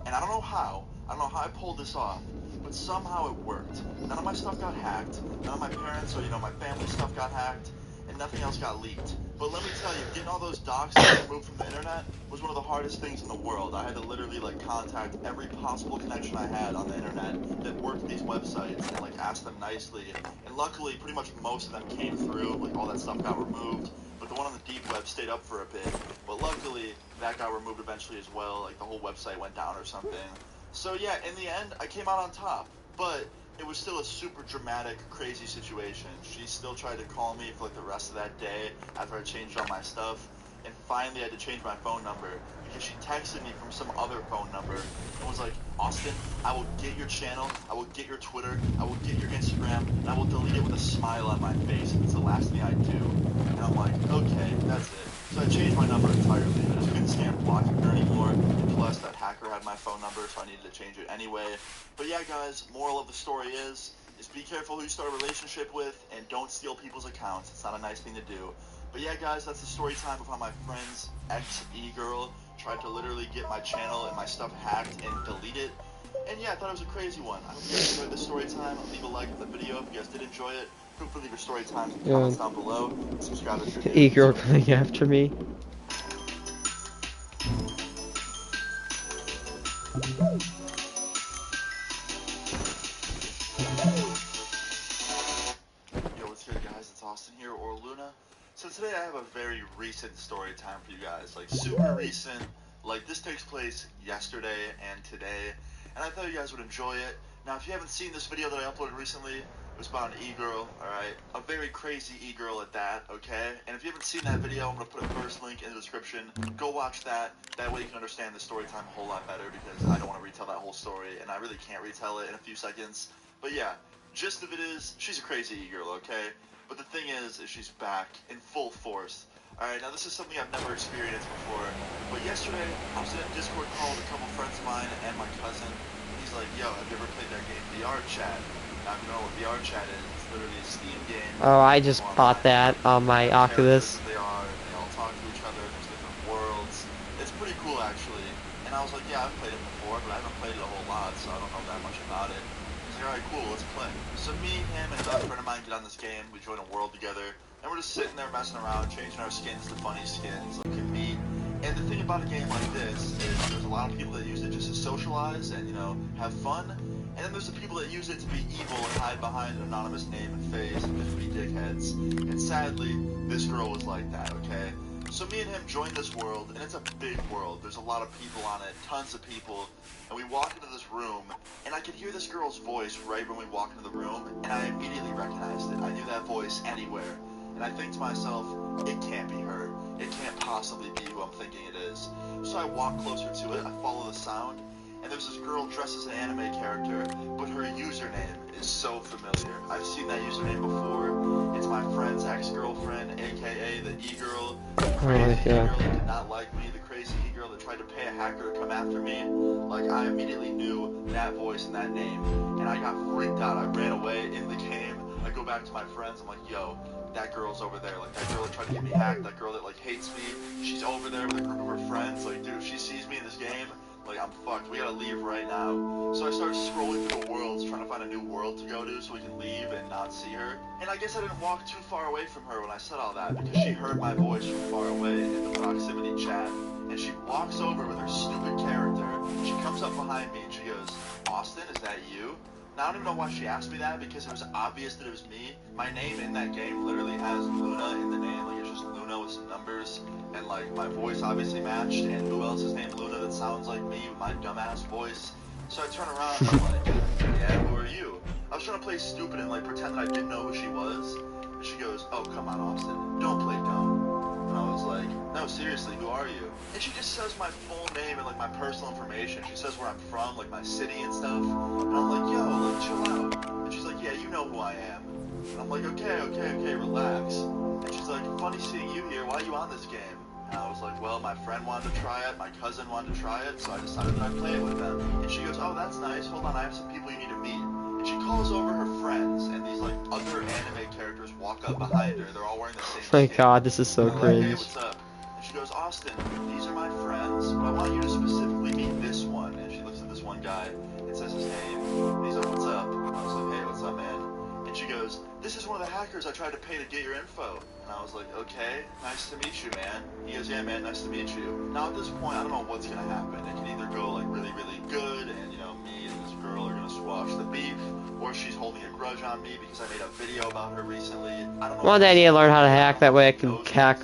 And I don't know how I pulled this off, but somehow it worked. None of my stuff got hacked, none of my parents or, my family stuff got hacked, and nothing else got leaked. But let me tell you, getting all those docs removed from the internet was one of the hardest things in the world. I had to literally, contact every possible connection I had on the internet that worked at these websites and, ask them nicely. And luckily, pretty much most of them came through, all that stuff got removed. But the one on the deep web stayed up for a bit. But luckily, that got removed eventually as well. The whole website went down or something. So yeah, in the end, I came out on top. But it was still a super dramatic, crazy situation. She still tried to call me for the rest of that day after I changed all my stuff. And finally, I had to change my phone number because she texted me from some other phone number and was like, "Austin, I will get your channel, I will get your Twitter, I will get your Instagram, and I will delete it with a smile on my face if it's the last thing I do." And I'm like, okay, that's it. So I changed my number entirely. I just couldn't stand blocking her anymore. And plus, that hacker had my phone number, so I needed to change it anyway. But yeah, guys, moral of the story is be careful who you start a relationship with, and don't steal people's accounts. It's not a nice thing to do. But yeah, guys, that's the story time of how my friend's ex-e-girl tried to literally get my channel and my stuff hacked and delete it. And yeah, I thought it was a crazy one. I hope you guys enjoyed this story time. Leave a like on the video if you guys did enjoy it. Feel free to leave your story times in the comments down below. And subscribe if you're new. E-girl coming after me. Yo, what's good, guys? It's Austin here, or Luna. So today I have a very recent story time for you guys. Super recent. This takes place yesterday and today. And I thought you guys would enjoy it. Now, if you haven't seen this video that I uploaded recently, it was about an e-girl, alright? A very crazy e-girl at that, okay? And if you haven't seen that video, I'm going to put a first link in the description. Go watch that. That way you can understand the story time a whole lot better, because I don't want to retell that whole story, and I really can't retell it in a few seconds. But yeah, gist of it is, she's a crazy e-girl, okay? But the thing is she's back in full force. Alright, now this is something I've never experienced before, but yesterday I was in a Discord call with a couple friends of mine and my cousin, and he's like, "Yo, have you ever played that game, VR Chat?" Now, if you know what VR Chat is, it's literally a Steam game. Oh, I just bought that on my Oculus. They all talk to each other, there's different worlds. It's pretty cool, actually. And I was like, yeah, I've played it before, but I haven't played it a whole lot, so I don't know that much about it. He's like, "Alright, cool, let's play." So me, him, and another friend of mine get on this game, we join a world together, and we're just sitting there messing around, changing our skins to funny skins, like can meet. And the thing about a game like this is there's a lot of people that use it just to socialize and, have fun. And then there's the people that use it to be evil and hide behind an anonymous name and face and just be dickheads. And sadly, this girl was like that, okay? So me and him joined this world, and it's a big world. There's a lot of people on it, tons of people. And we walk into this room, and I could hear this girl's voice right when we walk into the room, and I immediately recognized it. I knew that voice anywhere. And I think to myself, it can't be her. it can't possibly be who I'm thinking it is. So I walk closer to it, I follow the sound, and there's this girl dressed as an anime character, but her username is so familiar. I've seen that username before. It's my friend's ex-girlfriend, aka the e-girl, the crazy e-girl that did not like me, the crazy e-girl that tried to pay a hacker to come after me. Like, I immediately knew that voice and that name, and I got freaked out. I ran away in the game. I go back to my friends, I'm like, yo, that girl's over there. Like, that girl that tried to get me hacked, that girl that, like, hates me, she's over there with a group of her friends. Like, dude, if she sees me in this game, like, I'm fucked. We gotta leave right now. So I started scrolling through the worlds, trying to find a new world to go to so we can leave and not see her. And I guess I didn't walk too far away from her when I said all that, because she heard my voice from far away in the proximity chat. And she walks over with her stupid character. She comes up behind me and she goes, Austin, is that you? Now, I don't even know why she asked me that, because it was obvious that it was me. My name in that game literally has Luna in the name. Like, it's just Luna with some numbers. And, like, my voice obviously matched. And who else is named Luna that sounds like me with my dumbass voice? So I turn around and I'm like, yeah, who are you? I was trying to play stupid and, like, pretend that I didn't know who she was. And she goes, oh, come on, Austin. Don't play dumb. And I was like, no, seriously, who are you? And she just says my full name and, like, my personal information. She says where I'm from, like, my city and stuff. And I'm like, yo, like, chill out. And she's like, yeah, you know who I am. And I'm like, okay, relax. And she's like, funny seeing you here. Why are you on this game? And I was like, well, my friend wanted to try it, my cousin wanted to try it, so I decided that I'd play it with them. And she goes, oh, that's nice. Hold on, I have some people you need to meet. And she calls over her friends, and these, like, other anime characters walk up behind her. They're all wearing the same My skin. god, this is so And I'm like, hey, cringe. what's up? And she goes, Austin, these are my friends, but I want you to specifically meet this one. And she looks at this one guy and says his name. And he's like, what's up? And I was like, hey, what's up, man? And she goes, this is one of the hackers I tried to pay to get your info. And I was like, okay, nice to meet you, man. He goes, yeah, man, nice to meet you. Now, at this point, I don't know what's going to happen. It can either go, like, really, really good, and, you know, me and this girl are going to squash the beef, or she's holding a grudge on me because I made a video about her recently. I don't know. One day I need to learn how to hack, that way I can hack,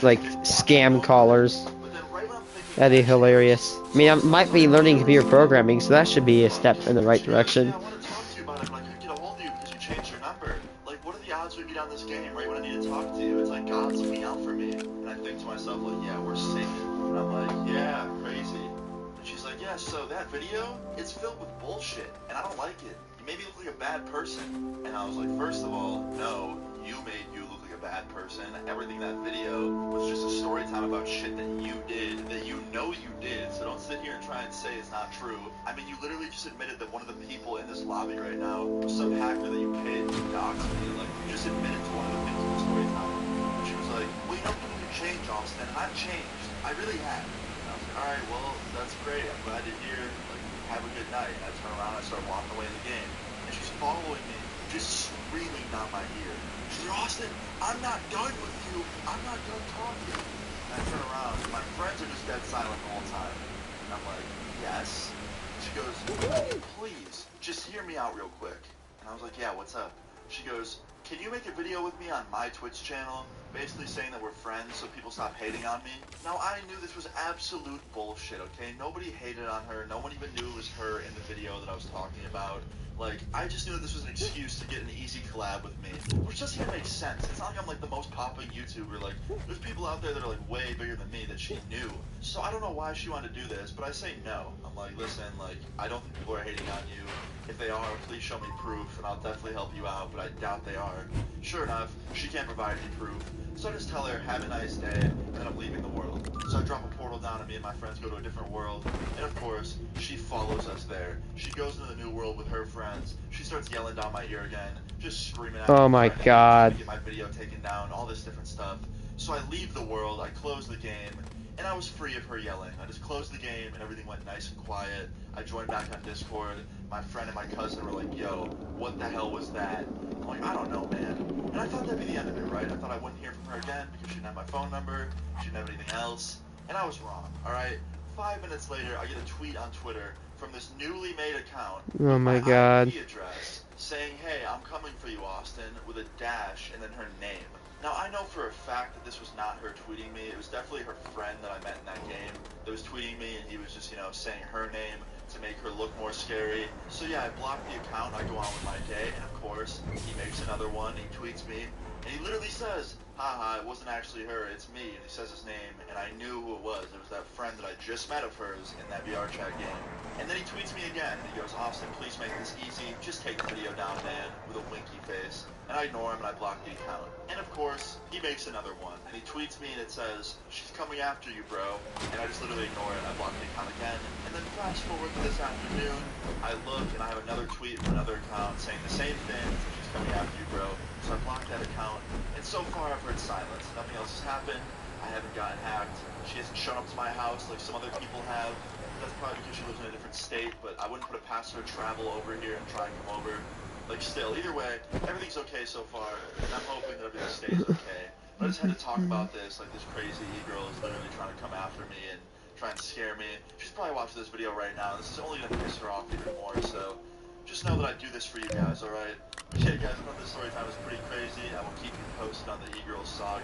like, scam callers. But then right when I'm thinking That'd be hilarious. I mean, I might be learning computer programming, so that should be a step in the right direction. yeah, I want to talk to you about it, but I couldn't get a hold of you because you changed your number. Like, what are the odds we meet on this game right when I need to talk to you? It's like God's looking out for me. And I think to myself, like, yeah, we're safe. And I'm like, yeah, crazy. And she's like, yeah, so that video, it's filled with bullshit, and I don't like it. You made me look like a bad person. And I was like, first of all, no, you made you look like a bad person. Everything in that video was just a story time about shit that you did, that you know you did, so don't sit here and try and say it's not true. I mean, you literally just admitted that one of the people in this lobby right now was some hacker that you paid to dox me. Like, you just admitted to one of the things in the story time. And she was like, well, you know, you need to change, Austin. I've changed. I really have. And I was like, alright, well, that's great. I'm glad to hear. Like, have a good night. And I turn around and I start walking away in the game. And she's following me, just screaming down my ear. She's like, Austin, I'm not done with you. I'm not done talking. And I turn around, and my friends are just dead silent the whole time. And I'm like, yes? She goes, please, just hear me out real quick. And I was like, yeah, what's up? She goes, can you make a video with me on my Twitch channel, basically saying that we're friends so people stop hating on me? Now, I knew this was absolute bullshit, okay? Nobody hated on her. No one even knew it was her in the video that I was talking about. Like, I just knew that this was an excuse to get an easy collab with me, which doesn't even make sense. It's not like I'm, like, the most popping YouTuber. Like, there's people out there that are, like, way bigger than me that she knew. So I don't know why she wanted to do this, but I say no. I'm like, listen, like, I don't think people are hating on you. If they are, please show me proof, and I'll definitely help you out, but I doubt they are. Sure enough, she can't provide any proof. So I just tell her, have a nice day, and then I'm leaving the world. So I drop a portal down, and me and my friends go to a different world. And of course, she follows us there. She goes into the new world with her friends. She starts yelling down my ear again, just screaming at me. Oh my god. To get my video taken down, all this different stuff. So I leave the world, I close the game, and I was free of her yelling. I just closed the game, and everything went nice and quiet. I joined back on Discord. My friend and my cousin were like, yo, what the hell was that? I'm like, I don't know, man. And I thought that'd be the end of it, right? I thought I wouldn't hear from her again because she didn't have my phone number, she didn't have anything else. And I was wrong, alright? 5 minutes later, I get a tweet on Twitter from this newly made account Oh with my god. IP address saying, hey, I'm coming for you, Austin, with a dash and then her name. Now, I know for a fact that this was not her tweeting me. It was definitely her friend that I met in that game that was tweeting me, and he was just, you know, saying her name to make her look more scary. So yeah, I blocked the account, I go on with my day, and of course, he makes another one, he tweets me, and he literally says, haha, it wasn't actually her, it's me. And he says his name, and I knew who it was. It was that friend that I just met of hers in that VR chat game. And then he tweets me again, and he goes, Austin, please make this easy. Just take the video down, man, with a winky face. And I ignore him, and I block the account. And of course, he makes another one, and he tweets me, and it says, she's coming after you, bro. And I just literally ignore it, I block the account again. And then fast forward to this afternoon, I look, and I have another tweet from another account saying the same thing, she's coming after you, bro. So I blocked that account, and so far I've heard silence. Nothing else has happened. I haven't gotten hacked. She hasn't shown up to my house like some other people have. That's probably because she lives in a different state, but I wouldn't put it past her to travel over here and try and come over. Like, still, either way, everything's okay so far, and I'm hoping that everything stays okay. But I just had to talk about this, like this crazy e-girl is literally trying to come after me and try and scare me. She's probably watching this video right now. This is only going to piss her off even more, so just know that I do this for you guys, alright? Yeah, guys, I thought this story time was pretty crazy. I will keep you posted on the e-girl saga,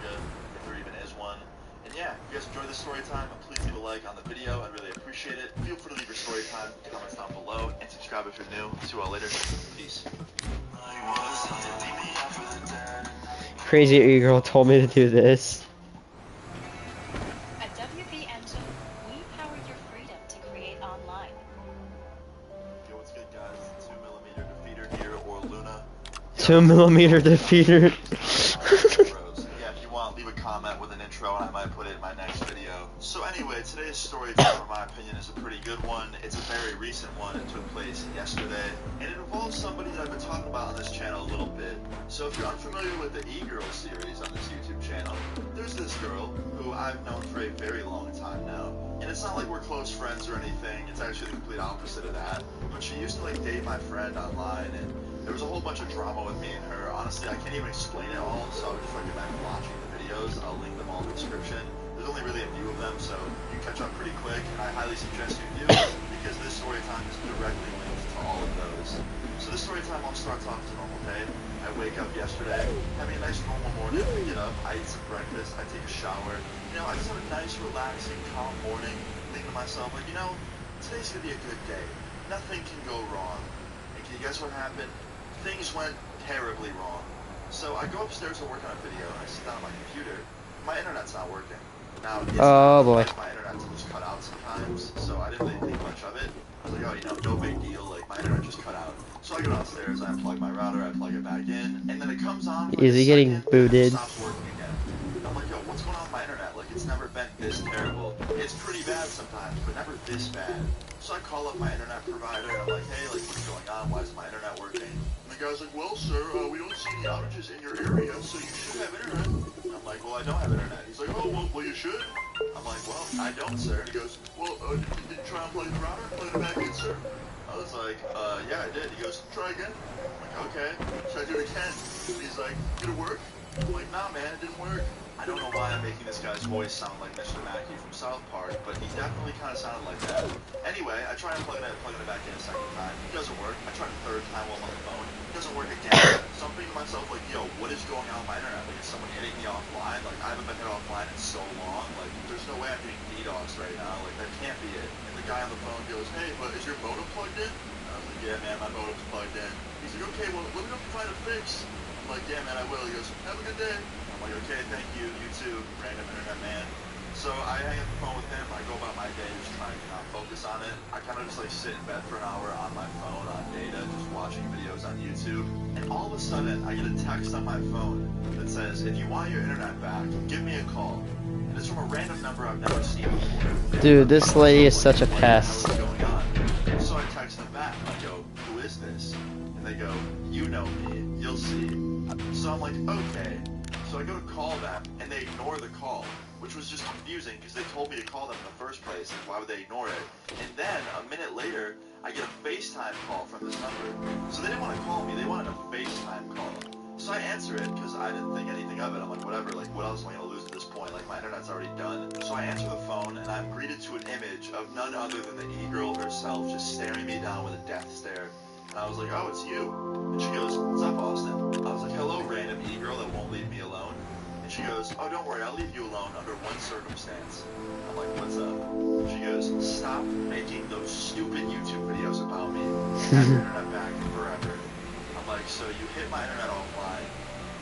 if there even is one. And yeah, if you guys enjoyed this story time, please leave a like on the video. I'd really appreciate it. Feel free to leave your story time comments down below, and subscribe if you're new. See you all later. Peace. Crazy e-girl told me to do this. At WP Engine, we power your freedom to create online. Yo, what's good, guys? 2mm defeater here, or Luna. 2mm defeater. Yeah, if you want, leave a comment with an intro, and I might put it in my next video. So anyway, today's story time, in my opinion, is a pretty good one. It's a very recent one. It took place yesterday, and it involves somebody that I've been talking about on this channel a little bit. So if you're unfamiliar with the e-girl series on this YouTube channel, there's this girl who I've known for a very long time now. And it's not like we're close friends or anything. It's actually the complete opposite of that. But she used to like date my friend online, and there was a whole bunch of drama with me and her. Honestly, I can't even explain it all, so I would just recommend watching the videos. I'll link them all in the description. There's only really a few of them, so you can catch up pretty quick, and I highly suggest you do, because this story time is directly linked to all of those. So this story time all starts off as a normal day. I wake up yesterday, having a nice normal morning. I get up, I eat some breakfast, I take a shower. You know, I just have a nice, relaxing, calm morning, thinking to myself, like, you know, today's gonna be a good day. Nothing can go wrong. And can you guess what happened? Things went terribly wrong. So I go upstairs to work on a video, and I sit down on my computer. My internet's not working. Now, Oh boy. My internet's just cut out sometimes, so I didn't really think much of it. I was like, oh, you know, no big deal, like, my internet just cut out. So I go downstairs, I unplug my router, I plug it back in, and then it comes on, like, Is he getting booted? It stops working again. I'm like, yo, what's going on with my internet? Like, it's never been this terrible. It's pretty bad sometimes, but never this bad. So I call up my internet provider, and I'm like, hey, like, what's going on? Why isn't my internet working? And the guy's like, well, sir, we don't see any outages in your area, so you should have internet. And I'm like, well, I don't have internet. He's like, oh, well, you should. I'm like, well, I don't, sir. And he goes, well, did you try and plug the router and plug it back in, sir? I was like, yeah, I did. He goes, try again. I'm like, okay. So I do it again. He's like, did it work? I'm like, nah, man, it didn't work. I don't know why I'm making this guy's voice sound like Mr. Mackey from South Park, but he definitely kind of sounded like that. Anyway, I try and plug it back in a second time. It doesn't work. I try the third time while I'm on the phone. It doesn't work again. So I'm thinking to myself, like, yo, what is going on with my internet? Like, is someone hitting me offline? Like, I haven't been hit offline in so long. Like, there's no way I'm getting DDoS right now. Like, that can't be it. And the guy on the phone goes, hey, but is your modem plugged in? And I was like, yeah, man, my modem's plugged in. He's like, okay, well, let me know if you find a fix. I'm like, yeah, man, I will. He goes, have a good day. I'm like, okay, thank you. You too, random internet man. So I hang up the phone with him. I go about my day just trying to not focus on it. I kind of just like sit in bed for an hour on my phone, on data, just watching videos on YouTube. And all of a sudden, I get a text on my phone that says, if you want your internet back, give me a call. And it's from a random number I've never seen before. Dude, this lady is such a pest. What's going on? So I text them back. I go, who is this? And they go, you know me. You'll see. So I'm like, okay. So I go to call them, and they ignore the call, which was just confusing because they told me to call them in the first place, and why would they ignore it? And then, a minute later, I get a FaceTime call from this number. So they didn't want to call me, they wanted a FaceTime call. So I answer it because I didn't think anything of it. I'm like, whatever, like, what else am I going to lose at this point? Like, my internet's already done. So I answer the phone, and I'm greeted to an image of none other than the e-girl herself just staring me down with a death stare. And I was like, oh, it's you. And she goes, what's up, Austin? I was like, hello, random e-girl that won't leave me alone. And she goes, oh, don't worry, I'll leave you alone under one circumstance. I'm like, what's up? She goes, stop making those stupid YouTube videos about me. Have your internet back forever. I'm like, so you hit my internet offline,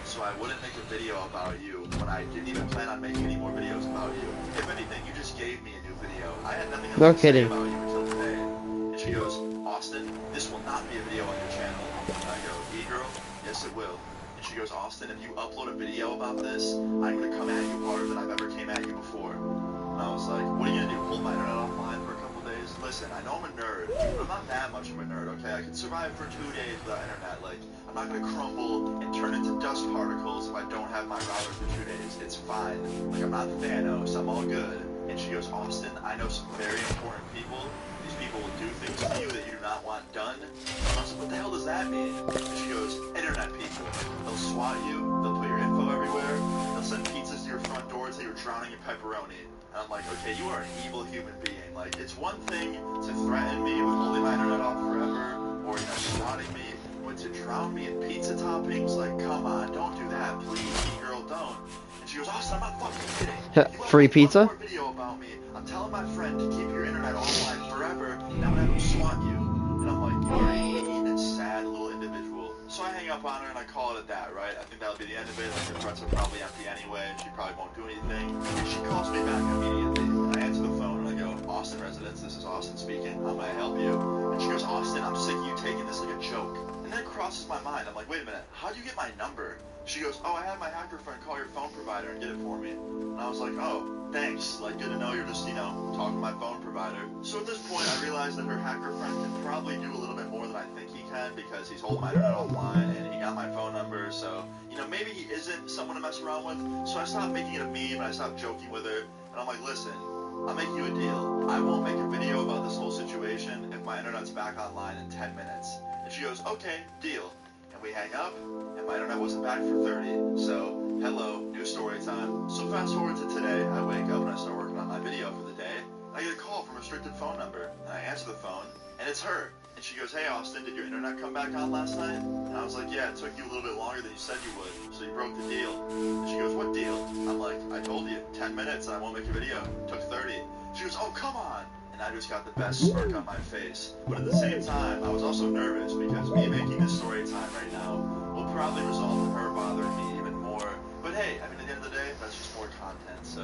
so I wouldn't make a video about you, when I didn't even plan on making any more videos about you. If anything, you just gave me a new video. I had nothing else No to say kidding. about you until today. And she goes, Austin, this will not be a video on your channel. And I go, E-girl, yes it will. And she goes, Austin, if you upload a video about this, I'm going to come at you harder than I've ever came at you before. And I was like, what are you going to do, hold my internet offline for a couple days? Listen, I know I'm a nerd, but I'm not that much of a nerd, okay? I can survive for 2 days without internet. Like, I'm not going to crumble and turn into dust particles if I don't have my router for 2 days. It's fine. Like, I'm not Thanos, I'm all good. And she goes, Austin, I know some very important people. These people will do things to you that you do not want done. And I was like, what the hell does that mean? And she goes, internet people. They'll swat you, they'll put your info everywhere, they'll send pizzas to your front door until you're drowning in pepperoni. And I'm like, okay, you are an evil human being. Like, it's one thing to threaten me with holding my internet off forever, or, you know, swatting me, but to drown me in pizza toppings, like, come on, don't do that, please, girl, don't. And she goes, Austin, I'm not fucking kidding. You Free upload pizza? one more video about me. I'm telling my friend to keep your internet offline forever, and I'm gonna have him swat you. And I'm like, you are a mean and sad little individual. So I hang up on her and I call it at that, right? I think that'll be the end of it. Like, the threats are probably empty anyway, and she probably won't do anything. And she calls me back immediately. And I answer the phone and I go, Austin residence, this is Austin speaking. How may I help you? And she goes, Austin, I'm sick of you taking this like a joke. And then it crosses my mind. I'm like, wait a minute, how'd you get my number? She goes, oh, I had my hacker friend call your phone provider and get it for me. And I was like, oh, thanks. Like, good to know you're just, you know, talking to my phone provider. So at this point, I realized that her hacker friend can probably do a little bit more than I think he can because he's holding my internet offline and he got my phone number. So, you know, maybe he isn't someone to mess around with. So I stopped making it a meme and I stopped joking with her. And I'm like, listen, I'll make you a deal. I won't make a video about this whole situation if my internet's back online in 10 minutes. And she goes, okay, deal. And we hang up, and my internet wasn't back for 30. So, hello, new story time. So fast forward to today, I wake up and I start working on my video for the day. I get a call from a restricted phone number, and I answer the phone, and it's her. And she goes, hey Austin, did your internet come back on last night? And I was like, yeah, it took you a little bit longer than you said you would, so you broke the deal. And she goes, what deal? I'm like, I told you, 10 minutes and I won't make a video. It took 30. She goes, oh, come on. And I just got the best smirk on my face. But at the same time, I was also nervous because me making this story time right now will probably result in her bothering me even more. But hey, I mean, at the end of the day, that's just more content, so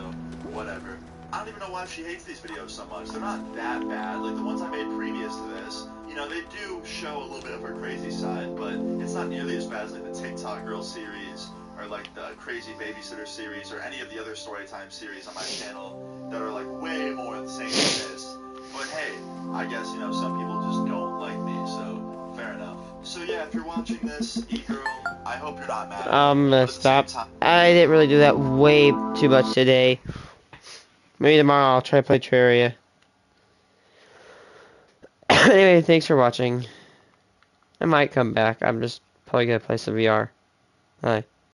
whatever. I don't even know why she hates these videos so much. They're not that bad. Like the ones I made previous to this, you know, they do show a little bit of her crazy side, but it's not nearly as bad as like the TikTok Girl series or like the Crazy Babysitter series or any of the other Storytime series on my channel that are like way more insane than this. But hey, I guess, you know, some people just don't like me, so fair enough. So yeah, if you're watching this, E-Girl, I hope you're not mad. I'm gonna stop. I didn't really do that way too much today. Maybe tomorrow I'll try to play Terraria. Anyway, thanks for watching. I might come back. I'm just probably gonna play some VR. Bye.